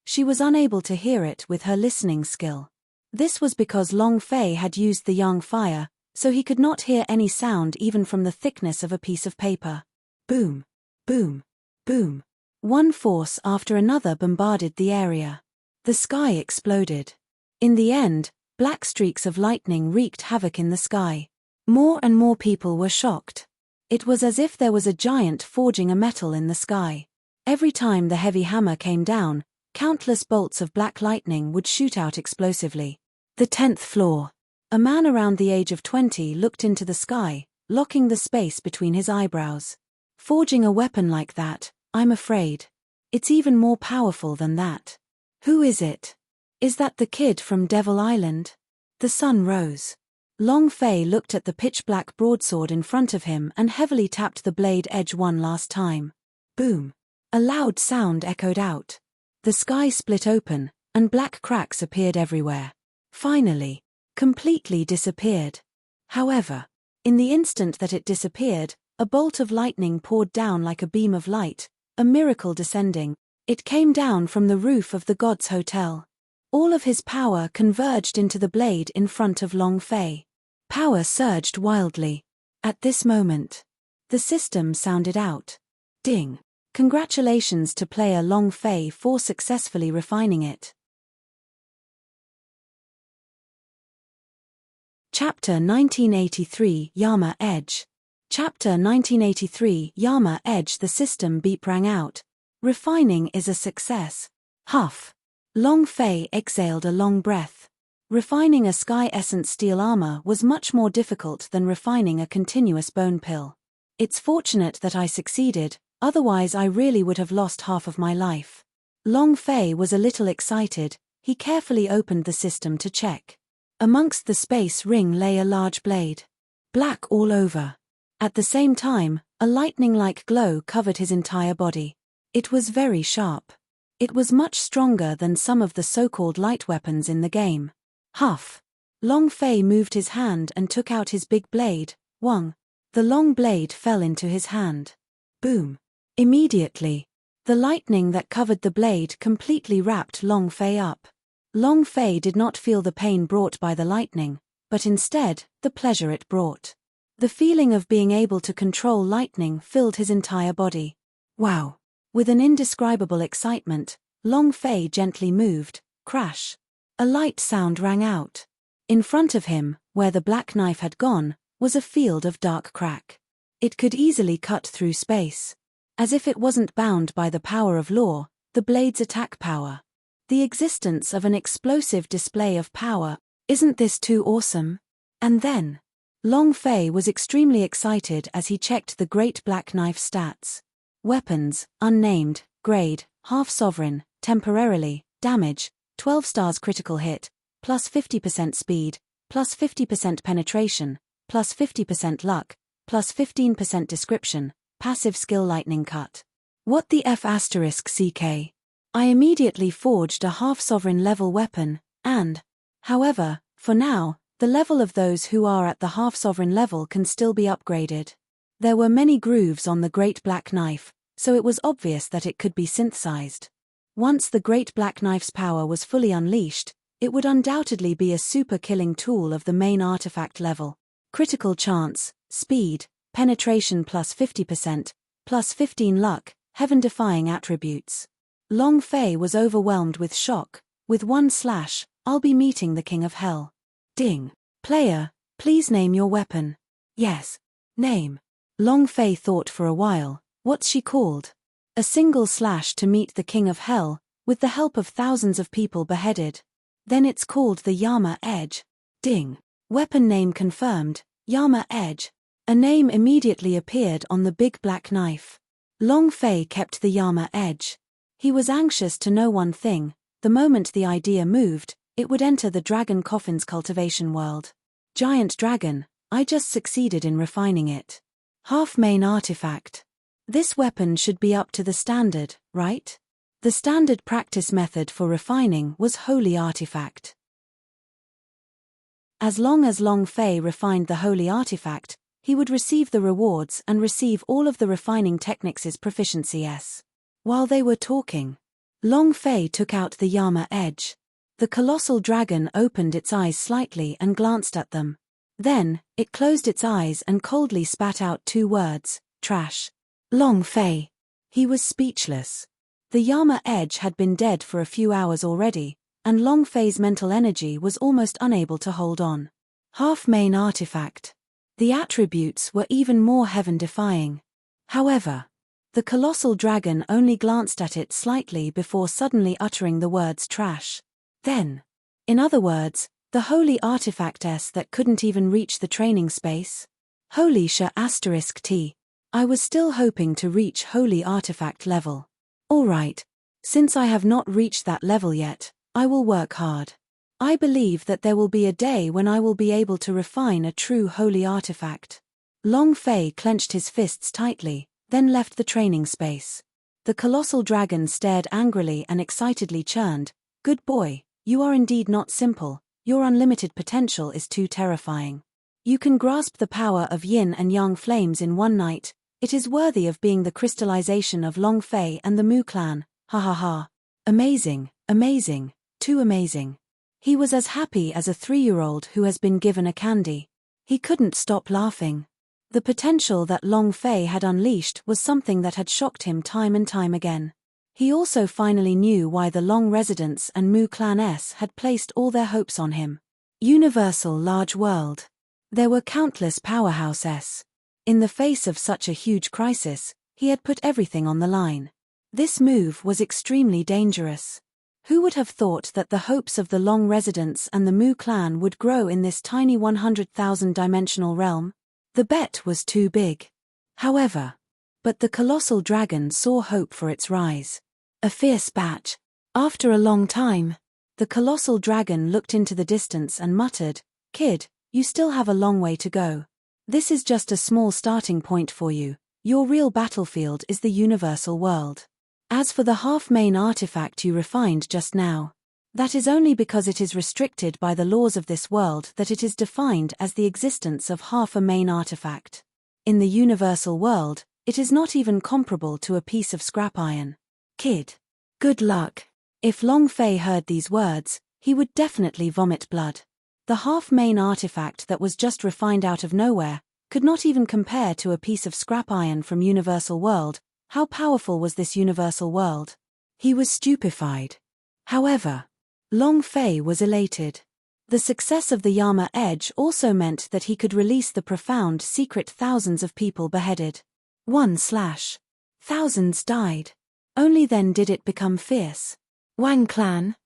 she was unable to hear it with her listening skill. This was because Long Fei had used the yang fire, so he could not hear any sound even from the thickness of a piece of paper. Boom, boom, boom. One force after another bombarded the area. The sky exploded. In the end, black streaks of lightning wreaked havoc in the sky. More and more people were shocked. It was as if there was a giant forging a metal in the sky. Every time the heavy hammer came down, countless bolts of black lightning would shoot out explosively. The 10th floor. A man around the age of 20 looked into the sky, locking the space between his eyebrows. Forging a weapon like that, I'm afraid. It's even more powerful than that. Who is it? Is that the kid from Devil Island? The sun rose. Long Fei looked at the pitch-black broadsword in front of him and heavily tapped the blade edge one last time. Boom. A loud sound echoed out. The sky split open, and black cracks appeared everywhere. Finally, completely disappeared. However, in the instant that it disappeared, a bolt of lightning poured down like a beam of light, a miracle descending. It came down from the roof of the God's Hotel. All of his power converged into the blade in front of Long Fei. Power surged wildly. At this moment, the system sounded out. Ding. Congratulations to player Long Fei for successfully refining it. Chapter 1983 Yama Edge. Chapter 1983 Yama Edge. The system beep rang out. Refining is a success. Huff. Long Fei exhaled a long breath. Refining a sky essence steel armor was much more difficult than refining a continuous bone pill. It's fortunate that I succeeded, otherwise I really would have lost half of my life. Long Fei was a little excited. He carefully opened the system to check. Amongst the space ring lay a large blade. Black all over. At the same time, a lightning-like glow covered his entire body. It was very sharp. It was much stronger than some of the so-called light weapons in the game. Huff. Long Fei moved his hand and took out his big blade, Wang. The long blade fell into his hand. Boom. Immediately, the lightning that covered the blade completely wrapped Long Fei up. Long Fei did not feel the pain brought by the lightning, but instead, the pleasure it brought. The feeling of being able to control lightning filled his entire body. Wow. With an indescribable excitement, Long Fei gently moved. Crash. A light sound rang out. In front of him, where the black knife had gone, was a field of dark crack. It could easily cut through space. As if it wasn't bound by the power of law, the blade's attack power. The existence of an explosive display of power. Isn't this too awesome? And then, Long Fei was extremely excited as he checked the great black knife stats. Weapons, unnamed, grade, half sovereign, temporarily, damage, 12 stars critical hit, plus 50% speed, plus 50% penetration, plus 50% luck, plus 15% description, passive skill lightning cut. What the F***? I immediately forged a half-sovereign level weapon, and, however, for now, the level of those who are at the half-sovereign level can still be upgraded. There were many grooves on the great black knife, so it was obvious that it could be synthesized. Once the great black knife's power was fully unleashed, it would undoubtedly be a super-killing tool of the main artifact level. Critical chance, speed, penetration plus 50%, plus 15 luck, heaven-defying attributes. Long Fei was overwhelmed with shock. With one slash, I'll be meeting the King of Hell. Ding. Player, please name your weapon. Yes. Name. Long Fei thought for a while. What's she called? A single slash to meet the King of Hell, with the help of thousands of people beheaded. Then it's called the Yama Edge. Ding. Weapon name confirmed, Yama Edge. A name immediately appeared on the big black knife. Long Fei kept the Yama Edge. He was anxious to know one thing: the moment the idea moved, it would enter the dragon coffin's cultivation world. Giant dragon, I just succeeded in refining it. Half main artifact. This weapon should be up to the standard, right? The standard practice method for refining was holy artifact. As long as Long Fei refined the holy artifact, he would receive the rewards and receive all of the refining techniques' proficiency. While they were talking, Long Fei took out the Yama edge. The colossal dragon opened its eyes slightly and glanced at them. Then, it closed its eyes and coldly spat out 2 words, trash. Long Fei. He was speechless. The Yama edge had been dead for a few hours already, and Long Fei's mental energy was almost unable to hold on. Half-main artifact. The attributes were even more heaven-defying. However, the colossal dragon only glanced at it slightly before suddenly uttering the words trash. Then, in other words, the holy artifact that couldn't even reach the training space. Holy **T. I was still hoping to reach holy artifact level. Alright. Since I have not reached that level yet, I will work hard. I believe that there will be a day when I will be able to refine a true holy artifact. Long Fei clenched his fists tightly, then left the training space. The colossal dragon stared angrily and excitedly churned. Good boy, you are indeed not simple, your unlimited potential is too terrifying. You can grasp the power of yin and yang flames in one night, it is worthy of being the crystallization of Long Fei and the Mu clan, ha ha ha. Amazing, amazing, too amazing. He was as happy as a 3-year-old who has been given a candy. He couldn't stop laughing. The potential that Long Fei had unleashed was something that had shocked him time and time again. He also finally knew why the Long residents and Mu clan had placed all their hopes on him. Universal large world. There were countless powerhouses. In the face of such a huge crisis, he had put everything on the line. This move was extremely dangerous. Who would have thought that the hopes of the Long residents and the Mu clan would grow in this tiny 100,000 dimensional realm? The bet was too big. However, but the colossal dragon saw hope for its rise. A fierce batch. After a long time, the colossal dragon looked into the distance and muttered, "Kid, you still have a long way to go. This is just a small starting point for you. Your real battlefield is the universal world. As for the half-main artifact you refined just now, that is only because it is restricted by the laws of this world that it is defined as the existence of half a main artifact. In the universal world, it is not even comparable to a piece of scrap iron. Kid. Good luck." If Long Fei heard these words, he would definitely vomit blood. The half-main artifact that was just refined out of nowhere could not even compare to a piece of scrap iron from Universal World. How powerful was this Universal World? He was stupefied. However, Long Fei was elated. The success of the Yama Edge also meant that he could release the profound secret thousands of people beheaded. Thousands died. Only then did it become fierce. Wang Clan.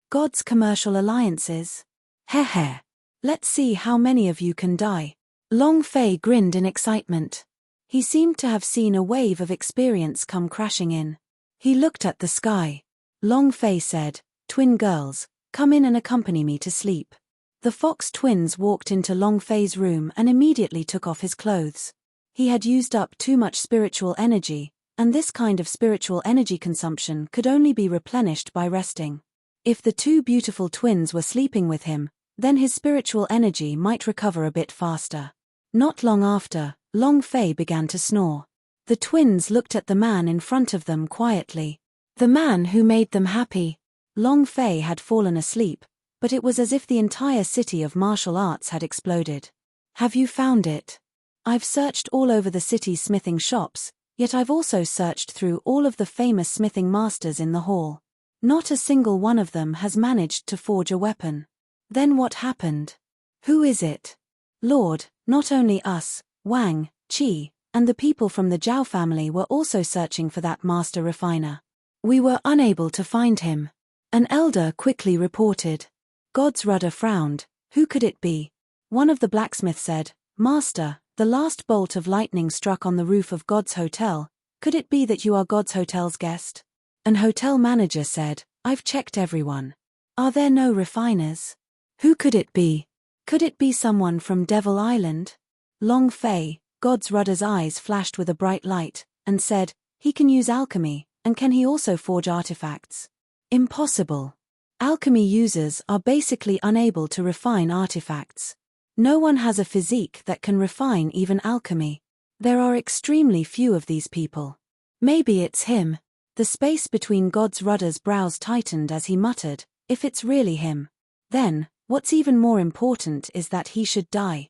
God's commercial alliances. Heh. Let's see how many of you can die. Long Fei grinned in excitement. He seemed to have seen a wave of experience come crashing in. He looked at the sky. Long Fei said, "Twin girls, come in and accompany me to sleep." The Fox twins walked into Long Fei's room and immediately took off his clothes. He had used up too much spiritual energy, and this kind of spiritual energy consumption could only be replenished by resting. If the 2 beautiful twins were sleeping with him, then his spiritual energy might recover a bit faster. Not long after, Long Fei began to snore. The twins looked at the man in front of them quietly. The man who made them happy. Long Fei had fallen asleep, but it was as if the entire city of martial arts had exploded. "Have you found it?" "I've searched all over the city's smithing shops, yet I've also searched through all of the famous smithing masters in the hall. Not a single one of them has managed to forge a weapon." "Then what happened?" "Who is it?" "Lord, not only us, Wang, Qi, and the people from the Zhao family were also searching for that master refiner. We were unable to find him." An elder quickly reported. God's rudder frowned. Who could it be? One of the blacksmiths said, "Master, the last bolt of lightning struck on the roof of God's hotel. Could it be that you are God's hotel's guest?" An hotel manager said, "I've checked everyone. Are there no refiners?" Who could it be? Could it be someone from Devil Island? Long Fei, God's rudder's eyes flashed with a bright light, and said, "He can use alchemy, and can he also forge artifacts?" Impossible. Alchemy users are basically unable to refine artifacts. No one has a physique that can refine even alchemy. There are extremely few of these people. Maybe it's him. The space between God's rudder's brows tightened as he muttered, if it's really him. Then, what's even more important is that he should die.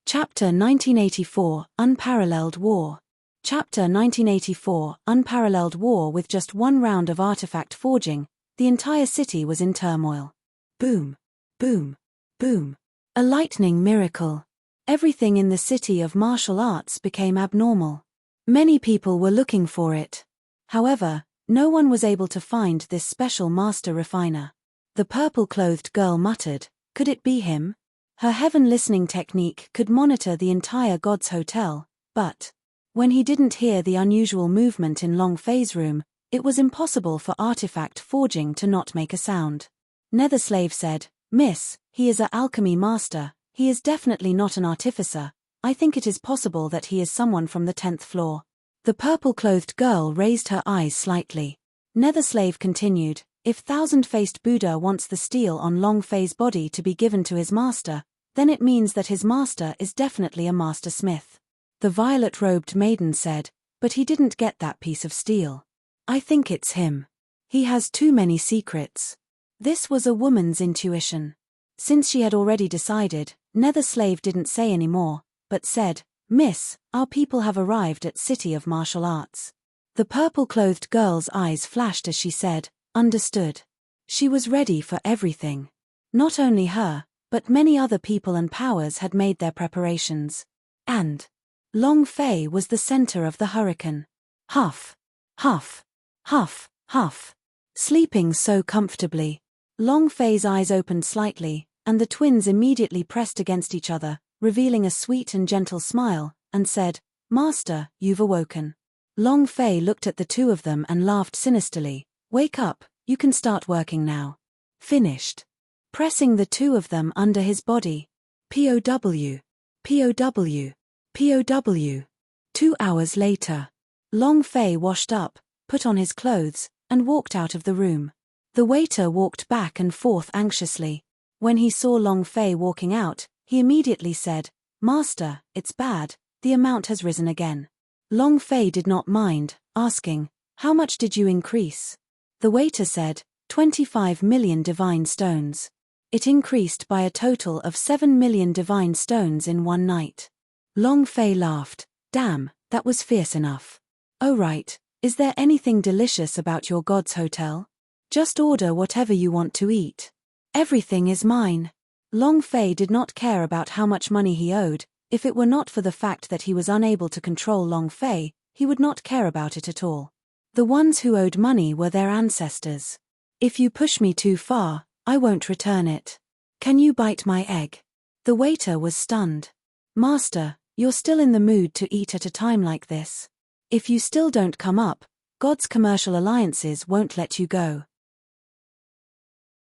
Chapter 1984, Unparalleled War. Chapter 1984, Unparalleled War. With just one round of artifact forging, the entire city was in turmoil. Boom, boom, boom. A lightning miracle. Everything in the city of martial arts became abnormal. Many people were looking for it. However, no one was able to find this special master refiner. The purple-clothed girl muttered, could it be him? Her heaven listening technique could monitor the entire God's hotel, but when he didn't hear the unusual movement in Long Fei's room, it was impossible for artifact forging to not make a sound. Netherslave said, Miss, he is a alchemy master, he is definitely not an artificer. I think it is possible that he is someone from the 10th floor. The purple-clothed girl raised her eyes slightly. Netherslave continued, if thousand-faced Buddha wants the steel on Long Fei's body to be given to his master, then it means that his master is definitely a master smith. The violet-robed maiden said, but he didn't get that piece of steel. I think it's him. He has too many secrets. This was a woman's intuition. Since she had already decided, Netherslave didn't say any more, but said, Miss, our people have arrived at City of Martial Arts. The purple-clothed girl's eyes flashed as she said, understood. She was ready for everything. Not only her, but many other people and powers had made their preparations. And Long Fei was the center of the hurricane. Huff, huff, huff, huff. Sleeping so comfortably. Long Fei's eyes opened slightly, and the twins immediately pressed against each other, revealing a sweet and gentle smile, and said, Master, you've awoken. Long Fei looked at the two of them and laughed sinisterly. Wake up, you can start working now. Finished. Pressing the two of them under his body. POW. POW. POW. 2 hours later. Long Fei washed up, put on his clothes, and walked out of the room. The waiter walked back and forth anxiously. When he saw Long Fei walking out, he immediately said, Master, it's bad, the amount has risen again. Long Fei did not mind, asking, how much did you increase? The waiter said, 25 million divine stones. It increased by a total of 7 million divine stones in one night. Long Fei laughed, damn, that was fierce enough. Oh right, is there anything delicious about your God's hotel? Just order whatever you want to eat. Everything is mine. Long Fei did not care about how much money he owed. If it were not for the fact that he was unable to control Long Fei, he would not care about it at all. The ones who owed money were their ancestors. If you push me too far, I won't return it. Can you bite my egg? The waiter was stunned. Master, you're still in the mood to eat at a time like this. If you still don't come up, God's commercial alliances won't let you go.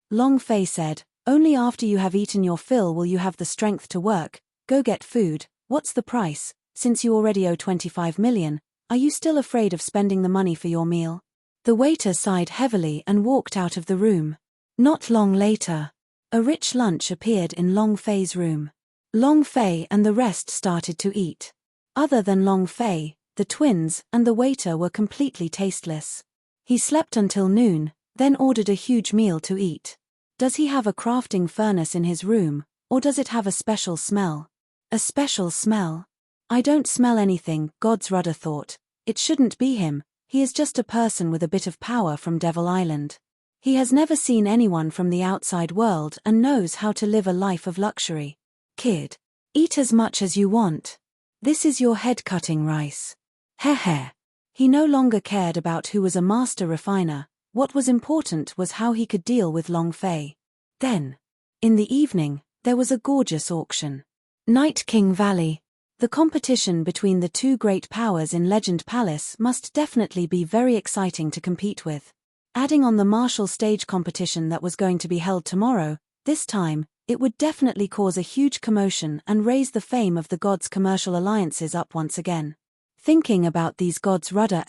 Long Fei said, only after you have eaten your fill will you have the strength to work. Go get food. What's the price? Since you already owe 25 million, are you still afraid of spending the money for your meal? The waiter sighed heavily and walked out of the room. Not long later, a rich lunch appeared in Long Fei's room. Long Fei and the rest started to eat. Other than Long Fei, the twins and the waiter were completely tasteless. He slept until noon, then ordered a huge meal to eat. Does he have a crafting furnace in his room, or does it have a special smell? A special smell? I don't smell anything, God's rudder thought. It shouldn't be him, he is just a person with a bit of power from Devil Island. He has never seen anyone from the outside world and knows how to live a life of luxury. Kid, eat as much as you want. This is your head-cutting rice. Heh. He no longer cared about who was a master refiner. What was important was how he could deal with Long Fei. Then, in the evening, there was a gorgeous auction. Night King Valley. The competition between the two great powers in Legend Palace must definitely be very exciting to compete with. Adding on the martial stage competition that was going to be held tomorrow, this time, it would definitely cause a huge commotion and raise the fame of the God's commercial alliances up once again. Thinking about these God's rudder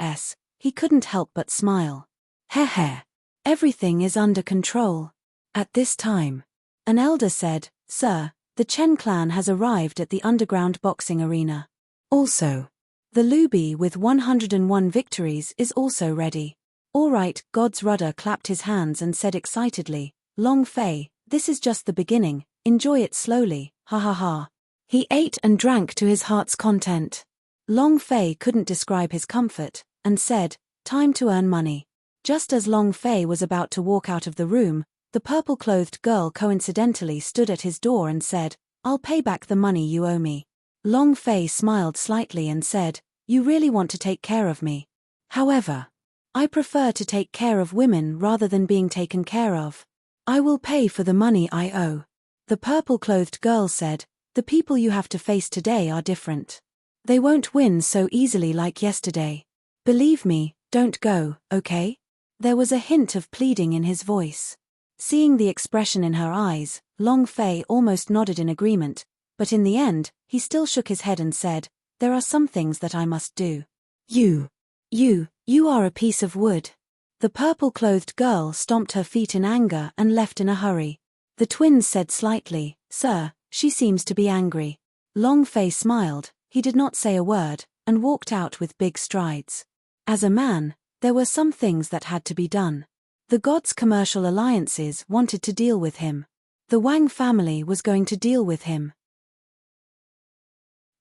he couldn't help but smile. Heh. Everything is under control. At this time, an elder said, "Sir, the Chen clan has arrived at the underground boxing arena. Also, the Luby with 101 victories is also ready." "All right," God's rudder clapped his hands and said excitedly, "Long Fei, this is just the beginning, enjoy it slowly, ha ha ha." He ate and drank to his heart's content. Long Fei couldn't describe his comfort, and said, "Time to earn money." Just as Long Fei was about to walk out of the room, the purple-clothed girl coincidentally stood at his door and said, "I'll pay back the money you owe me." Long Fei smiled slightly and said, "You really want to take care of me. However, I prefer to take care of women rather than being taken care of. I will pay for the money I owe." The purple-clothed girl said, "The people you have to face today are different. They won't win so easily like yesterday. Believe me, don't go, okay?" There was a hint of pleading in his voice. Seeing the expression in her eyes, Long Fei almost nodded in agreement, but in the end, he still shook his head and said, "There are some things that I must do." You are a piece of wood." The purple-clothed girl stomped her feet in anger and left in a hurry. The twins said slightly, "Sir, she seems to be angry." Long Fei smiled, he did not say a word, and walked out with big strides. As a man, there were some things that had to be done. The gods' commercial alliances wanted to deal with him. The Wang family was going to deal with him.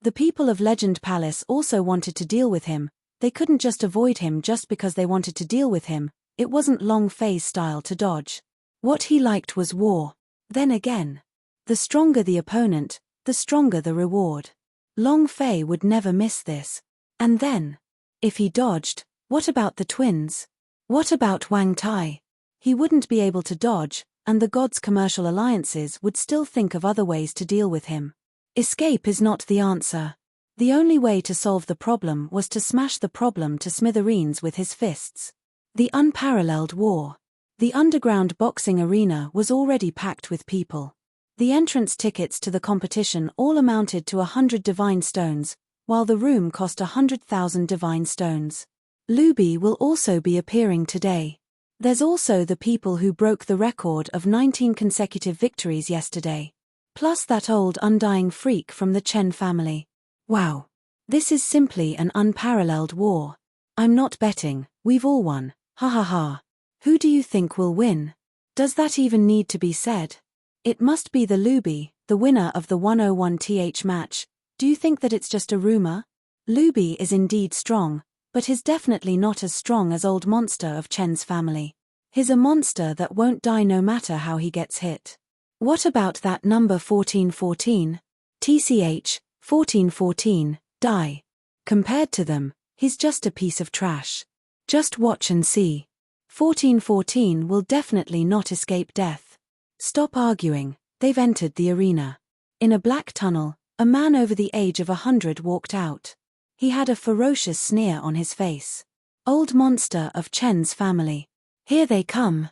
The people of Legend Palace also wanted to deal with him. They couldn't just avoid him just because they wanted to deal with him. It wasn't Long Fei's style to dodge. What he liked was war. Then again, the stronger the opponent, the stronger the reward. Long Fei would never miss this. And then, if he dodged, what about the twins? What about Wang Tai? He wouldn't be able to dodge, and the gods' commercial alliances would still think of other ways to deal with him. Escape is not the answer. The only way to solve the problem was to smash the problem to smithereens with his fists. The unparalleled war. The underground boxing arena was already packed with people. The entrance tickets to the competition all amounted to 100 divine stones, while the room cost 100,000 divine stones. Luby will also be appearing today. There's also the people who broke the record of 19 consecutive victories yesterday. Plus that old undying freak from the Chen family. Wow. This is simply an unparalleled war. I'm not betting, we've all won, ha ha ha. Who do you think will win? Does that even need to be said? It must be the Luby, the winner of the 101th match. Do you think that it's just a rumor? Luby is indeed strong, but he's definitely not as strong as old monster of Chen's family. He's a monster that won't die no matter how he gets hit. What about that number 1414? TCH, 1414, die. Compared to them, he's just a piece of trash. Just watch and see. 1414 will definitely not escape death. Stop arguing, they've entered the arena. In a black tunnel, a man over the age of 100 walked out. He had a ferocious sneer on his face. Old monster of Chen's family. Here they come.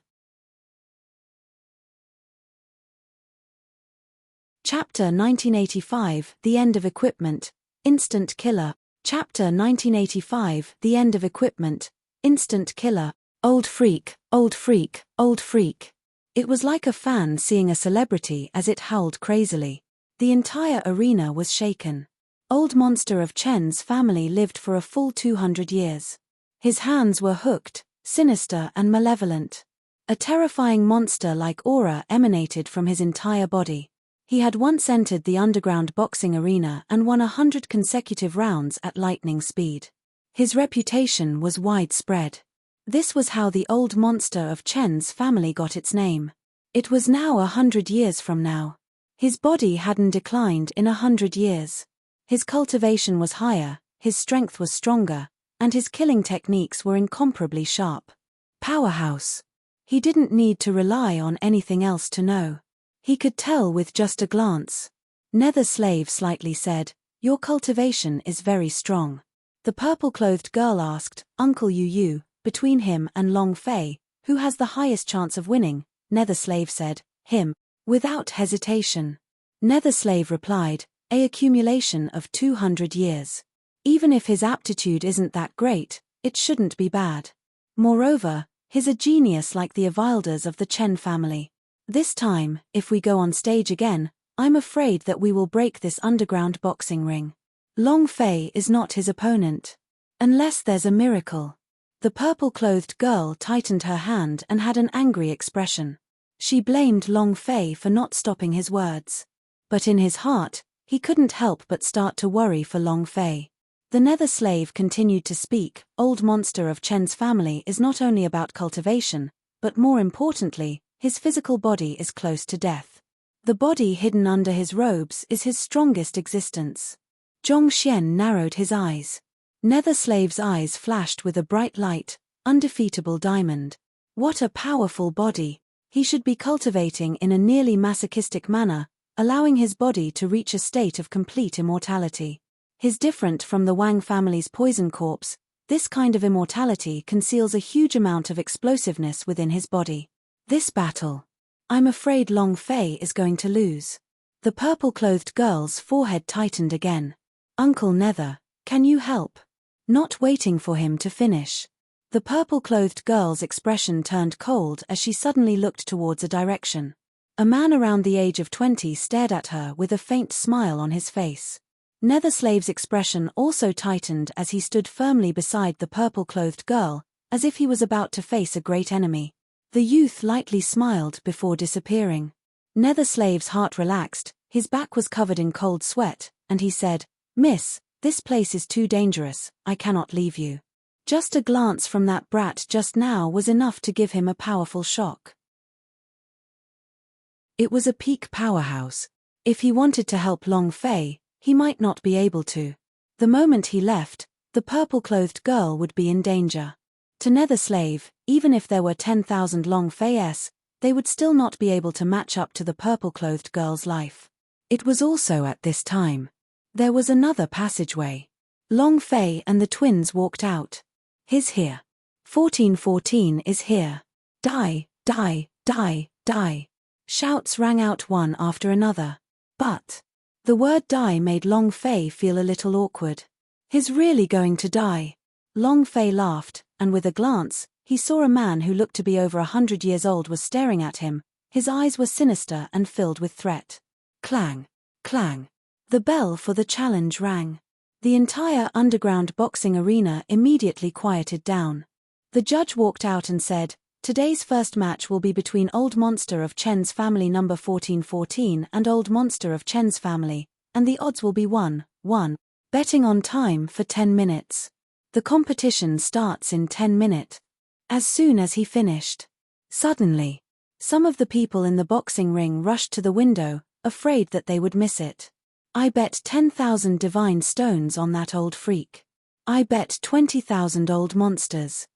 Chapter 1985, The End of Equipment, Instant Killer. Chapter 1985, The End of Equipment, Instant Killer. Old freak, old freak, old freak. It was like a fan seeing a celebrity as it howled crazily. The entire arena was shaken. Old monster of Chen's family lived for a full 200 years. His hands were hooked, sinister and malevolent. A terrifying monster-like aura emanated from his entire body. He had once entered the underground boxing arena and won 100 consecutive rounds at lightning speed. His reputation was widespread. This was how the old monster of Chen's family got its name. It was now 100 years from now. His body hadn't declined in 100 years. His cultivation was higher, his strength was stronger, and his killing techniques were incomparably sharp. Powerhouse. He didn't need to rely on anything else to know. He could tell with just a glance. Nether Slave slightly said, "Your cultivation is very strong." The purple-clothed girl asked, "Uncle Yu, between him and Long Fei, who has the highest chance of winning?" Nether Slave said, "Him." Without hesitation. Nether Slave replied, "A accumulation of 200 years. Even if his aptitude isn't that great, it shouldn't be bad. Moreover, he's a genius like the Avilders of the Chen family. This time, if we go on stage again, I'm afraid that we will break this underground boxing ring. Long Fei is not his opponent. Unless there's a miracle. The purple-clothed girl tightened her hand and had an angry expression. She blamed Long Fei for not stopping his words. But in his heart, he couldn't help but start to worry for Long Fei. The nether slave continued to speak. Old monster of Chen's family is not only about cultivation, but more importantly, his physical body is close to death. The body hidden under his robes is his strongest existence. Zhong Xian narrowed his eyes. Nether slave's eyes flashed with a bright light, undefeatable diamond. What a powerful body! He should be cultivating in a nearly masochistic manner, allowing his body to reach a state of complete immortality. His different from the Wang family's poison corpse, this kind of immortality conceals a huge amount of explosiveness within his body. This battle. I'm afraid Long Fei is going to lose. The purple-clothed girl's forehead tightened again. Uncle Nether, can you help? Not waiting for him to finish. The purple-clothed girl's expression turned cold as she suddenly looked towards a direction. A man around the age of 20 stared at her with a faint smile on his face. Nether slave's expression also tightened as he stood firmly beside the purple-clothed girl, as if he was about to face a great enemy. The youth lightly smiled before disappearing. Nether slave's heart relaxed, his back was covered in cold sweat, and he said, "Miss, this place is too dangerous, I cannot leave you." Just a glance from that brat just now was enough to give him a powerful shock. It was a peak powerhouse. If he wanted to help Long Fei, he might not be able to. The moment he left, the purple-clothed girl would be in danger. To Nether Slave, even if there were 10,000 Long Fei's, they would still not be able to match up to the purple-clothed girl's life. It was also at this time. There was another passageway. Long Fei and the twins walked out. He's here. 1414 is here. Die, die, die, die. Shouts rang out one after another. But the word die made Long Fei feel a little awkward. He's really going to die. Long Fei laughed, and with a glance, he saw a man who looked to be over 100 years old was staring at him. His eyes were sinister and filled with threat. Clang, clang. The bell for the challenge rang. The entire underground boxing arena immediately quieted down. The judge walked out and said, "Today's first match will be between Old Monster of Chen's family number 1414 and Old Monster of Chen's family, and the odds will be 1-1. Betting on time for 10 minutes. The competition starts in 10 minutes. As soon as he finished. Suddenly, some of the people in the boxing ring rushed to the window, afraid that they would miss it. I bet 10,000 divine stones on that old freak. I bet 20,000 old monsters.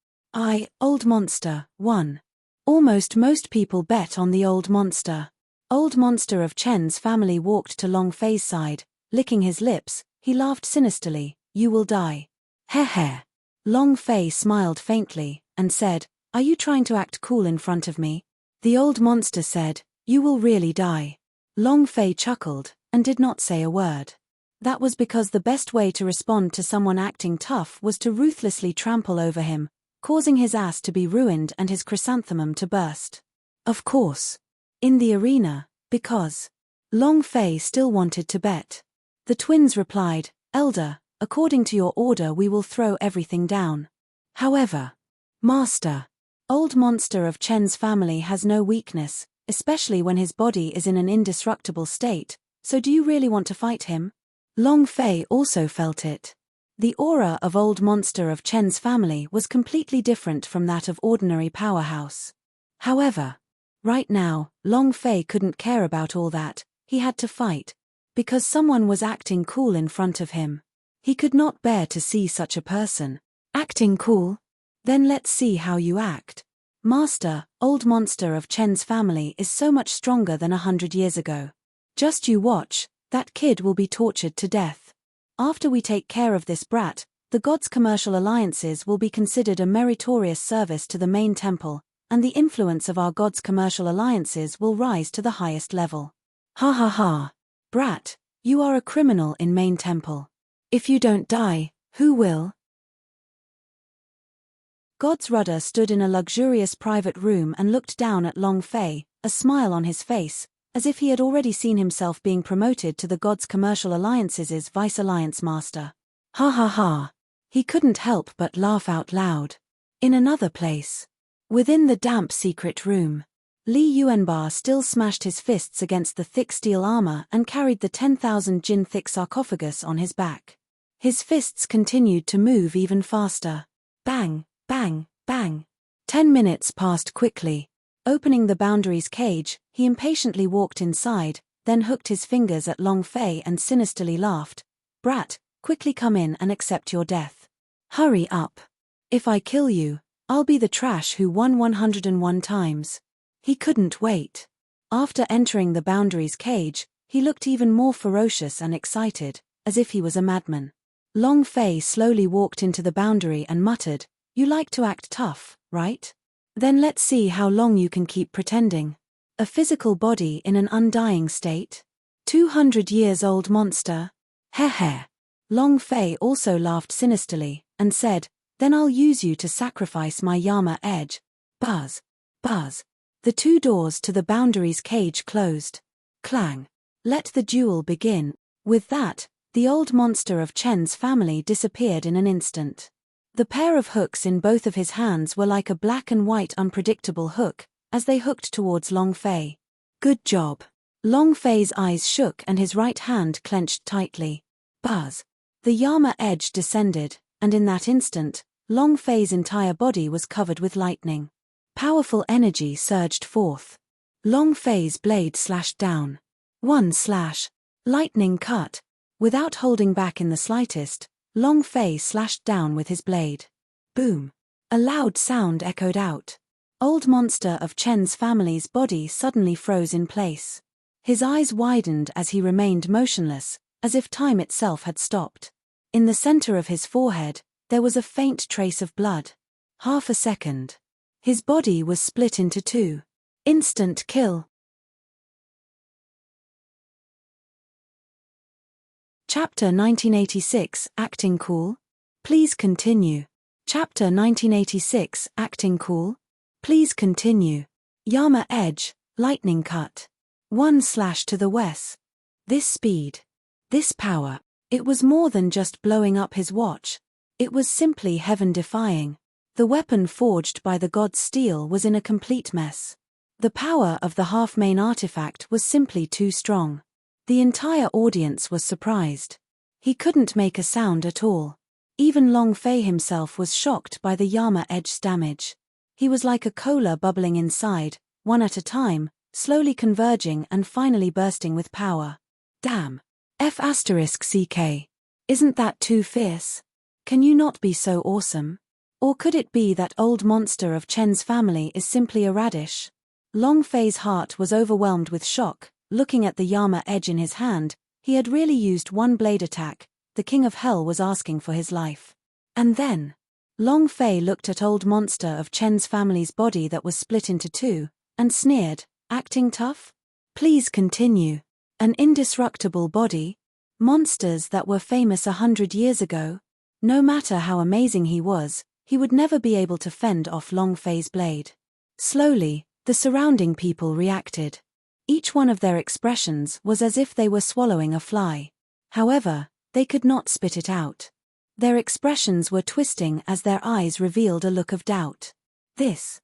Old monster, won. Almost most people bet on the old monster. Old Monster of Chen's family walked to Long Fei's side, licking his lips. He laughed sinisterly. "You will die." Heh. Long Fei smiled faintly, and said, "Are you trying to act cool in front of me?" The old monster said, "You will really die." Long Fei chuckled, and did not say a word. That was because the best way to respond to someone acting tough was to ruthlessly trample over him, causing his ass to be ruined and his chrysanthemum to burst. Of course. In the arena, because Long Fei still wanted to bet. The twins replied, "Elder, according to your order we will throw everything down." However, Master, Old Monster of Chen's family has no weakness, especially when his body is in an indestructible state, so do you really want to fight him? Long Fei also felt it. The aura of Old Monster of Chen's family was completely different from that of ordinary powerhouse. However, right now, Long Fei couldn't care about all that. He had to fight. Because someone was acting cool in front of him. He could not bear to see such a person. Acting cool? Then let's see how you act. Master, Old Monster of Chen's family is so much stronger than 100 years ago. Just you watch, that kid will be tortured to death. After we take care of this brat, the gods' commercial alliances will be considered a meritorious service to the main temple, and the influence of our gods' commercial alliances will rise to the highest level. Ha ha ha. Brat, you are a criminal in main temple. If you don't die, who will? God's Rudder stood in a luxurious private room and looked down at Long Fei, a smile on his face, as if he had already seen himself being promoted to the God's Commercial Alliances' Vice Alliance Master. Ha ha ha. He couldn't help but laugh out loud. In another place. Within the damp secret room. Li Yuanba still smashed his fists against the thick steel armor and carried the 10,000 jin thick sarcophagus on his back. His fists continued to move even faster. Bang, bang, bang. 10 minutes passed quickly. Opening the Boundaries cage, he impatiently walked inside, then hooked his fingers at Long Fei and sinisterly laughed. Brat, quickly come in and accept your death. Hurry up. If I kill you, I'll be the trash who won 101 times. He couldn't wait. After entering the Boundaries cage, he looked even more ferocious and excited, as if he was a madman. Long Fei slowly walked into the boundary and muttered, "You like to act tough, right? Then let's see how long you can keep pretending. A physical body in an undying state? 200-years-old monster? Heh heh." Long Fei also laughed sinisterly, and said, "Then I'll use you to sacrifice my Yama edge." Buzz. Buzz. The two doors to the Boundaries cage closed. Clang. Let the duel begin. With that, the old monster of Chen's family disappeared in an instant. The pair of hooks in both of his hands were like a black and white unpredictable hook, as they hooked towards Long Fei. Good job. Long Fei's eyes shook and his right hand clenched tightly. Buzz. The Yama edge descended, and in that instant, Long Fei's entire body was covered with lightning. Powerful energy surged forth. Long Fei's blade slashed down. One slash. Lightning cut. Without holding back in the slightest, Long Fei slashed down with his blade. Boom. A loud sound echoed out. Old monster of Chen's family's body suddenly froze in place. His eyes widened as he remained motionless, as if time itself had stopped. In the center of his forehead, there was a faint trace of blood. Half a second. His body was split into two. Instant kill. Chapter 1986, Acting Cool? Please continue. Chapter 1986, Acting Cool? Please continue. Yama edge, lightning cut. One slash to the west. This speed. This power. It was more than just blowing up his watch. It was simply heaven-defying. The weapon forged by the god's steel was in a complete mess. The power of the half-main artifact was simply too strong. The entire audience was surprised. He couldn't make a sound at all. Even Long Fei himself was shocked by the Yama edge's damage. He was like a cola bubbling inside, one at a time, slowly converging and finally bursting with power. Damn. F***CK. Isn't that too fierce? Can you not be so awesome? Or could it be that old monster of Chen's family is simply a radish? Long Fei's heart was overwhelmed with shock. Looking at the Yama edge in his hand, he had really used one blade attack. The King of Hell was asking for his life. And then, Long Fei looked at old monster of Chen's family's body that was split into two, and sneered, "Acting tough? Please continue. An indestructible body? Monsters that were famous 100 years ago? No matter how amazing he was, he would never be able to fend off Long Fei's blade." Slowly, the surrounding people reacted. Each one of their expressions was as if they were swallowing a fly. However, they could not spit it out. Their expressions were twisting as their eyes revealed a look of doubt. This.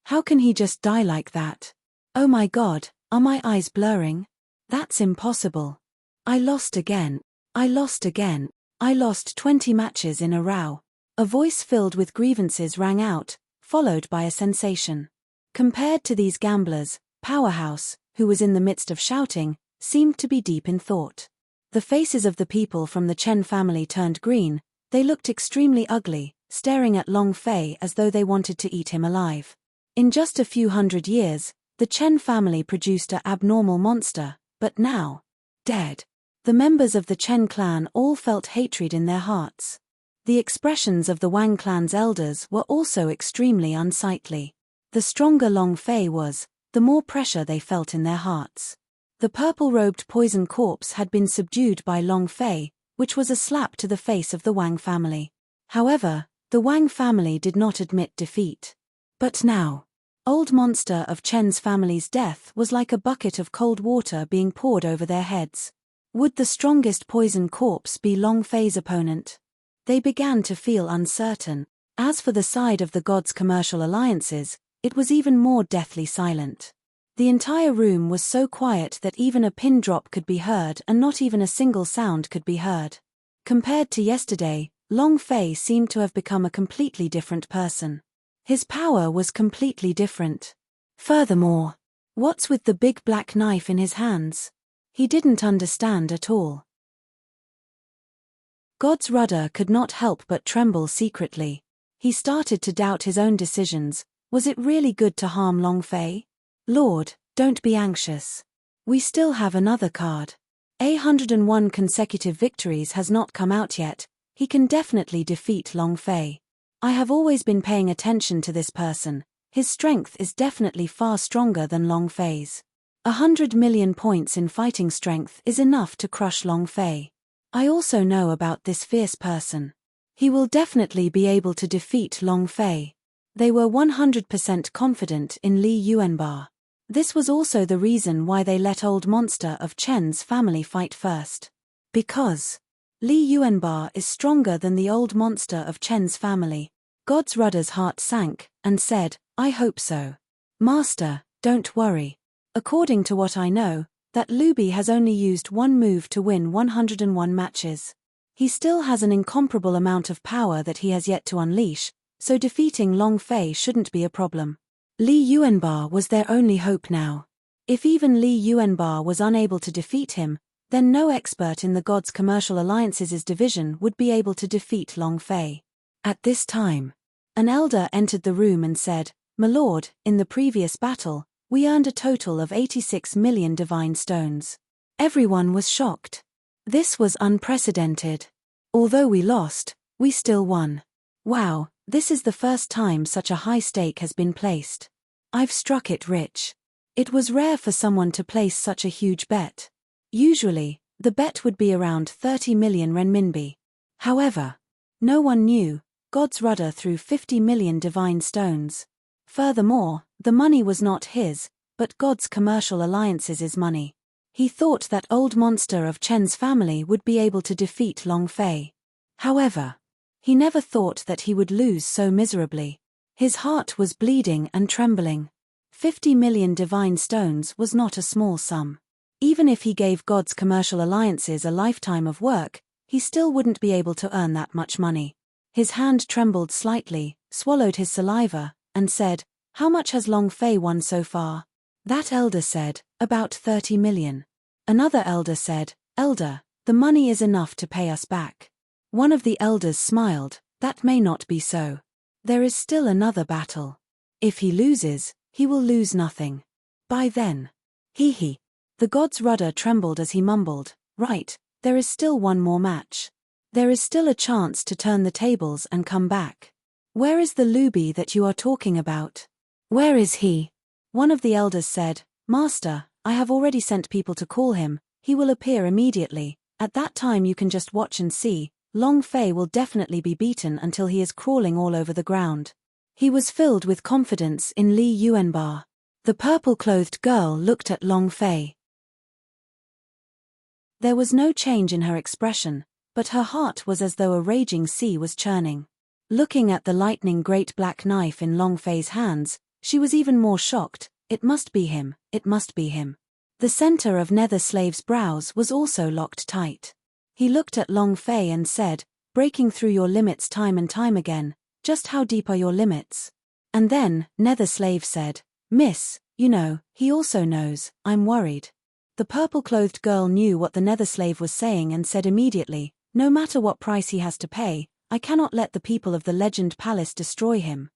How can he just die like that? Oh my God, are my eyes blurring? That's impossible. I lost again. I lost 20 matches in a row. A voice filled with grievances rang out, followed by a sensation. Compared to these gamblers, Powerhouse, who was in the midst of shouting, seemed to be deep in thought. The faces of the people from the Chen family turned green. They looked extremely ugly, staring at Long Fei as though they wanted to eat him alive. In just a few hundred years, the Chen family produced an abnormal monster, but now, dead. The members of the Chen clan all felt hatred in their hearts. The expressions of the Wang clan's elders were also extremely unsightly. The stronger Long Fei was, the more pressure they felt in their hearts. The purple-robed poison corpse had been subdued by Long Fei, which was a slap to the face of the Wang family. However, the Wang family did not admit defeat. But now, Old monster of Chen's family's death was like a bucket of cold water being poured over their heads. Would the strongest poison corpse be Long Fei's opponent? They began to feel uncertain. As for the side of the gods' commercial alliances, it was even more deathly silent. The entire room was so quiet that even a pin drop could be heard and not even a single sound could be heard. Compared to yesterday, Long Fei seemed to have become a completely different person. His power was completely different. Furthermore, what's with the big black knife in his hands? He didn't understand at all. God's rudder could not help but tremble secretly. He started to doubt his own decisions. Was it really good to harm Long Fei? Lord, don't be anxious. We still have another card. 101 consecutive victories has not come out yet. He can definitely defeat Long Fei. I have always been paying attention to this person. His strength is definitely far stronger than Long Fei's. 100 million points in fighting strength is enough to crush Long Fei. I also know about this fierce person. He will definitely be able to defeat Long Fei. They were 100% confident in Li Yuanba. This was also the reason why they let old monster of Chen's family fight first. Because Li Yuanba is stronger than the old monster of Chen's family. God's rudder's heart sank, and said, I hope so. Master, don't worry. According to what I know, that Luby has only used one move to win 101 matches. He still has an incomparable amount of power that he has yet to unleash, so defeating Long Fei shouldn't be a problem. Li Yuanba was their only hope now. If even Li Yuanba was unable to defeat him, then no expert in the gods' commercial alliances' division would be able to defeat Long Fei. At this time, an elder entered the room and said, My lord, in the previous battle, we earned a total of 86 million divine stones. Everyone was shocked. This was unprecedented. Although we lost, we still won. Wow, this is the first time such a high stake has been placed. I've struck it rich. It was rare for someone to place such a huge bet. Usually, the bet would be around 30 million renminbi. However, no one knew, God's rudder threw 50 million divine stones. Furthermore, the money was not his, but God's commercial alliances' money. He thought that old monster of Chen's family would be able to defeat Long Fei. However, he never thought that he would lose so miserably. His heart was bleeding and trembling. 50 million divine stones was not a small sum. Even if he gave God's commercial alliances a lifetime of work, he still wouldn't be able to earn that much money. His hand trembled slightly, swallowed his saliva, and said, How much has Long Fei won so far? That elder said, About 30 million. Another elder said, Elder, the money is enough to pay us back. One of the elders smiled, That may not be so. There is still another battle. If he loses, he will lose nothing. By then. Hee. The god's rudder trembled as he mumbled, Right, there is still one more match. There is still a chance to turn the tables and come back. Where is the Luby that you are talking about? Where is he? One of the elders said, Master, I have already sent people to call him. He will appear immediately. At that time you can just watch and see. Long Fei will definitely be beaten until he is crawling all over the ground. He was filled with confidence in Li Yuanba. The purple-clothed girl looked at Long Fei. There was no change in her expression, but her heart was as though a raging sea was churning. Looking at the lightning great black knife in Long Fei's hands, she was even more shocked. It must be him, it must be him. The center of Nether Slave's brows was also locked tight. He looked at Long Fei and said, Breaking through your limits time and time again, just how deep are your limits? And then, Nether Slave said, Miss, you know, he also knows, I'm worried. The purple-clothed girl knew what the Nether Slave was saying and said immediately, No matter what price he has to pay, I cannot let the people of the Legend Palace destroy him.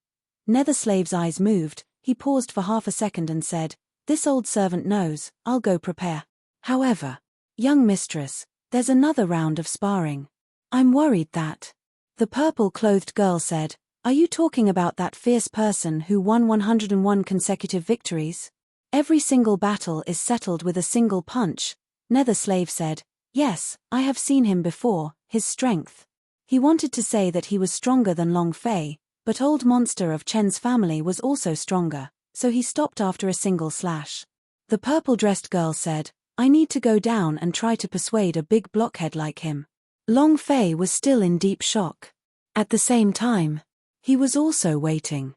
Nether Slave's eyes moved, he paused for half a second and said, This old servant knows, I'll go prepare. However, young mistress, there's another round of sparring. I'm worried that. The purple-clothed girl said, Are you talking about that fierce person who won 101 consecutive victories? Every single battle is settled with a single punch. Nether Slave said, Yes, I have seen him before, his strength. He wanted to say that he was stronger than Long Fei, but old monster of Chen's family was also stronger. so he stopped after a single slash. The purple-dressed girl said, "I need to go down and try to persuade a big blockhead like him." Long Fei was still in deep shock. At the same time, he was also waiting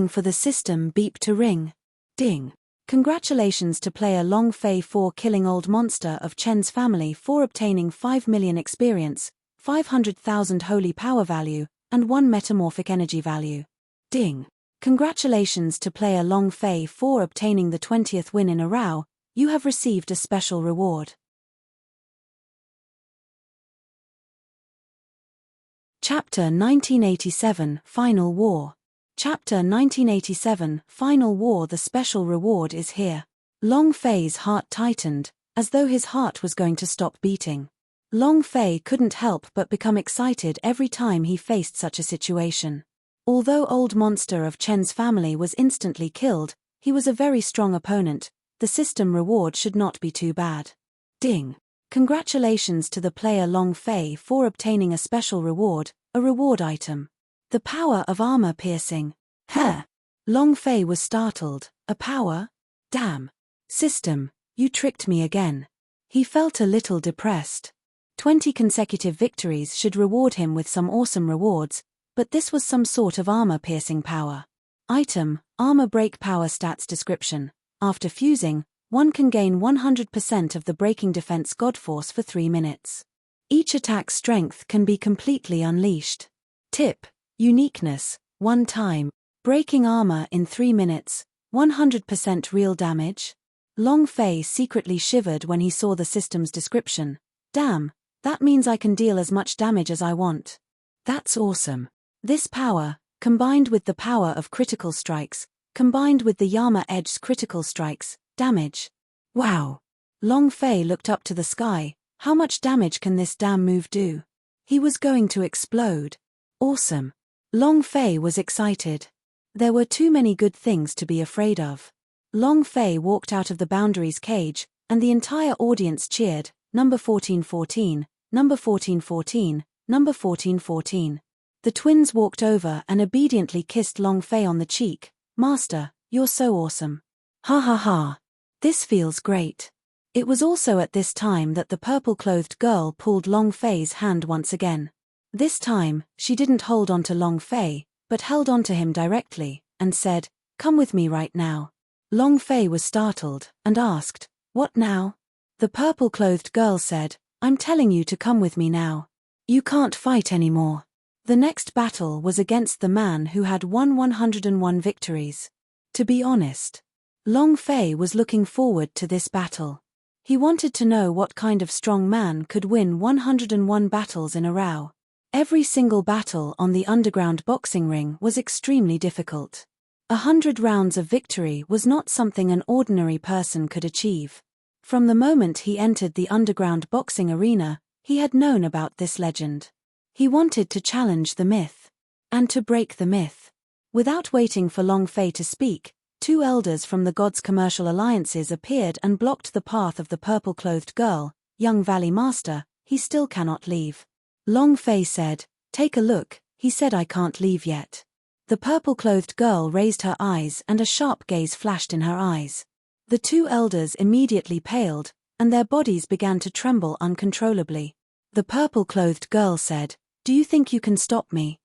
for the system beep to ring. Ding. Congratulations to player Long Fei for killing Old Monster of Chen's family for obtaining 5 million experience, 500,000 holy power value, and 1 metamorphic energy value. Ding. Congratulations to player Long Fei for obtaining the 20th win in a row, you have received a special reward. Chapter 1987 Final War. Chapter 1987 Final War. The special reward is here. Long Fei's heart tightened, as though his heart was going to stop beating. Long Fei couldn't help but become excited every time he faced such a situation. Although Old Monster of Chen's family was instantly killed, he was a very strong opponent. The system reward should not be too bad. Ding. Congratulations to the player Long Fei for obtaining a special reward, a reward item. The power of armor piercing. Huh. Long Fei was startled. A power? Damn. System, you tricked me again. He felt a little depressed. 20 consecutive victories should reward him with some awesome rewards, but this was some sort of armor piercing power. Item, armor break power stats description. After fusing, one can gain 100% of the breaking defense god force for 3 minutes. Each attack's strength can be completely unleashed. Tip. Uniqueness, 1 time. Breaking armor in 3 minutes, 100% real damage. Long Fei secretly shivered when he saw the system's description. Damn, that means I can deal as much damage as I want. That's awesome. This power, combined with the power of critical strikes, combined with the Yama Edge's critical strikes, damage. Wow. Long Fei looked up to the sky. How much damage can this damn move do? He was going to explode. Awesome. Long Fei was excited. There were too many good things to be afraid of. Long Fei walked out of the boundaries cage, and the entire audience cheered, number 1414, number 1414, number 1414. The twins walked over and obediently kissed Long Fei on the cheek. Master, you're so awesome. Ha ha ha. This feels great. It was also at this time that the purple-clothed girl pulled Long Fei's hand once again. This time, she didn't hold on to Long Fei, but held on to him directly, and said, "Come with me right now." Long Fei was startled, and asked, "What now?" The purple-clothed girl said, "I'm telling you to come with me now. You can't fight anymore." The next battle was against the man who had won 101 victories. To be honest, Long Fei was looking forward to this battle. He wanted to know what kind of strong man could win 101 battles in a row. Every single battle on the underground boxing ring was extremely difficult. 100 rounds of victory was not something an ordinary person could achieve. From the moment he entered the underground boxing arena, he had known about this legend. He wanted to challenge the myth. And to break the myth. Without waiting for Long Fei to speak, 2 elders from the gods' commercial alliances appeared and blocked the path of the purple-clothed girl. "Young Valley Master, he still cannot leave." Long Fei said, "Take a look," he said. "I can't leave yet." The purple-clothed girl raised her eyes and a sharp gaze flashed in her eyes. The 2 elders immediately paled, and their bodies began to tremble uncontrollably. The purple-clothed girl said, "Do you think you can stop me?"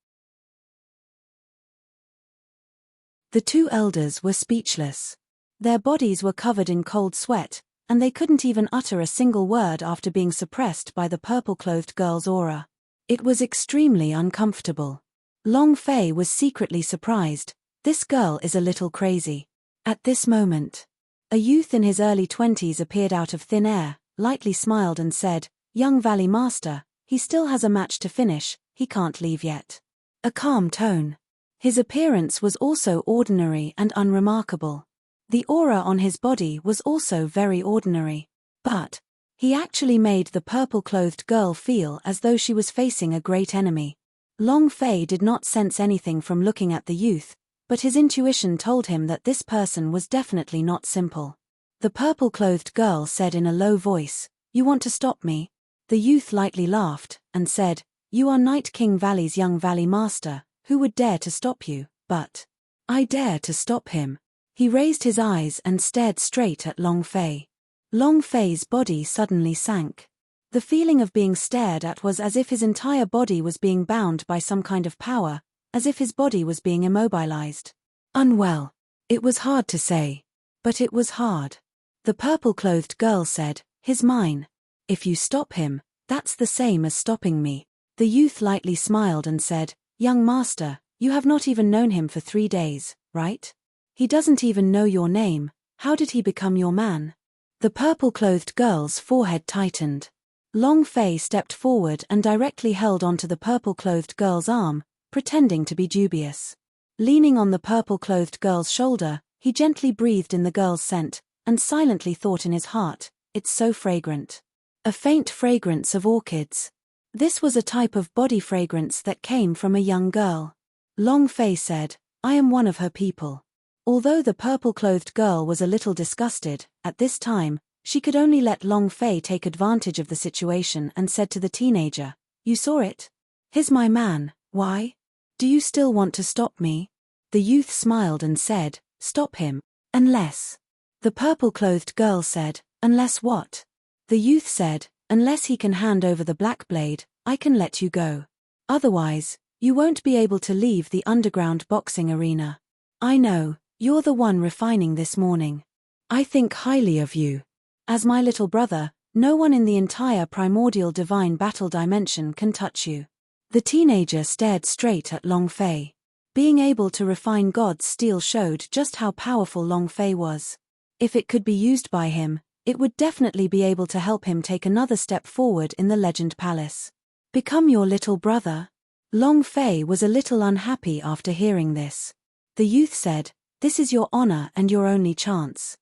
The 2 elders were speechless. Their bodies were covered in cold sweat, and they couldn't even utter a single word after being suppressed by the purple-clothed girl's aura. It was extremely uncomfortable. Long Fei was secretly surprised. This girl is a little crazy. At this moment, a youth in his early 20s appeared out of thin air, lightly smiled and said, "Young Valley Master, he still has a match to finish, he can't leave yet." A calm tone. His appearance was also ordinary and unremarkable. The aura on his body was also very ordinary. But he actually made the purple-clothed girl feel as though she was facing a great enemy. Long Fei did not sense anything from looking at the youth, but his intuition told him that this person was definitely not simple. The purple-clothed girl said in a low voice, "You want to stop me?" The youth lightly laughed, and said, "You are Night King Valley's young Valley Master, who would dare to stop you? But I dare to stop him." He raised his eyes and stared straight at Long Fei. Long Fei's body suddenly sank. The feeling of being stared at was as if his entire body was being bound by some kind of power, as if his body was being immobilized. Unwell. It was hard to say. But it was hard. The purple-clothed girl said, "He's mine. If you stop him, that's the same as stopping me." The youth lightly smiled and said, "Young master, you have not even known him for 3 days, right? He doesn't even know your name. How did he become your man?" The purple-clothed girl's forehead tightened. Long Fei stepped forward and directly held onto the purple-clothed girl's arm, pretending to be dubious. Leaning on the purple-clothed girl's shoulder, he gently breathed in the girl's scent, and silently thought in his heart, "It's so fragrant." A faint fragrance of orchids. This was a type of body fragrance that came from a young girl. Long Fei said, "I am one of her people." Although the purple-clothed girl was a little disgusted, at this time, she could only let Long Fei take advantage of the situation and said to the teenager, "You saw it? He's my man. Why? Do you still want to stop me?" The youth smiled and said, "Stop him. Unless." The purple-clothed girl said, "Unless what?" The youth said, "Unless he can hand over the black blade, I can let you go. Otherwise, you won't be able to leave the underground boxing arena. I know, you're the one refining this morning. I think highly of you. As my little brother, no one in the entire primordial divine battle dimension can touch you." The teenager stared straight at Long Fei. Being able to refine God's steel showed just how powerful Long Fei was. If it could be used by him, it would definitely be able to help him take another step forward in the Legend Palace. Become your little brother? Long Fei was a little unhappy after hearing this. The youth said, "This is your honor and your only chance."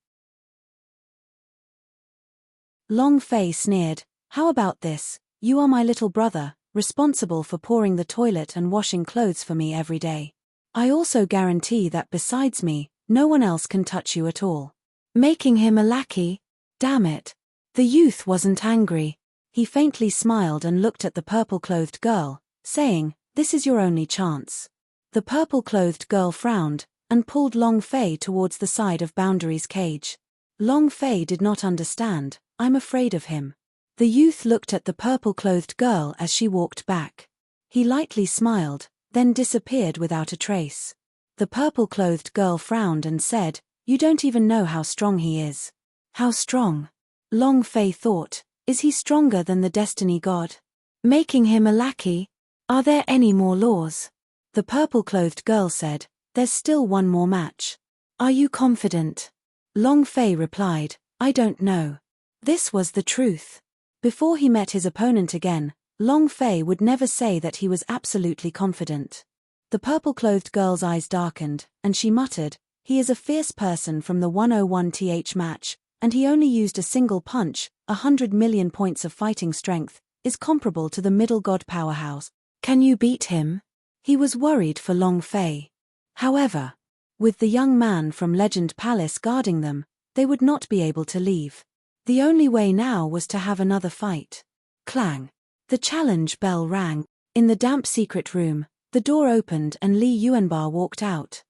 Long Fei sneered, "How about this? You are my little brother, responsible for pouring the toilet and washing clothes for me every day. I also guarantee that besides me, no one else can touch you at all." Making him a lackey? Damn it. The youth wasn't angry. He faintly smiled and looked at the purple-clothed girl, saying, "This is your only chance." The purple-clothed girl frowned, and pulled Long Fei towards the side of Boundary's cage. Long Fei did not understand. "I'm afraid of him." The youth looked at the purple-clothed girl as she walked back. He lightly smiled, then disappeared without a trace. The purple-clothed girl frowned and said, "You don't even know how strong he is." How strong? Long Fei thought, is he stronger than the Destiny God? Making him a lackey? Are there any more laws? The purple-clothed girl said, "There's still one more match." "Are you confident?" Long Fei replied, "I don't know." This was the truth. Before he met his opponent again, Long Fei would never say that he was absolutely confident. The purple-clothed girl's eyes darkened, and she muttered, "He is a fierce person from the 101th match, and he only used a single punch. 100 million points of fighting strength is comparable to the middle god powerhouse. Can you beat him?" He was worried for Long Fei. However, with the young man from Legend Palace guarding them, they would not be able to leave. The only way now was to have another fight. Clang. The challenge bell rang. In the damp secret room, the door opened and Li Yuanbar walked out.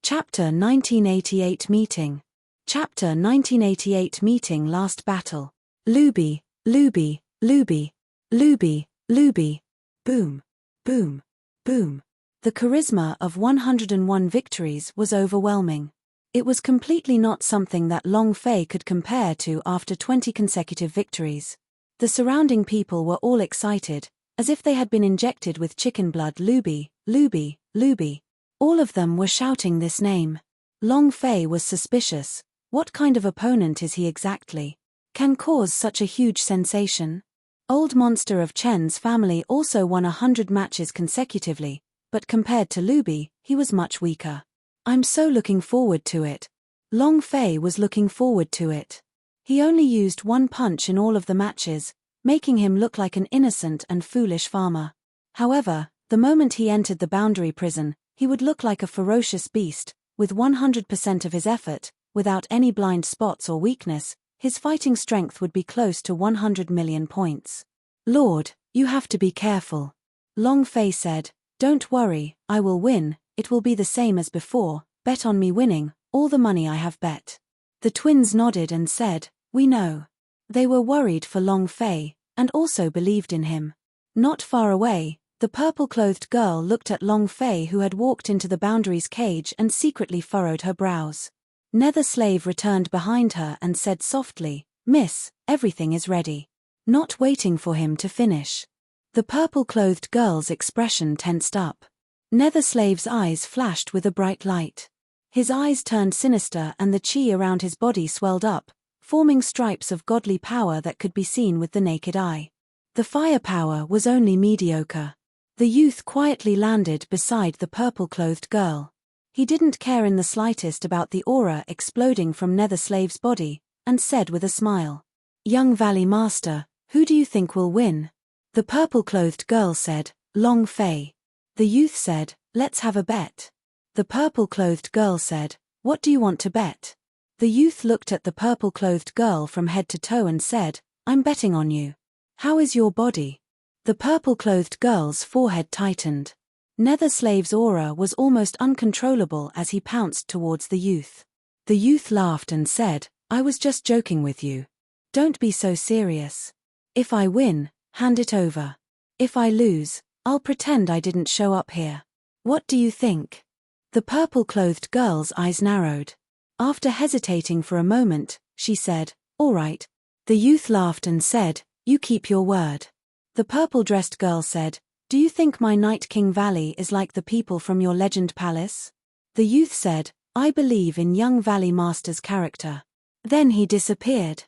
Chapter 1988 Meeting. Chapter 1988 Meeting. Last battle. Luby, Luby, Luby, Luby, Luby. Boom, boom, boom. The charisma of 101 victories was overwhelming. It was completely not something that Long Fei could compare to after 20 consecutive victories. The surrounding people were all excited, as if they had been injected with chicken blood. Luby, Luby, Luby. All of them were shouting this name. Long Fei was suspicious. What kind of opponent is he exactly? Can cause such a huge sensation? Old Monster of Chen's family also won 100 matches consecutively, but compared to Luby, he was much weaker. I'm so looking forward to it. Long Fei was looking forward to it. He only used one punch in all of the matches, making him look like an innocent and foolish farmer. However, the moment he entered the boundary prison, he would look like a ferocious beast, with 100% of his effort, without any blind spots or weakness. His fighting strength would be close to 100 million points. "Lord, you have to be careful." Long Fei said, Don't worry, I will win, it will be the same as before, bet on me winning, all the money I have bet. The twins nodded and said, we know. They were worried for Long Fei, and also believed in him. Not far away, the purple-clothed girl looked at Long Fei, who had walked into the Boundaries cage, and secretly furrowed her brows. Nether Slave returned behind her and said softly, Miss, everything is ready. Not waiting for him to finish. The purple-clothed girl's expression tensed up. Nether Slave's eyes flashed with a bright light. His eyes turned sinister and the chi around his body swelled up, forming stripes of godly power that could be seen with the naked eye. The firepower was only mediocre. The youth quietly landed beside the purple-clothed girl. He didn't care in the slightest about the aura exploding from Nether Slave's body, and said with a smile, Young Valley Master, who do you think will win? The purple-clothed girl said, Long Fei. The youth said, let's have a bet. The purple-clothed girl said, what do you want to bet? The youth looked at the purple-clothed girl from head to toe and said, I'm betting on you. How is your body? The purple-clothed girl's forehead tightened. Nether Slave's aura was almost uncontrollable as he pounced towards the youth. The youth laughed and said, I was just joking with you. Don't be so serious. If I win, hand it over. If I lose, I'll pretend I didn't show up here. What do you think? The purple-clothed girl's eyes narrowed. After hesitating for a moment, she said, all right. The youth laughed and said, you keep your word. The purple-dressed girl said, do you think my Night King Valley is like the people from your legend palace? The youth said, I believe in young Valley Master's character. Then he disappeared.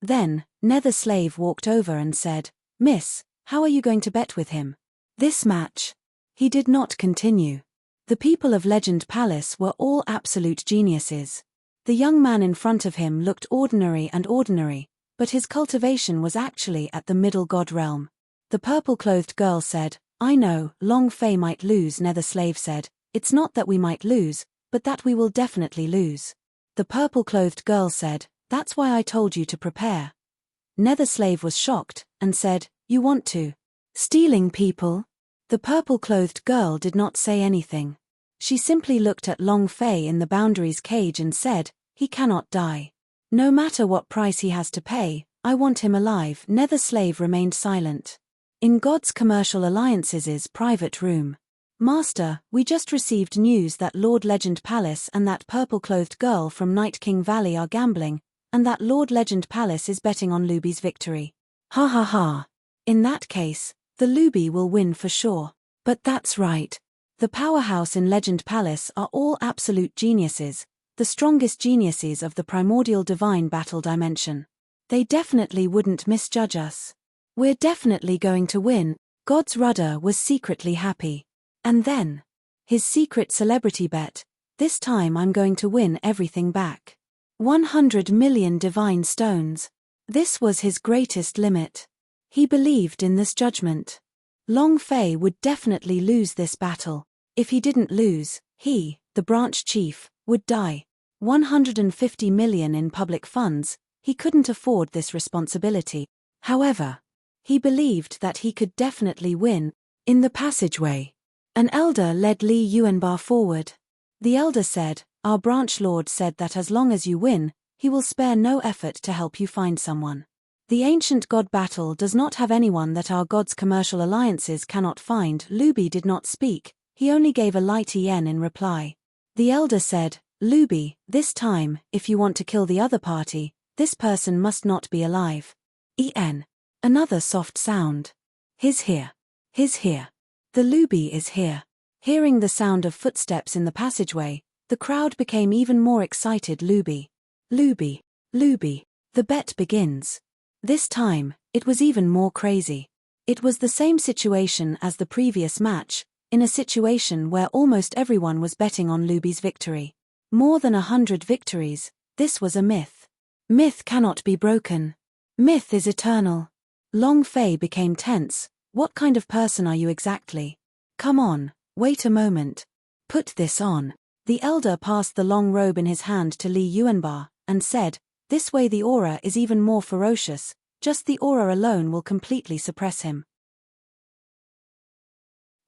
Then, Nether Slave walked over and said, Miss, how are you going to bet with him? This match. He did not continue. The people of Legend Palace were all absolute geniuses. The young man in front of him looked ordinary, but his cultivation was actually at the middle god realm. The purple-clothed girl said, I know, Long Fei might lose. Nether Slave said, it's not that we might lose, but that we will definitely lose. The purple-clothed girl said, that's why I told you to prepare. Nether Slave was shocked, and said, you want to? Stealing people? The purple-clothed girl did not say anything. She simply looked at Long Fei in the Boundaries cage and said, he cannot die. No matter what price he has to pay, I want him alive. Nether Slave remained silent. In God's Commercial Alliances' private room. Master, we just received news that Lord Legend Palace and that purple-clothed girl from Night King Valley are gambling, and that Lord Legend Palace is betting on Luby's victory. Ha ha ha. In that case, the Luby will win for sure. But that's right. The powerhouse in Legend Palace are all absolute geniuses, the strongest geniuses of the primordial divine battle dimension. They definitely wouldn't misjudge us. We're definitely going to win. God's Rudder was secretly happy. And then, his secret celebrity bet, this time I'm going to win everything back. 100 million divine stones. This was his greatest limit. He believed in this judgment. Long Fei would definitely lose this battle. If he didn't lose, he, the branch chief, would die. 150 million in public funds, he couldn't afford this responsibility. However, he believed that he could definitely win. In the passageway, an elder led Li Yuanbar forward. The elder said, our branch lord said that as long as you win, he will spare no effort to help you find someone. The ancient god battle does not have anyone that our God's Commercial Alliances cannot find. Luby did not speak, he only gave a light yen in reply. The elder said, Luby, this time, if you want to kill the other party, this person must not be alive. En. Another soft sound. He's here. He's here. The Luby is here. Hearing the sound of footsteps in the passageway, the crowd became even more excited. Luby. Luby. Luby. The bet begins. This time, it was even more crazy. It was the same situation as the previous match, in a situation where almost everyone was betting on Luby's victory. More than 100 victories, this was a myth. Myth cannot be broken. Myth is eternal. Long Fei became tense. What kind of person are you exactly? Come on, wait a moment. Put this on. The elder passed the long robe in his hand to Li Yuanbar, and said, this way the aura is even more ferocious, just the aura alone will completely suppress him.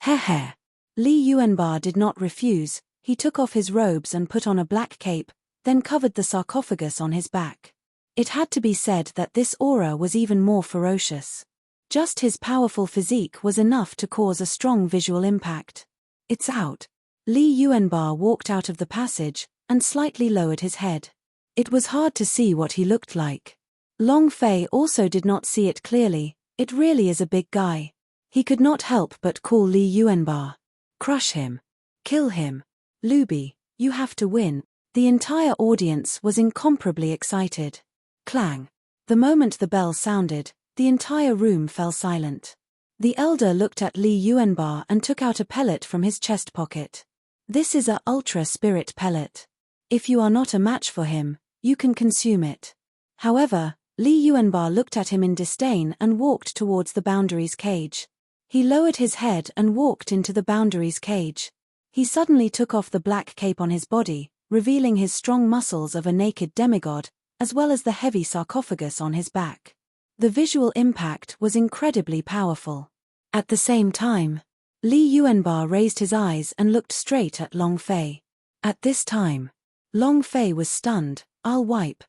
Heh heh. Li Yuanba did not refuse. He took off his robes and put on a black cape, then covered the sarcophagus on his back. It had to be said that this aura was even more ferocious. Just his powerful physique was enough to cause a strong visual impact. It's out. Li Yuanba walked out of the passage, and slightly lowered his head. It was hard to see what he looked like. Long Fei also did not see it clearly. It really is a big guy. He could not help but call Li Yuanba. Crush him. Kill him. Luby, you have to win. The entire audience was incomparably excited. Clang. The moment the bell sounded, the entire room fell silent. The elder looked at Li Yuanba and took out a pellet from his chest pocket. This is a ultra spirit pellet. If you are not a match for him, you can consume it. However, Li Yuanba looked at him in disdain and walked towards the boundaries cage. He lowered his head and walked into the boundaries cage. He suddenly took off the black cape on his body, revealing his strong muscles of a naked demigod, as well as the heavy sarcophagus on his back. The visual impact was incredibly powerful. At the same time, Li Yuanba raised his eyes and looked straight at Long Fei. At this time, Long Fei was stunned. I'll wipe.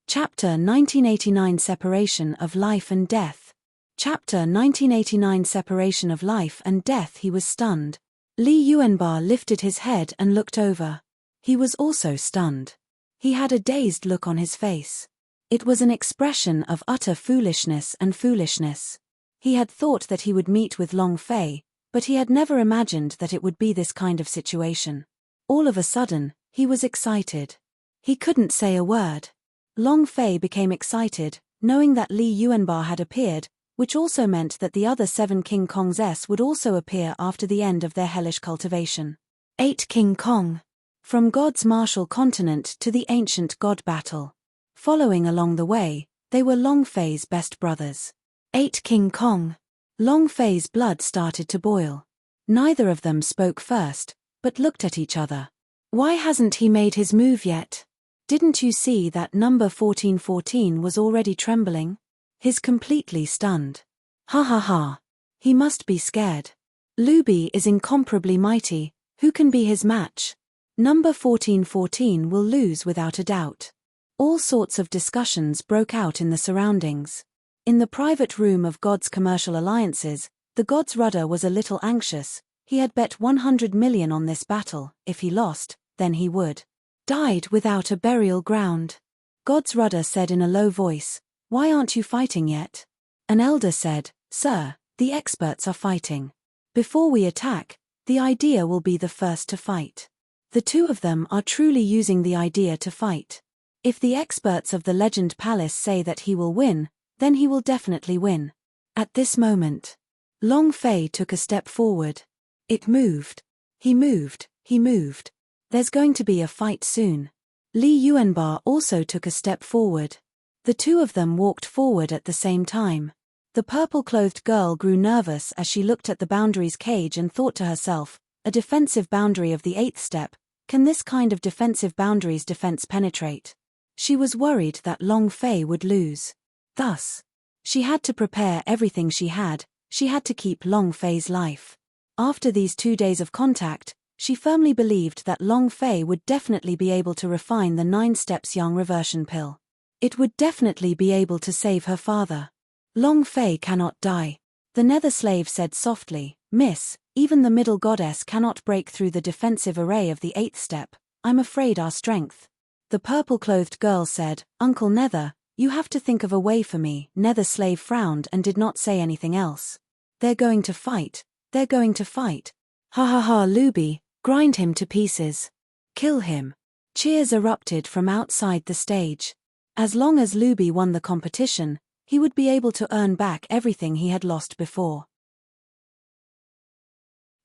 Chapter 1989 Separation of Life and Death. Chapter 1989 Separation of Life and Death. He was stunned. Li Yuanba lifted his head and looked over. He was also stunned. He had a dazed look on his face. It was an expression of utter foolishness and foolishness. He had thought that he would meet with Long Fei, but he had never imagined that it would be this kind of situation. All of a sudden, he was excited. He couldn't say a word. Long Fei became excited, knowing that Li Yuanba had appeared, which also meant that the other 7 King Kongs would also appear after the end of their hellish cultivation. 8 King Kong. From God's martial continent to the ancient god battle. Following along the way, they were Long Fei's best brothers. 8 King Kong. Long Fei's blood started to boil. Neither of them spoke first, but looked at each other. Why hasn't he made his move yet? Didn't you see that number 1414 was already trembling? He's completely stunned. Ha ha ha. He must be scared. Luby is incomparably mighty. Who can be his match? Number 1414 will lose without a doubt. All sorts of discussions broke out in the surroundings. In the private room of God's commercial alliances, the god's rudder was a little anxious. He had bet 100 million on this battle. If he lost, then he would died without a burial ground. God's rudder said in a low voice, "Why aren't you fighting yet?" An elder said, "Sir, the experts are fighting. Before we attack, the idea will be the first to fight." The two of them are truly using the idea to fight. If the experts of the Legend Palace say that he will win, then he will definitely win. At this moment, Long Fei took a step forward. It moved. He moved. He moved. There's going to be a fight soon. Li Yuanba also took a step forward. The two of them walked forward at the same time. The purple-clothed girl grew nervous as she looked at the boundaries cage and thought to herself, a defensive boundary of the 8th step, can this kind of defensive boundaries defense penetrate? She was worried that Long Fei would lose. Thus, she had to prepare everything she had to keep Long Fei's life. After these 2 days of contact, she firmly believed that Long Fei would definitely be able to refine the 9 steps yang reversion pill. It would definitely be able to save her father. Long Fei cannot die. The nether slave said softly, "Miss, even the middle goddess cannot break through the defensive array of the 8th step. I'm afraid our strength." The purple-clothed girl said, "Uncle Nether, you have to think of a way for me." Nether slave frowned and did not say anything else. They're going to fight. They're going to fight. Ha ha ha. Luby, grind him to pieces. Kill him. Cheers erupted from outside the stage. As long as Luby won the competition, he would be able to earn back everything he had lost before.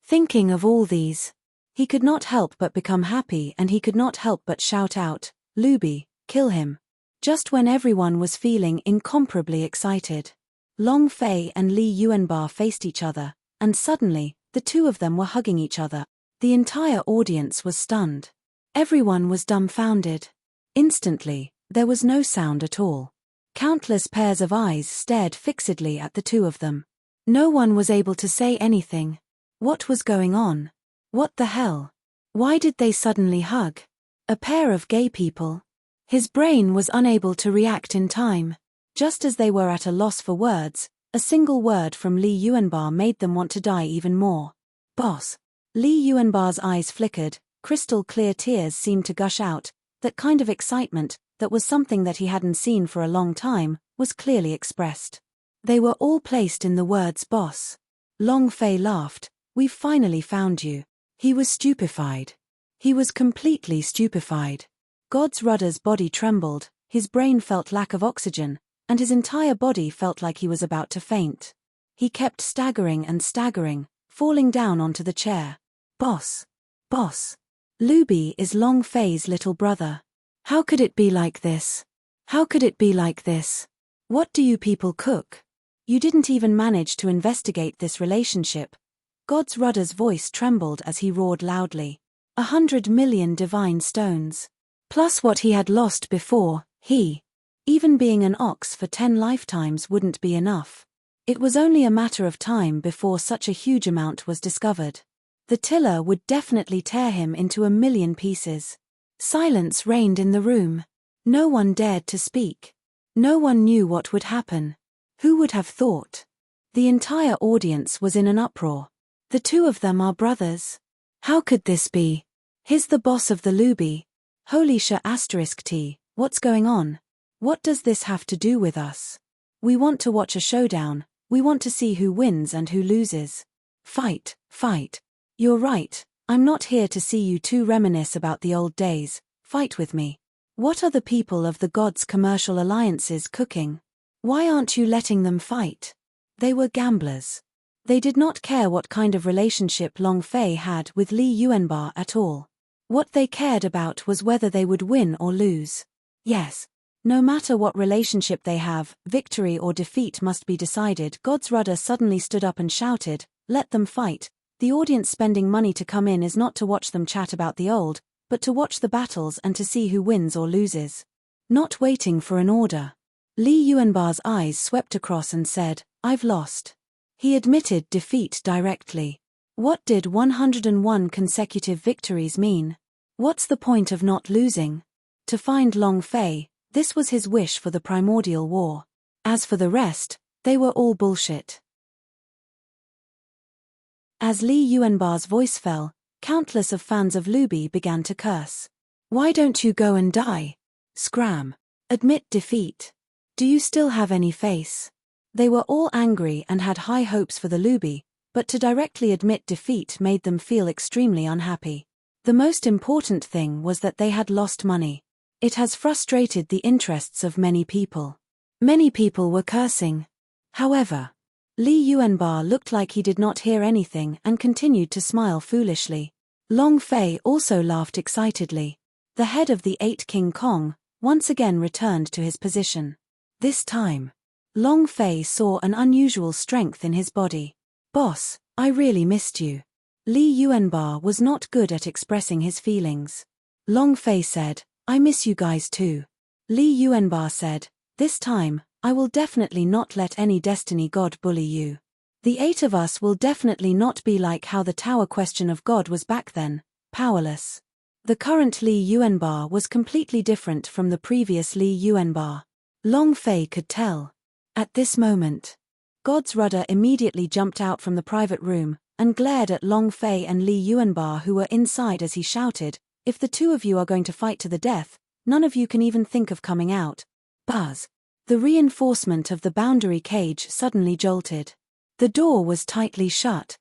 Thinking of all these, he could not help but become happy, and he could not help but shout out, "Luby, kill him." Just when everyone was feeling incomparably excited, Long Fei and Li Yuanba faced each other, and suddenly, the two of them were hugging each other. The entire audience was stunned. Everyone was dumbfounded. Instantly, there was no sound at all. Countless pairs of eyes stared fixedly at the two of them. No one was able to say anything. What was going on? What the hell? Why did they suddenly hug? A pair of gay people? His brain was unable to react in time. Just as they were at a loss for words, a single word from Li Yuanbar made them want to die even more. Boss. Li Yuanbar's eyes flickered, crystal clear tears seemed to gush out. That kind of excitement, that was something that he hadn't seen for a long time, was clearly expressed. They were all placed in the words boss. Long Fei laughed. We've finally found you. He was stupefied. He was completely stupefied. God's rudder's body trembled, his brain felt lack of oxygen, and his entire body felt like he was about to faint. He kept staggering and staggering, falling down onto the chair. Boss. Boss. Luby is Long Fei's little brother. How could it be like this? How could it be like this? What do you people cook? You didn't even manage to investigate this relationship. God's rudder's voice trembled as he roared loudly. 100 million divine stones. Plus what he had lost before, even being an ox for 10 lifetimes wouldn't be enough. It was only a matter of time before such a huge amount was discovered. The tiller would definitely tear him into a million pieces. Silence reigned in the room. No one dared to speak. No one knew what would happen. Who would have thought? The entire audience was in an uproar. The two of them are brothers. How could this be? He's the boss of the Luby. Holy *T, what's going on? What does this have to do with us? We want to watch a showdown, we want to see who wins and who loses. Fight, fight. You're right, I'm not here to see you two reminisce about the old days, fight with me. What are the people of the gods' commercial alliances cooking? Why aren't you letting them fight? They were gamblers. They did not care what kind of relationship Long Fei had with Li Yuanbar at all. What they cared about was whether they would win or lose. Yes. No matter what relationship they have, victory or defeat must be decided. God's rudder suddenly stood up and shouted, let them fight. The audience spending money to come in is not to watch them chat about the old, but to watch the battles and to see who wins or loses. Not waiting for an order. Li Yuanbar's eyes swept across and said, I've lost. He admitted defeat directly. What did 101 consecutive victories mean? What's the point of not losing? To find Long Fei, this was his wish for the primordial war. As for the rest, they were all bullshit. As Li Yuanbar's voice fell, countless of fans of Luby began to curse. Why don't you go and die? Scram. Admit defeat. Do you still have any face? They were all angry and had high hopes for the Luby, but to directly admit defeat made them feel extremely unhappy. The most important thing was that they had lost money. It has frustrated the interests of many people. Many people were cursing. However, Li Yuanbar looked like he did not hear anything and continued to smile foolishly. Long Fei also laughed excitedly. The head of the 8 King Kong once again returned to his position. This time, Long Fei saw an unusual strength in his body. Boss, I really missed you. Li Yuanbar was not good at expressing his feelings. Long Fei said, I miss you guys too. Li Yuanbar said, this time, I will definitely not let any destiny god bully you. The 8 of us will definitely not be like how the tower question of God was back then, powerless. The current Li Yuanbar was completely different from the previous Li Yuanbar. Long Fei could tell. At this moment, God's rudder immediately jumped out from the private room and glared at Long Fei and Li Yuanbar who were inside as he shouted, if the two of you are going to fight to the death, none of you can even think of coming out. Buzz. The reinforcement of the boundary cage suddenly jolted. The door was tightly shut.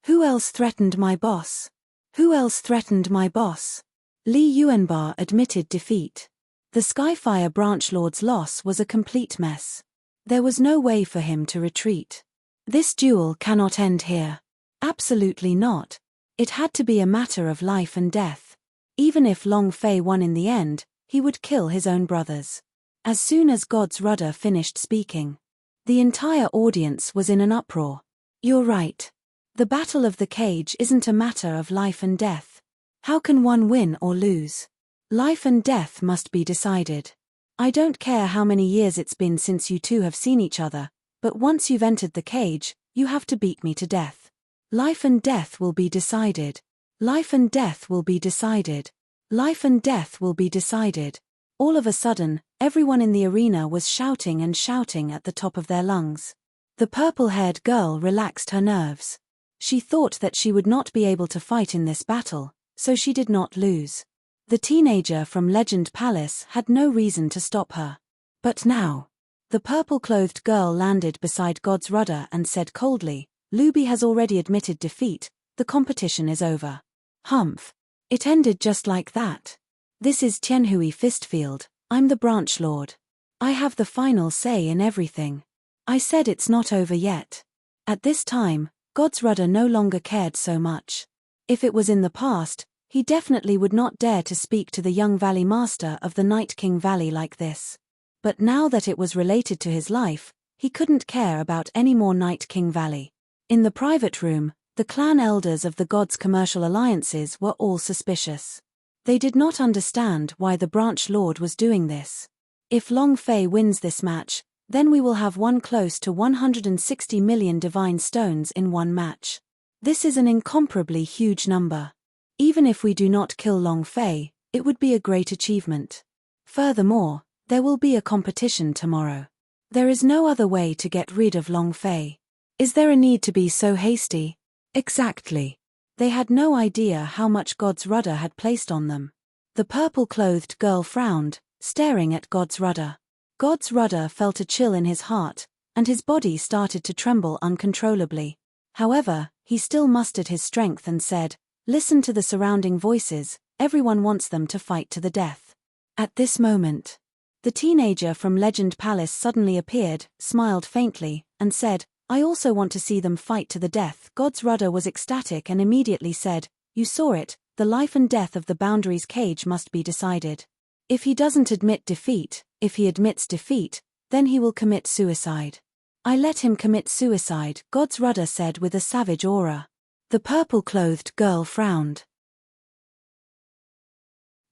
Who else threatened my boss? Who else threatened my boss? Li Yuanbar admitted defeat. The Skyfire Branch Lord's loss was a complete mess. There was no way for him to retreat. This duel cannot end here. Absolutely not. It had to be a matter of life and death. Even if Long Fei won in the end, he would kill his own brothers. As soon as God's rudder finished speaking, the entire audience was in an uproar. You're right. The battle of the cage isn't a matter of life and death. How can one win or lose? Life and death must be decided. I don't care how many years it's been since you two have seen each other, but once you've entered the cage, you have to beat me to death. Life and death will be decided. Life and death will be decided. Life and death will be decided. All of a sudden, everyone in the arena was shouting and shouting at the top of their lungs. The purple-haired girl relaxed her nerves. She thought that she would not be able to fight in this battle, so she did not lose. The teenager from Legend Palace had no reason to stop her. But now, the purple-clothed girl landed beside God's rudder and said coldly, "Luby has already admitted defeat, the competition is over." Humph. It ended just like that. This is Tianhui Fistfield, I'm the branch lord. I have the final say in everything. I said it's not over yet. At this time, God's rudder no longer cared so much. If it was in the past, he definitely would not dare to speak to the young Valley Master of the Night King Valley like this. But now that it was related to his life, he couldn't care about any more Night King Valley. In the private room, the clan elders of the gods' commercial alliances were all suspicious. They did not understand why the branch lord was doing this. If Long Fei wins this match, then we will have won close to 160 million divine stones in one match. This is an incomparably huge number. Even if we do not kill Long Fei, it would be a great achievement. Furthermore, there will be a competition tomorrow. There is no other way to get rid of Long Fei. Is there a need to be so hasty? Exactly. They had no idea how much God's rudder had placed on them. The purple-clothed girl frowned, staring at God's rudder. God's rudder felt a chill in his heart, and his body started to tremble uncontrollably. However, he still mustered his strength and said, "Listen to the surrounding voices, everyone wants them to fight to the death." At this moment, the teenager from Legend Palace suddenly appeared, smiled faintly, and said, "I also want to see them fight to the death." God's rudder was ecstatic and immediately said, "You saw it, the life and death of the Boundaries cage must be decided. If he doesn't admit defeat, if he admits defeat, then he will commit suicide." "I let him commit suicide," God's rudder said with a savage aura. The purple-clothed girl frowned.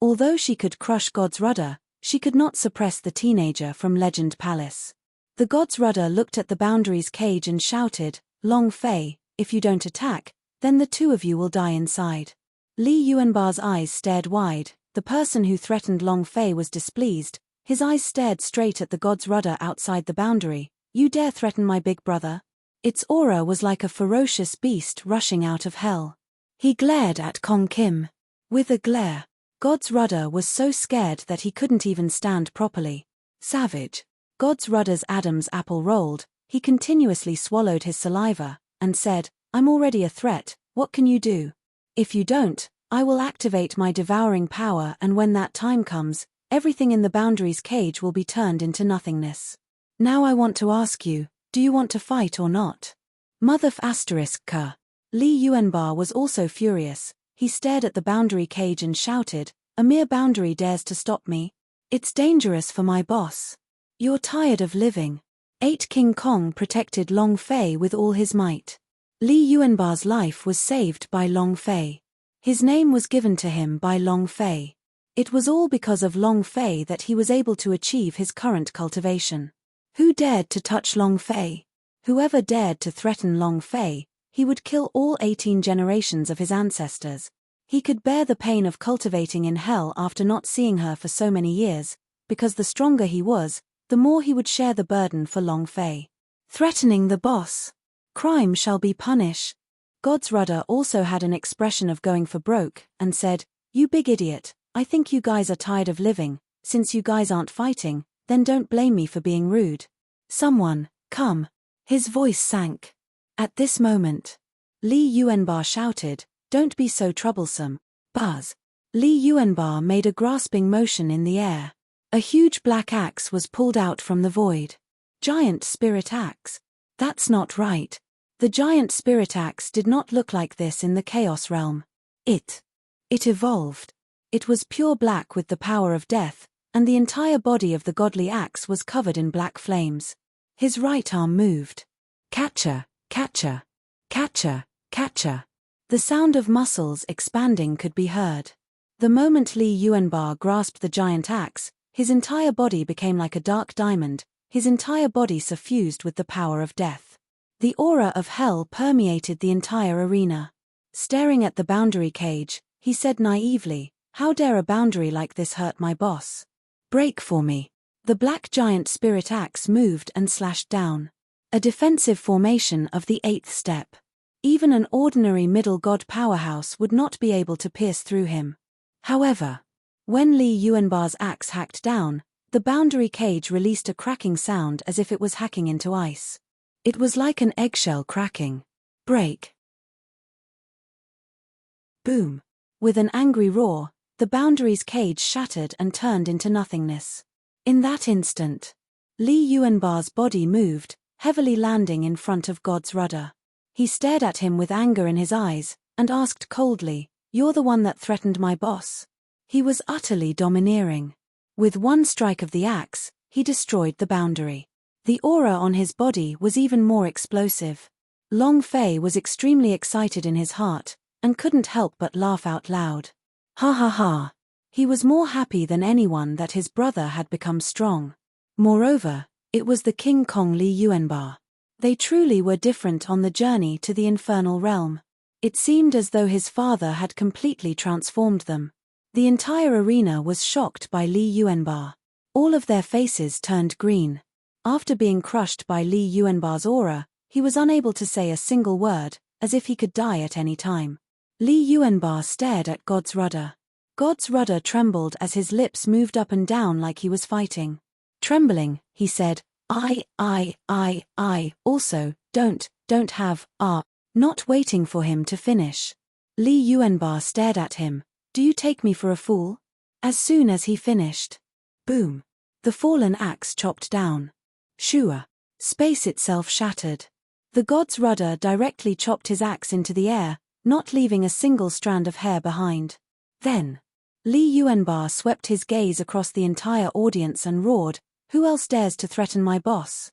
Although she could crush God's rudder, she could not suppress the teenager from Legend Palace. The God's rudder looked at the Boundaries cage and shouted, "Long Fei, if you don't attack, then the two of you will die inside." Li Yuanbar's eyes stared wide. The person who threatened Long Fei was displeased. His eyes stared straight at the God's rudder outside the boundary. "You dare threaten my big brother?" Its aura was like a ferocious beast rushing out of hell. He glared at Kong Kim. With a glare, God's rudder was so scared that he couldn't even stand properly. Savage. God's rudder's Adam's apple rolled, he continuously swallowed his saliva, and said, "I'm already a threat, what can you do? If you don't, I will activate my devouring power, and when that time comes, everything in the Boundaries cage will be turned into nothingness. Now I want to ask you, do you want to fight or not?" Motherf asterisk ka. Li Yuanbar was also furious. He stared at the boundary cage and shouted, "A mere boundary dares to stop me? It's dangerous for my boss. You're tired of living." 8 King Kong protected Long Fei with all his might. Li Yuanbar's life was saved by Long Fei. His name was given to him by Long Fei. It was all because of Long Fei that he was able to achieve his current cultivation. Who dared to touch Long Fei? Whoever dared to threaten Long Fei, he would kill all 18 generations of his ancestors. He could bear the pain of cultivating in hell after not seeing her for so many years, because the stronger he was, the more he would share the burden for Long Fei. Threatening the boss. Crime shall be punished. God's rudder also had an expression of going for broke, and said, "You big idiot, I think you guys are tired of living. Since you guys aren't fighting, then don't blame me for being rude. Someone, come." His voice sank. At this moment, Li Yuanbar shouted, "Don't be so troublesome." Buzz. Li Yuanbar made a grasping motion in the air. A huge black axe was pulled out from the void. Giant spirit axe. That's not right. The giant spirit axe did not look like this in the Chaos Realm. It evolved. It was pure black with the power of death, and the entire body of the godly axe was covered in black flames. His right arm moved. Catcher, catcher, catcher, catcher. The sound of muscles expanding could be heard. The moment Li Yuanba grasped the giant axe, his entire body became like a dark diamond, his entire body suffused with the power of death. The aura of hell permeated the entire arena. Staring at the boundary cage, he said naively, "How dare a boundary like this hurt my boss? Break for me." The black giant spirit axe moved and slashed down. A defensive formation of the 8th step. Even an ordinary middle god powerhouse would not be able to pierce through him. However, when Li Yuanba's axe hacked down, the boundary cage released a cracking sound as if it was hacking into ice. It was like an eggshell cracking. Break. Boom. With an angry roar, the boundary's cage shattered and turned into nothingness. In that instant, Li Yuanba's body moved, heavily landing in front of God's rudder. He stared at him with anger in his eyes, and asked coldly, "You're the one that threatened my boss?" He was utterly domineering. With one strike of the axe, he destroyed the boundary. The aura on his body was even more explosive. Long Fei was extremely excited in his heart, and couldn't help but laugh out loud. Ha ha ha. He was more happy than anyone that his brother had become strong. Moreover, it was the King Kong Li Yuanba. They truly were different on the journey to the infernal realm. It seemed as though his father had completely transformed them. The entire arena was shocked by Li Yuanba. All of their faces turned green. After being crushed by Li Yuanba's aura, he was unable to say a single word, as if he could die at any time. Li Yuanba stared at God's rudder. God's rudder trembled as his lips moved up and down like he was fighting. Trembling, he said, I also, don't have, Not waiting for him to finish. Li Yuanba stared at him. "Do you take me for a fool?" As soon as he finished. Boom. The fallen axe chopped down. Shua. Space itself shattered. The god's rudder directly chopped his axe into the air, not leaving a single strand of hair behind. Then, Li Yuanba swept his gaze across the entire audience and roared, "Who else dares to threaten my boss?"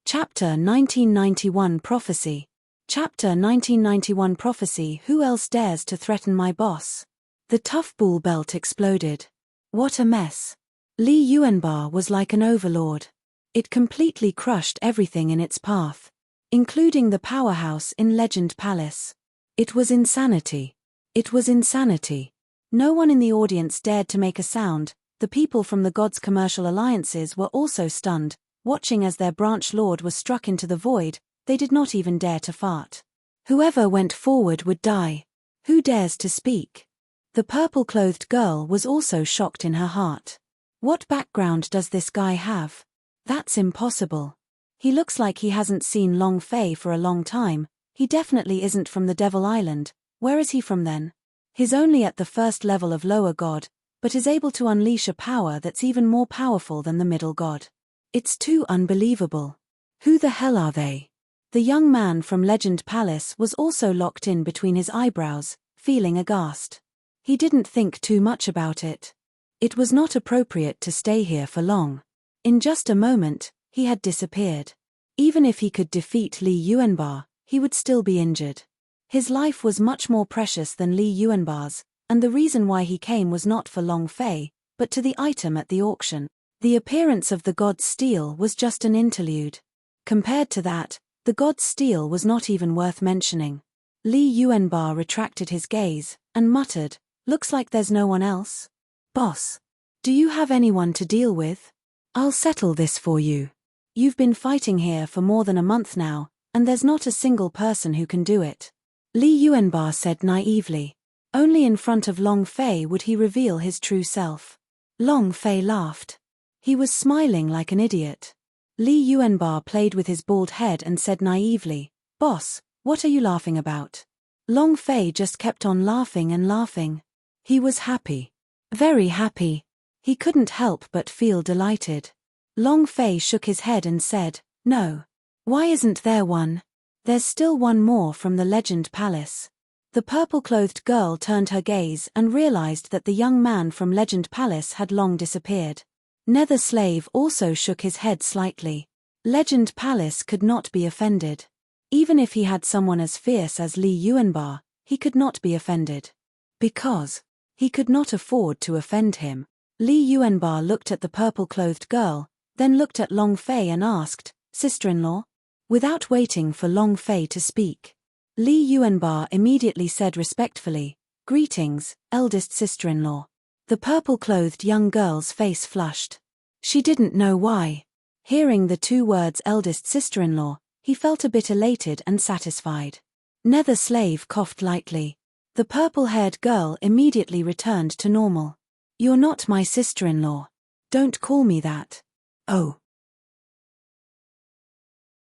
Chapter 1991 Prophecy. Chapter 1991 Prophecy. Who else dares to threaten my boss? The tough bull belt exploded. What a mess. Li Yuanba was like an overlord. It completely crushed everything in its path, including the powerhouse in Legend Palace. It was insanity. It was insanity. No one in the audience dared to make a sound. The people from the gods' commercial alliances were also stunned, watching as their branch lord was struck into the void. They did not even dare to fart. Whoever went forward would die. Who dares to speak? The purple-clothed girl was also shocked in her heart. What background does this guy have? That's impossible. He looks like he hasn't seen Long Fei for a long time. He definitely isn't from the Devil Island. Where is he from then? He's only at the first level of lower god, but is able to unleash a power that's even more powerful than the middle god. It's too unbelievable. Who the hell are they? The young man from Legend Palace was also locked in between his eyebrows, feeling aghast. He didn't think too much about it. It was not appropriate to stay here for long. In just a moment, he had disappeared. Even if he could defeat Li Yuanba, he would still be injured. His life was much more precious than Li Yuanba's, and the reason why he came was not for Long Fei, but to the item at the auction. The appearance of the god's steel was just an interlude. Compared to that, the god's steel was not even worth mentioning. Li Yuanba retracted his gaze, and muttered, "Looks like there's no one else. Boss, do you have anyone to deal with? I'll settle this for you. You've been fighting here for more than a month now, and there's not a single person who can do it." Li Yuanba said naively. Only in front of Long Fei would he reveal his true self. Long Fei laughed. He was smiling like an idiot. Li Yuanba played with his bald head and said naively, "Boss, what are you laughing about?" Long Fei just kept on laughing and laughing. He was happy. Very happy. He couldn't help but feel delighted. Long Fei shook his head and said, "No. Why isn't there one? There's still one more from the Legend Palace." The purple-clothed girl turned her gaze and realized that the young man from Legend Palace had long disappeared. Nether Slave also shook his head slightly. Legend Palace could not be offended. Even if he had someone as fierce as Li Yuanba, he could not be offended. Because he could not afford to offend him. Li Yuanba looked at the purple-clothed girl, then looked at Long Fei and asked, "Sister-in-law?" Without waiting for Long Fei to speak, Li Yuanba immediately said respectfully, "Greetings, eldest sister-in-law." The purple-clothed young girl's face flushed. She didn't know why. Hearing the two words eldest sister-in-law, he felt a bit elated and satisfied. Nether Slave coughed lightly. The purple-haired girl immediately returned to normal. "You're not my sister-in-law. Don't call me that." "Oh."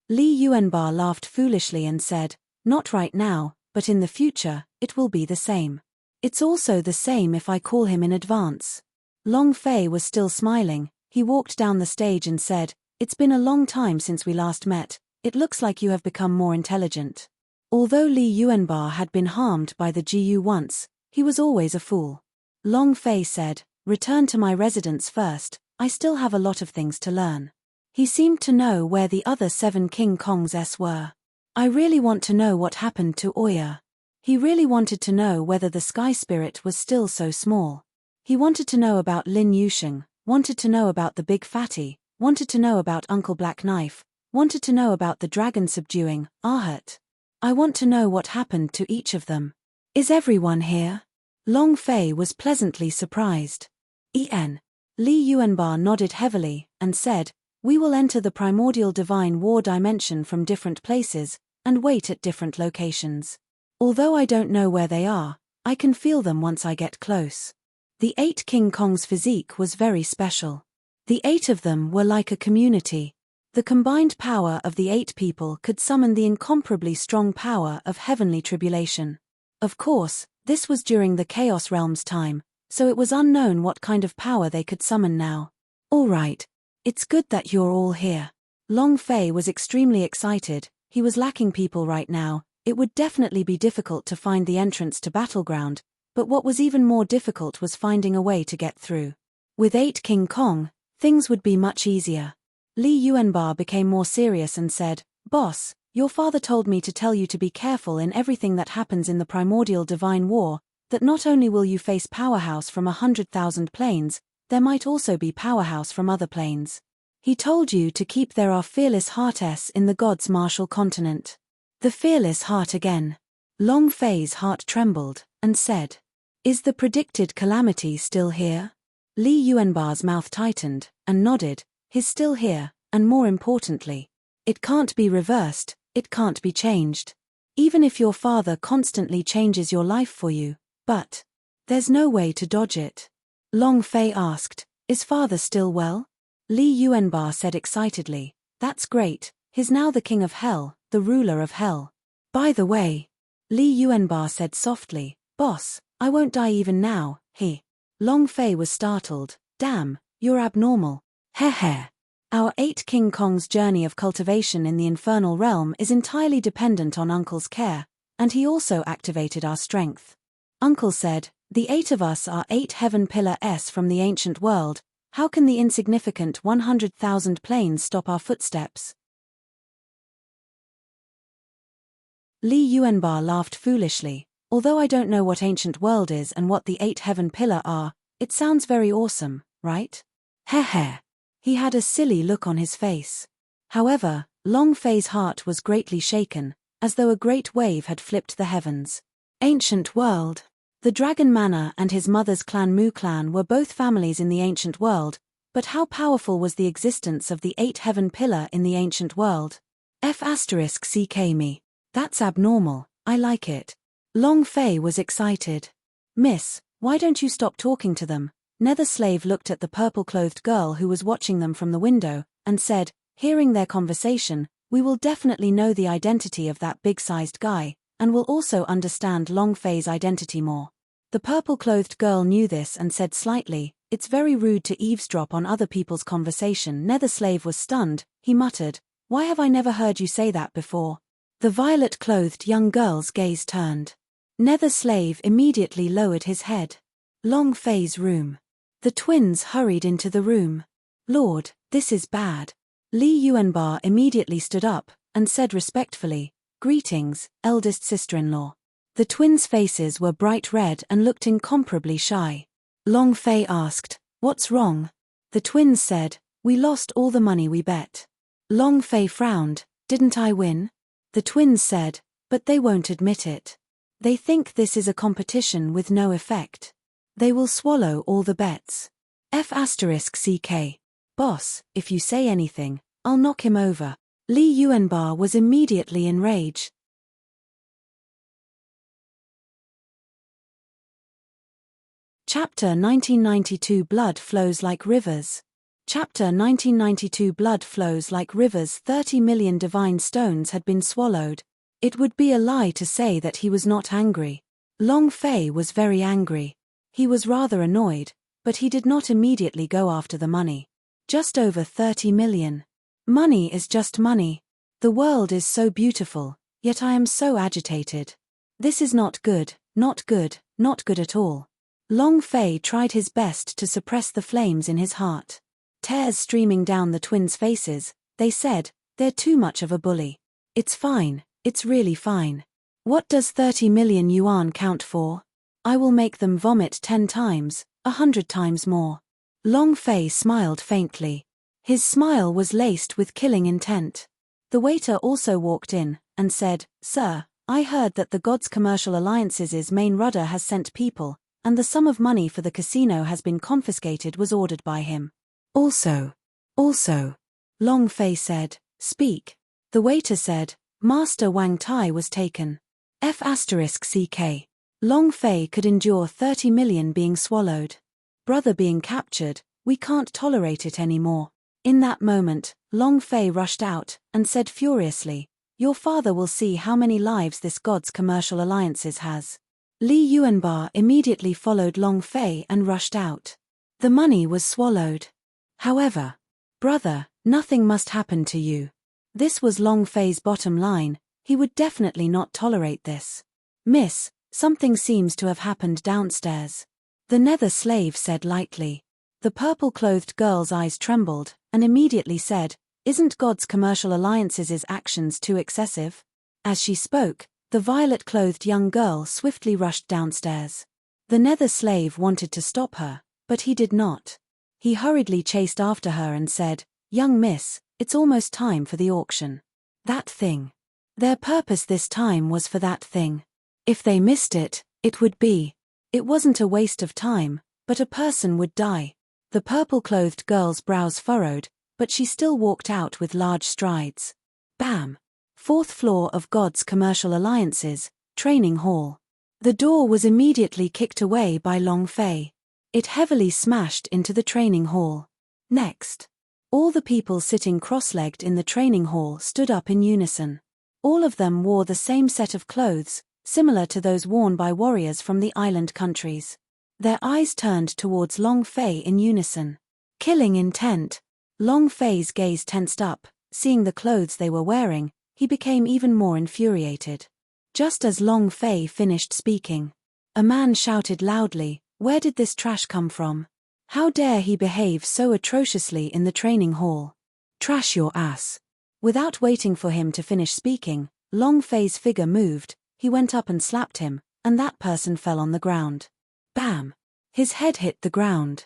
Li Yuanba laughed foolishly and said, "Not right now, but in the future, it will be the same. It's also the same if I call him in advance." Long Fei was still smiling. He walked down the stage and said, "It's been a long time since we last met. It looks like you have become more intelligent." Although Li Yuanba had been harmed by the GU once, he was always a fool. Long Fei said, "Return to my residence first, I still have a lot of things to learn." He seemed to know where the other 7 King Kongs were. I really want to know what happened to Oya. He really wanted to know whether the sky spirit was still so small. He wanted to know about Lin Yusheng, wanted to know about the big fatty, wanted to know about Uncle Black Knife, wanted to know about the dragon subduing, Ahut. I want to know what happened to each of them. Is everyone here? Long Fei was pleasantly surprised. En. Li Yuanba nodded heavily, and said, "We will enter the primordial divine war dimension from different places, and wait at different locations. Although I don't know where they are, I can feel them once I get close." The 8 King Kong's physique was very special. The 8 of them were like a community. The combined power of the 8 people could summon the incomparably strong power of heavenly tribulation. Of course, this was during the Chaos Realm's time, so it was unknown what kind of power they could summon now. "All right. It's good that you're all here." Long Fei was extremely excited. He was lacking people right now. It would definitely be difficult to find the entrance to Battleground, but what was even more difficult was finding a way to get through. With 8 King Kong, things would be much easier. Li Yuanba became more serious and said, "Boss, your father told me to tell you to be careful in everything that happens in the primordial divine war, that not only will you face powerhouse from 100,000 planes, there might also be powerhouse from other planes. He told you to keep there our fearless heartess in the gods' martial continent." The fearless heart again. Long Fei's heart trembled, and said, "Is the predicted calamity still here?" Li Yuanba's mouth tightened, and nodded. "He's still here, and more importantly, it can't be reversed, it can't be changed. Even if your father constantly changes your life for you, but there's no way to dodge it." Long Fei asked, "Is father still well?" Li Yuanba said excitedly, "That's great, he's now the king of hell, the ruler of hell." "By the way," Li Yuanba said softly, "Boss, I won't die even now, he." Long Fei was startled. "Damn, you're abnormal." Heh. "Our 8 King Kong's journey of cultivation in the infernal realm is entirely dependent on Uncle's care, and he also activated our strength. Uncle said, the 8 of us are 8 heaven pillars from the ancient world. How can the insignificant 100,000 planes stop our footsteps?" Li Yuanba laughed foolishly. "Although I don't know what ancient world is and what the 8 heaven pillar are, it sounds very awesome, right?" Heh. He had a silly look on his face. However, Long Fei's heart was greatly shaken, as though a great wave had flipped the heavens. Ancient world. The Dragon Manor and his mother's clan Mu clan were both families in the ancient world, but how powerful was the existence of the 8 heaven pillar in the ancient world? F***ck me. That's abnormal, I like it. Long Fei was excited. "Miss, why don't you stop talking to them?" Nether Slave looked at the purple-clothed girl who was watching them from the window, and said, "Hearing their conversation, we will definitely know the identity of that big-sized guy, and will also understand Long Fei's identity more." The purple-clothed girl knew this and said slightly, "It's very rude to eavesdrop on other people's conversation." Nether Slave was stunned. He muttered, "Why have I never heard you say that before?" The violet-clothed young girl's gaze turned. Nether Slave immediately lowered his head. Long Fei's room. The twins hurried into the room. "Lord, this is bad." Li Yuanba immediately stood up and said respectfully, "Greetings, eldest sister-in-law." The twins' faces were bright red and looked incomparably shy. Long Fei asked, "What's wrong?" The twins said, "We lost all the money we bet." Long Fei frowned, "Didn't I win?" The twins said, "But they won't admit it. They think this is a competition with no effect. They will swallow all the bets. F***ck. Boss, if you say anything, I'll knock him over." Li Yuanba was immediately enraged. Chapter 1992 Blood Flows Like Rivers. Chapter 1992 Blood flows like rivers. 30 million divine stones had been swallowed. It would be a lie to say that he was not angry. Long Fei was very angry. He was rather annoyed, but he did not immediately go after the money. Just over 30 million. Money is just money. The world is so beautiful, yet I am so agitated. This is not good, not good, not good at all. Long Fei tried his best to suppress the flames in his heart. Tears streaming down the twins' faces, they said, "They're too much of a bully. It's fine, it's really fine. What does 30 million yuan count for? I will make them vomit 10 times, 100 times more." Long Fei smiled faintly. His smile was laced with killing intent. The waiter also walked in and said, "Sir, I heard that the God's Commercial Alliance's main rudder has sent people, and the sum of money for the casino has been confiscated was ordered by him." Also, Long Fei said, "Speak." The waiter said, "Master Wang Tai was taken." F***ck. Long Fei could endure 30 million being swallowed. Brother being captured, we can't tolerate it anymore. In that moment, Long Fei rushed out and said furiously, "Your father will see how many lives this God's Commercial Alliances has." Li Yuanba immediately followed Long Fei and rushed out. The money was swallowed. However, "Brother, nothing must happen to you." This was Long Fei's bottom line. He would definitely not tolerate this. "Miss, something seems to have happened downstairs," the nether slave said lightly. The purple-clothed girl's eyes trembled and immediately said, "Isn't God's Commercial Alliance's actions too excessive?" As she spoke, the violet-clothed young girl swiftly rushed downstairs. The nether slave wanted to stop her, but he did not. He hurriedly chased after her and said, "Young miss, it's almost time for the auction." That thing. Their purpose this time was for that thing. If they missed it, it would be. It wasn't a waste of time, but a person would die. The purple-clothed girl's brows furrowed, but she still walked out with large strides. Bam! 4th floor of God's Commercial Alliance's training hall. The door was immediately kicked away by Long Fei. It heavily smashed into the training hall. Next, all the people sitting cross-legged in the training hall stood up in unison. All of them wore the same set of clothes, similar to those worn by warriors from the island countries. Their eyes turned towards Long Fei in unison. Killing intent. Long Fei's gaze tensed up. Seeing the clothes they were wearing, he became even more infuriated. Just as Long Fei finished speaking, a man shouted loudly, "Where did this trash come from? How dare he behave so atrociously in the training hall? Trash your ass." Without waiting for him to finish speaking, Long Fei's figure moved, he went up and slapped him, and that person fell on the ground. Bam! His head hit the ground.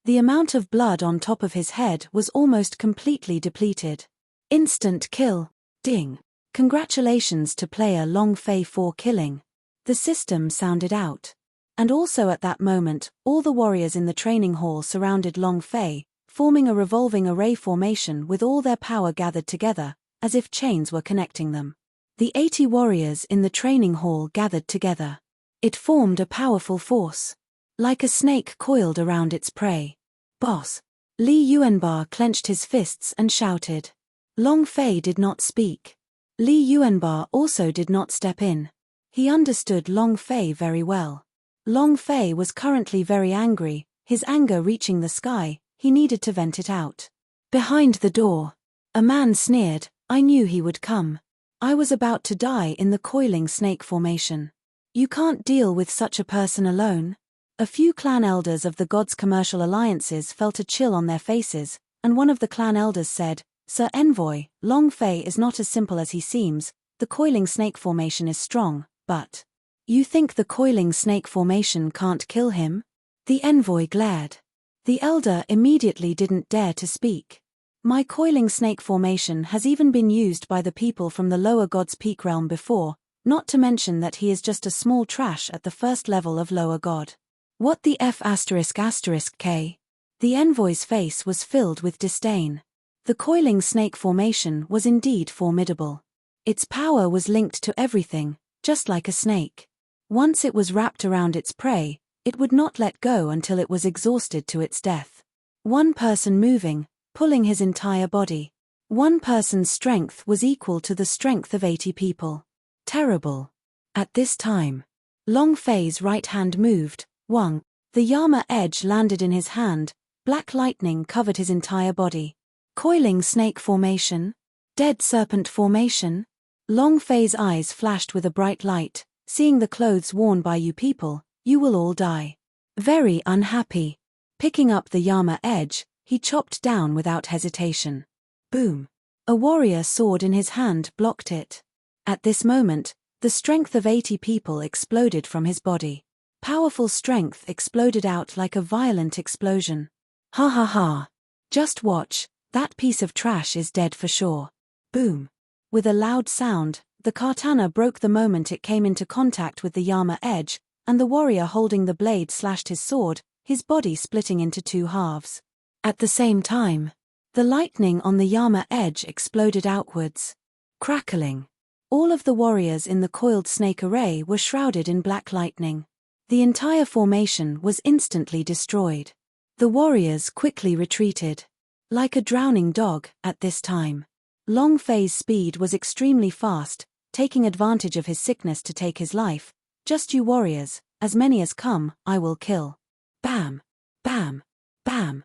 The amount of blood on top of his head was almost completely depleted. Instant kill. Ding. Congratulations to player Long Fei for killing. The system sounded out. And also at that moment, all the warriors in the training hall surrounded Long Fei, forming a revolving array formation with all their power gathered together, as if chains were connecting them. The 80 warriors in the training hall gathered together. It formed a powerful force. Like a snake coiled around its prey. "Boss." Li Yuanba clenched his fists and shouted. Long Fei did not speak. Li Yuanba also did not step in. He understood Long Fei very well. Long Fei was currently very angry, his anger reaching the sky, he needed to vent it out. Behind the door, a man sneered, "I knew he would come. I was about to die in the coiling snake formation. You can't deal with such a person alone." A few clan elders of the gods' commercial alliances felt a chill on their faces, and one of the clan elders said, "Sir Envoy, Long Fei is not as simple as he seems. The coiling snake formation is strong, but you think the coiling snake formation can't kill him?" The envoy glared. The elder immediately didn't dare to speak. "My coiling snake formation has even been used by the people from the lower God's Peak realm before, not to mention that he is just a small trash at the first level of lower God." "What the F***K? The envoy's face was filled with disdain. The coiling snake formation was indeed formidable. Its power was linked to everything, just like a snake. Once it was wrapped around its prey, it would not let go until it was exhausted to its death. One person moving, pulling his entire body. One person's strength was equal to the strength of 80 people. Terrible. At this time, Long Fei's right hand moved, Wang. The Yama edge landed in his hand, black lightning covered his entire body. Coiling snake formation? Dead serpent formation? Long Fei's eyes flashed with a bright light. "Seeing the clothes worn by you people, you will all die." Very unhappy. Picking up the Yama edge, he chopped down without hesitation. Boom. A warrior sword in his hand blocked it. At this moment, the strength of 80 people exploded from his body. Powerful strength exploded out like a violent explosion. "Ha ha ha. Just watch, that piece of trash is dead for sure." Boom. With a loud sound, the katana broke the moment it came into contact with the Yama edge, and the warrior holding the blade slashed his sword, his body splitting into two halves. At the same time, the lightning on the Yama edge exploded outwards. Crackling. All of the warriors in the coiled snake array were shrouded in black lightning. The entire formation was instantly destroyed. The warriors quickly retreated. Like a drowning dog, at this time. Long Fei's speed was extremely fast, taking advantage of his sickness to take his life. "Just you warriors, as many as come, I will kill." Bam! Bam! Bam!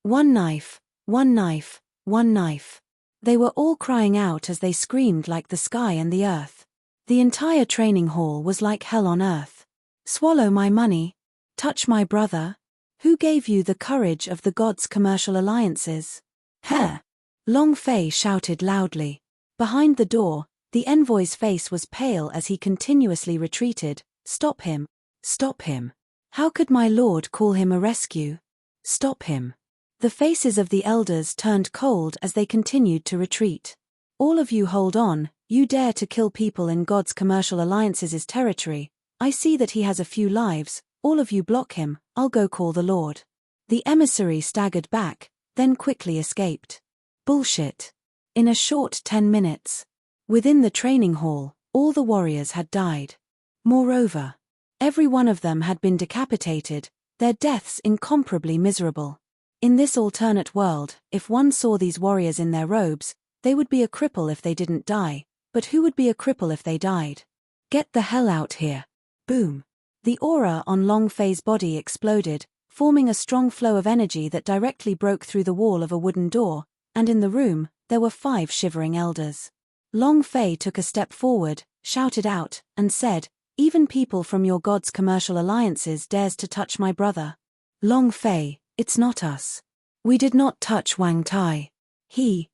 One knife, one knife, one knife. They were all crying out as they screamed like the sky and the earth. The entire training hall was like hell on earth. "Swallow my money? Touch my brother? Who gave you the courage of the gods' commercial alliances?" "Heh!" Long Fei shouted loudly. Behind the door, the envoy's face was pale as he continuously retreated. "Stop him! Stop him! How could my lord call him a rescue? Stop him!" The faces of the elders turned cold as they continued to retreat. "All of you hold on, you dare to kill people in God's commercial alliances' territory. I see that he has a few lives, all of you block him, I'll go call the Lord." The emissary staggered back, then quickly escaped. Bullshit. In a short 10 minutes. Within the training hall, all the warriors had died. Moreover, every one of them had been decapitated, their deaths incomparably miserable. In this alternate world, if one saw these warriors in their robes, they would be a cripple if they didn't die, but who would be a cripple if they died? "Get the hell out here." Boom. The aura on Long Fei's body exploded, forming a strong flow of energy that directly broke through the wall of a wooden door, and in the room, there were 5 shivering elders. Long Fei took a step forward, shouted out, and said, "Even people from your god's commercial alliances dares to touch my brother." "Long Fei, it's not us. We did not touch Wang Tai. He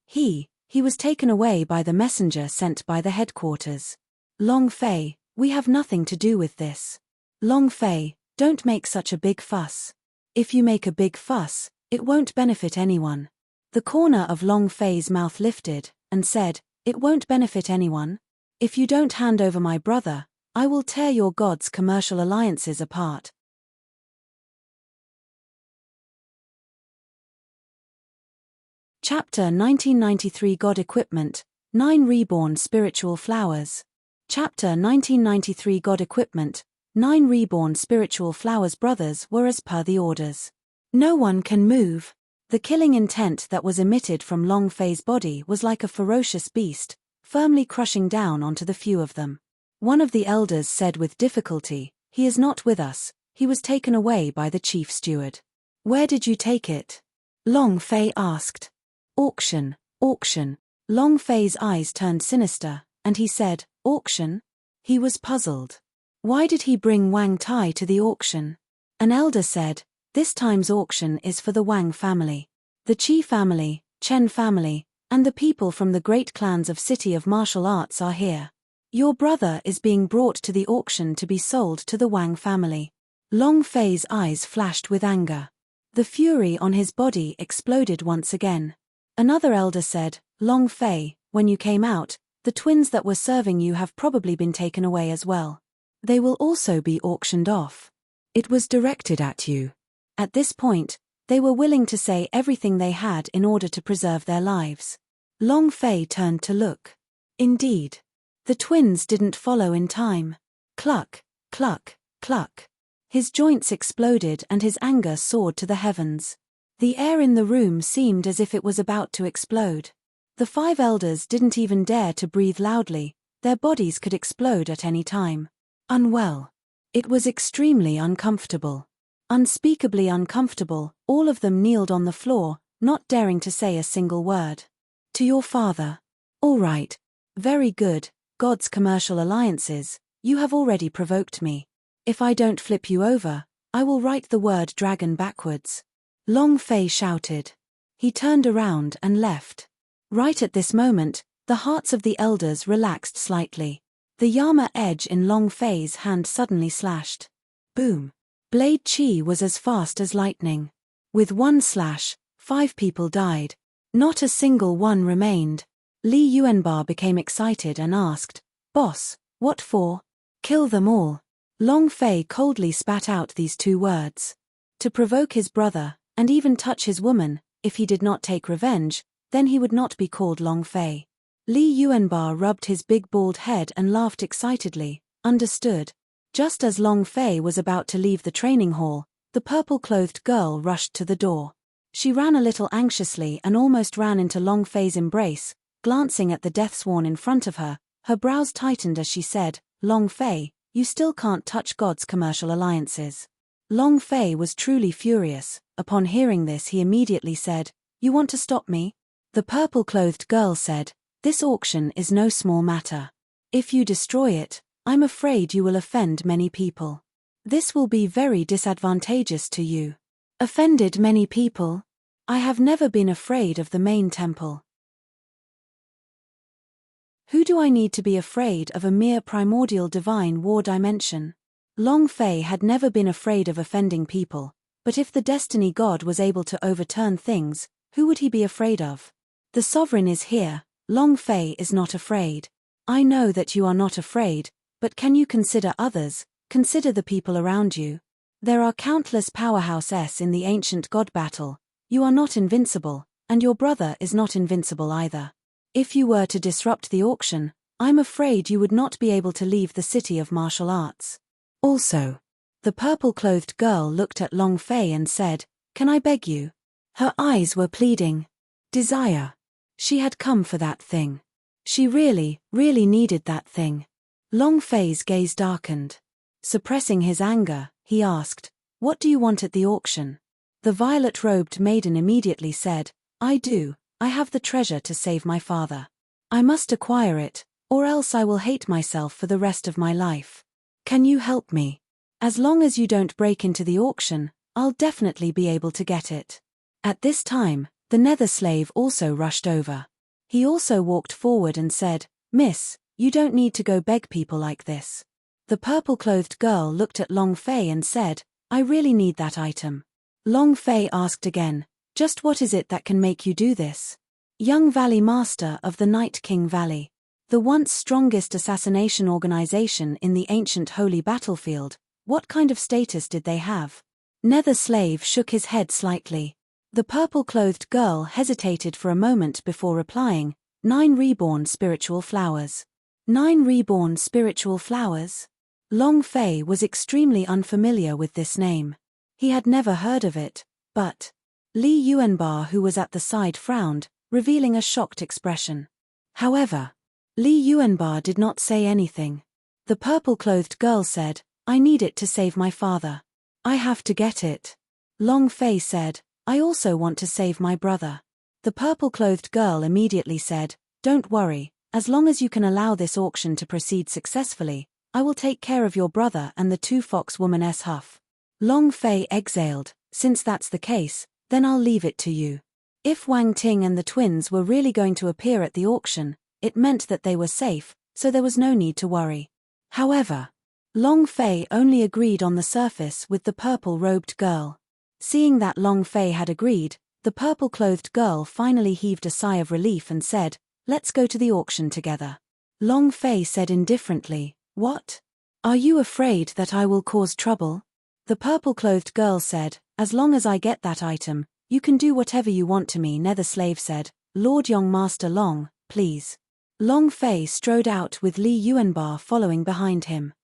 was taken away by the messenger sent by the headquarters. Long Fei, we have nothing to do with this. Long Fei, don't make such a big fuss. If you make a big fuss, it won't benefit anyone." The corner of Long Fei's mouth lifted, and said, "It won't benefit anyone? If you don't hand over my brother, I will tear your god's commercial alliances apart." Chapter 1993 God Equipment, 9 Reborn Spiritual Flowers. Chapter 1993 God Equipment, 9 Reborn Spiritual Flowers. Brothers were as per the orders. No one can move. The killing intent that was emitted from Long Fei's body was like a ferocious beast, firmly crushing down onto the few of them. One of the elders said with difficulty, "He is not with us, he was taken away by the chief steward." "Where did you take it?" Long Fei asked. "Auction, auction." Long Fei's eyes turned sinister, and he said, "Auction?" He was puzzled. Why did he bring Wang Tai to the auction? An elder said, this time's auction is for the Wang family. The Qi family, Chen family, and the people from the great clans of City of Martial Arts are here. Your brother is being brought to the auction to be sold to the Wang family. Long Fei's eyes flashed with anger. The fury on his body exploded once again. Another elder said, Long Fei, when you came out, the twins that were serving you have probably been taken away as well. They will also be auctioned off. It was directed at you. At this point, they were willing to say everything they had in order to preserve their lives. Long Fei turned to look. Indeed. The twins didn't follow in time. Cluck, cluck, cluck. His joints exploded and his anger soared to the heavens. The air in the room seemed as if it was about to explode. The 5 elders didn't even dare to breathe loudly, their bodies could explode at any time. Unwell. It was extremely uncomfortable. Unspeakably uncomfortable, all of them kneeled on the floor, not daring to say a single word. To your father. All right. Very good, God's commercial alliances, you have already provoked me. If I don't flip you over, I will write the word dragon backwards. Long Fei shouted. He turned around and left. Right at this moment, the hearts of the elders relaxed slightly. The Yama edge in Long Fei's hand suddenly slashed. Boom. Blade Qi was as fast as lightning. With one slash, 5 people died. Not a single one remained. Li Yuanbar became excited and asked, Boss, what for? Kill them all. Long Fei coldly spat out these 2 words. To provoke his brother, and even touch his woman, if he did not take revenge, then he would not be called Long Fei. Li Yuanbar rubbed his big bald head and laughed excitedly. Understood. Just as Long Fei was about to leave the training hall, the purple-clothed girl rushed to the door. She ran a little anxiously and almost ran into Long Fei's embrace, glancing at the Deathsworn in front of her. Her brows tightened as she said, Long Fei, you still can't touch God's commercial alliances. Long Fei was truly furious. Upon hearing this he immediately said, You want to stop me? The purple-clothed girl said, This auction is no small matter. If you destroy it, I'm afraid you will offend many people. This will be very disadvantageous to you. Offended many people? I have never been afraid of the main temple. Who do I need to be afraid of a mere primordial divine war dimension? Long Fei had never been afraid of offending people, but if the destiny god was able to overturn things, who would he be afraid of? The sovereign is here, Long Fei is not afraid. I know that you are not afraid, but can you consider others, consider the people around you? There are countless powerhouses in the ancient god battle. You are not invincible, and your brother is not invincible either. If you were to disrupt the auction, I'm afraid you would not be able to leave the City of Martial Arts. Also, the purple-clothed girl looked at Long Fei and said, Can I beg you? Her eyes were pleading. Desire. She had come for that thing. She really, really needed that thing. Long Fei's gaze darkened. Suppressing his anger, he asked, What do you want at the auction? The violet-robed maiden immediately said, I do, I have the treasure to save my father. I must acquire it, or else I will hate myself for the rest of my life. Can you help me? As long as you don't break into the auction, I'll definitely be able to get it. At this time, the nether slave also rushed over. He also walked forward and said, Miss, you don't need to go beg people like this. The purple-clothed girl looked at Long Fei and said, I really need that item. Long Fei asked again, Just what is it that can make you do this? Young Valley Master of the Night King Valley. The once strongest assassination organization in the ancient holy battlefield, what kind of status did they have? Nether Slave shook his head slightly. The purple-clothed girl hesitated for a moment before replying, 9 reborn spiritual flowers. 9 reborn spiritual flowers? Long Fei was extremely unfamiliar with this name. He had never heard of it, but Li Yuanbar, who was at the side, frowned, revealing a shocked expression. However, Li Yuanbar did not say anything. The purple-clothed girl said, I need it to save my father. I have to get it. Long Fei said, I also want to save my brother. The purple-clothed girl immediately said, Don't worry, as long as you can allow this auction to proceed successfully, I will take care of your brother and the two fox woman's huff. Long Fei exhaled, since that's the case, then I'll leave it to you. If Wang Ting and the twins were really going to appear at the auction, it meant that they were safe, so there was no need to worry. However, Long Fei only agreed on the surface with the purple-robed girl. Seeing that Long Fei had agreed, the purple-clothed girl finally heaved a sigh of relief and said, "Let's go to the auction together." Long Fei said indifferently, "What? Are you afraid that I will cause trouble?" The purple-clothed girl said, "As long as I get that item, you can do whatever you want to me." The slave said, "Lord Yong Master Long, please." Long Fei strode out with Li Yuanbar following behind him.